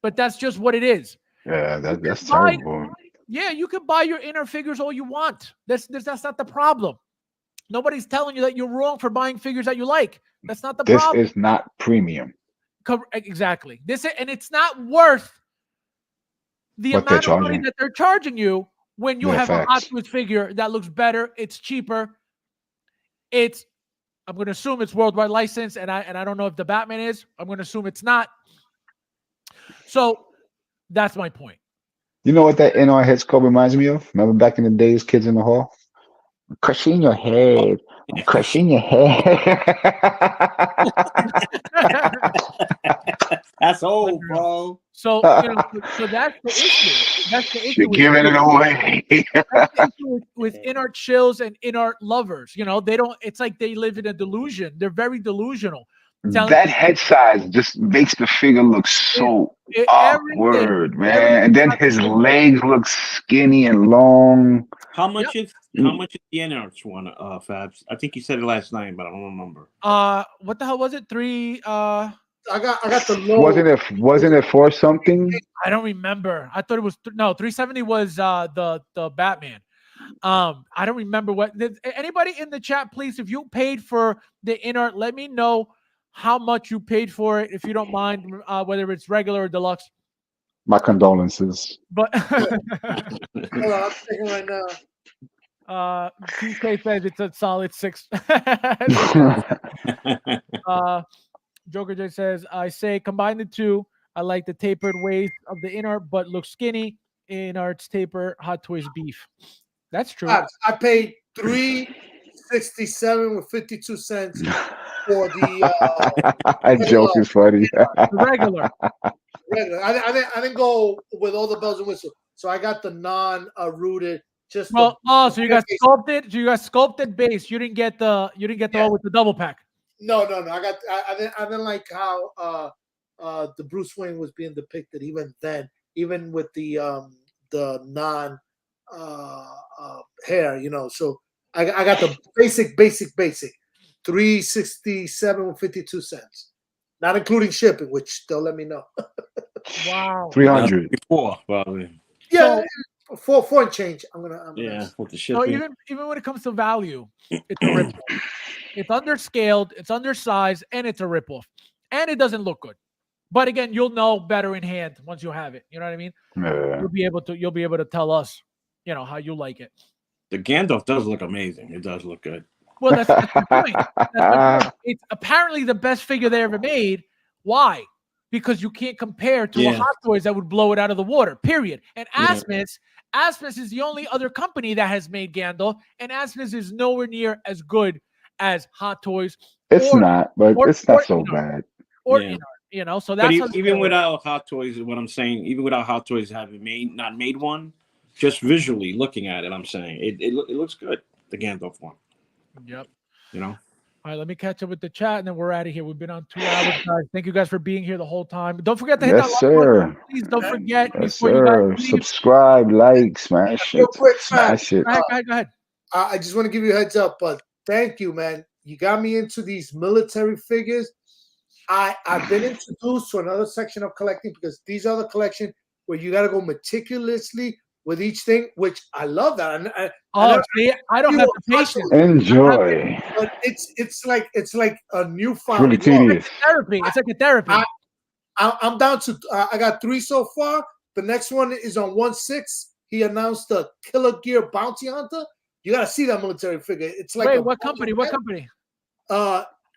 But that's just what it is. Yeah, that's terrible. Yeah, you can buy your InArt figures all you want. That's not the problem. Nobody's telling you that you're wrong for buying figures that you like. That's not the problem. This is not premium. Exactly. And it's not worth the amount of money that they're charging you when you have a Hot Toys figure that looks better. It's cheaper. I'm going to assume it's worldwide license, and I don't know if the Batman is. I'm going to assume it's not. So that's my point. You know what that InArt head sculpt reminds me of? Remember back in the days, Kids in the Hall? I'm crushing your head. I'm crushing your head. That's old, bro. So so that's the issue. That's the issue. You're giving it away. That's the issue with InArt chills and InArt lovers. They don't. It's like they live in a delusion. They're very delusional. That head size just makes the figure look so awkward, man. And then his legs look skinny and long. How much is the InArt one, Fabs? I think you said it last night, but I don't remember. What the hell was it? I got the low. Wasn't it for something? I don't remember. I thought it was 370 was the Batman. I don't remember what. Anybody in the chat, please, if you paid for the InArt, let me know how much you paid for it, if you don't mind, whether it's regular or deluxe. My condolences. But Hold on, I'm thinking right now. TK says it's a solid 6. Joker J says, I say combine the two. I like the tapered waist of the InArt, but looks skinny. InArt's taper, Hot Toys beef. That's true. I paid $3.67 with 52 cents for the joke is funny. Regular. I didn't go with all the bells and whistles, so I got the non-rooted. So you got sculpted. So you got sculpted base. You didn't get the one with the double pack. No. I didn't like how the Bruce Wayne was being depicted even then, even with the non hair. So I got the basic $3.67 with 52 cents, not including shipping, which they'll let me know. Wow. 300 before, probably. Yeah. Four and change. I'm gonna with the shipping. So even when it comes to value, it's a ripoff. It's underscaled, it's undersized, and it's a ripoff. And it doesn't look good. But again, you'll know better in hand once you have it. You know what I mean? Yeah. You'll be able to tell us, how you like it. The Gandalf does look amazing. It does look good. Well, that's the point. It's apparently the best figure they ever made. Why? Because you can't compare to a Hot Toys that would blow it out of the water, period. And Asmus is the only other company that has made Gandalf, and Asmus is nowhere near as good as Hot Toys It's or- not, but or- it's not or, so you know, bad. or Yeah. so But that's how even without Hot Toys, what I'm saying, even without Hot Toys having not made one, just visually looking at it, I'm saying it looks good. The Gandalf one. Yep. You know. All right, let me catch up with the chat and then we're out of here. We've been on 2 hours, guys. Thank you guys for being here the whole time. Don't forget to hit that Yes, like sir. button. Please don't forget Yes, before you guys sir. leave. Subscribe, like, smash Real it. quick, Smash it. Go ahead. I just want to give you a heads up, but thank you, man. You got me into these military figures. I've been introduced to another section of collecting because these are the collection where you got to go meticulously with each thing, which I love that. I don't have the patience. Enjoy. But it's like a newfound. Really tedious. Therapy. It's like a therapy. I'm down to. I got 3 so far. The next one is on 1/6. He announced the Killer Gear Bounty Hunter. You got to see that military figure. It's like what company? What company?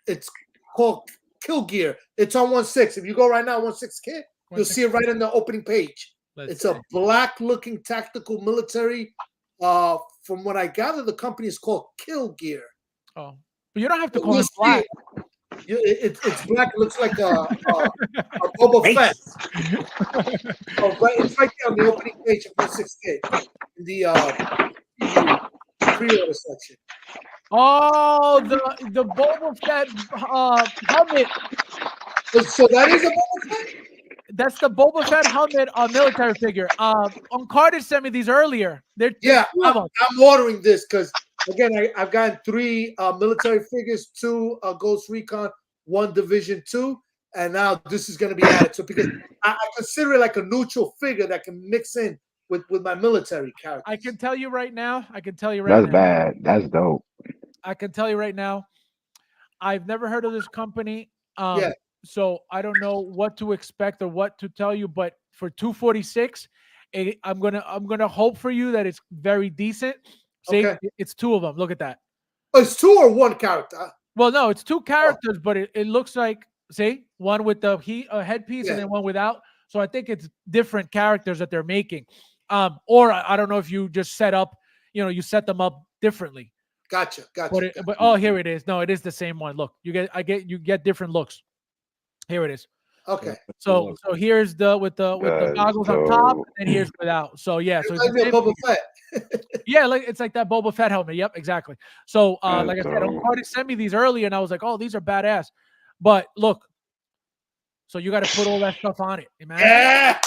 It's called Kill Gear. It's on 1/6. If you go right now, 1/6 kit, you'll see it right on the opening page. It's a black-looking tactical military. From what I gather, the company is called Kill Gear. Oh, but you don't have to call it black. It's black. It looks like a Boba Fett. It's right there on the opening page of 1/6 kit in the pre-order section. Oh, the Boba Fett helmet. So that is a Boba Fett? That's the Boba Fett helmet military figure. Carter sent me these earlier. I'm ordering this because again, I've gotten 3 military figures, 2 Ghost Recon, 1 Division 2, and now this is going to be added to because I consider it like a neutral figure that can mix in with my military characters. I can tell you right now. That's bad. That's dope. I can tell you right now. I've never heard of this company. So I don't know what to expect or what to tell you, but for 246, I'm gonna hope for you that it's very decent. See, it's 2 of them. Look at that. It's 2 or 1 character? Well, no, it's 2 characters, but it looks like, see, one with the headpiece and then one without. So I think it's different characters that they're making. Or I don't know if you just set up, you set them up differently. Gotcha. But oh, here it is. No, it is the same one. Look, you get different looks. Here it is. Okay. So here's with the goggles on top, and here's without. So yeah, so it's like Boba Fett. Yeah, it's like that Boba Fett helmet. Yep, exactly. So like I said, Carter sent me these earlier, and I was like, oh, these are badass. But look, so you got to put all that stuff on it, man. Yeah.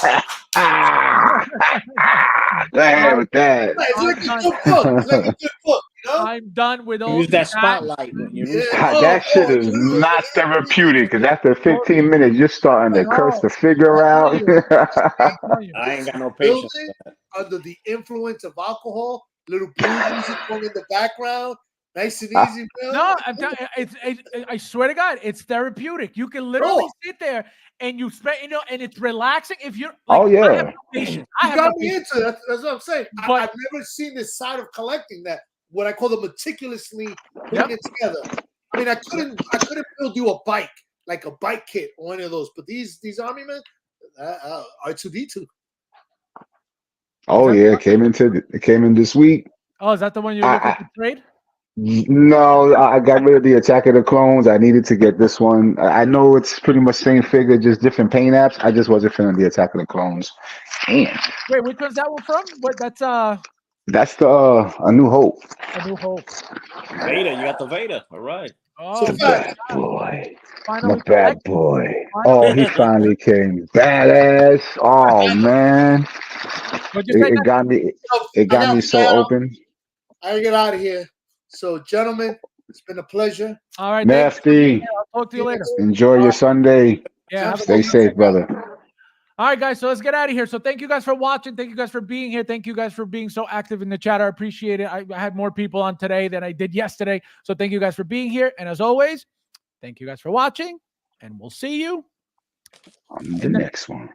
With that. It's like a good book. It's like a good book. I'm done with all Use that spotlight. That shit is not therapeutic because after 15 minutes, you're starting to curse the figure out. I ain't got no patience. Under the influence of alcohol, little blue music going in the background, nice and easy. No, I swear to God, it's therapeutic. You can literally sit there and you spend, and it's relaxing. If you're like, I have no patience. You got me into that. That's what I'm saying. I've never seen this side of collecting that. What I call the meticulously putting it together. I mean, I couldn't build you a bike like a bike kit or any of those, but these army men, R2D2. Oh yeah, it came in this week. Oh, is that the one you're looking to trade? No, I got rid of the Attack of the Clones. I needed to get this one. I know it's pretty much same figure, just different paint apps. I just wasn't feeling the Attack of the Clones. Damn. Wait, which one's that one from? What? That's the A New Hope. A New Hope. Vader, you got the Vader. All right. Oh, the bad boy. The bad boy. Oh, he finally came. Badass. Oh man. It got me. It got me so open. I get out of here. So, gentlemen, it's been a pleasure. All right, Nasty. I'll talk to you later. Enjoy your Sunday. Yeah. Stay safe, brother. All right, guys, so let's get out of here. So thank you guys for watching. Thank you guys for being here. Thank you guys for being so active in the chat. I appreciate it. I had more people on today than I did yesterday. So thank you guys for being here. And as always, thank you guys for watching. And we'll see you on the next one.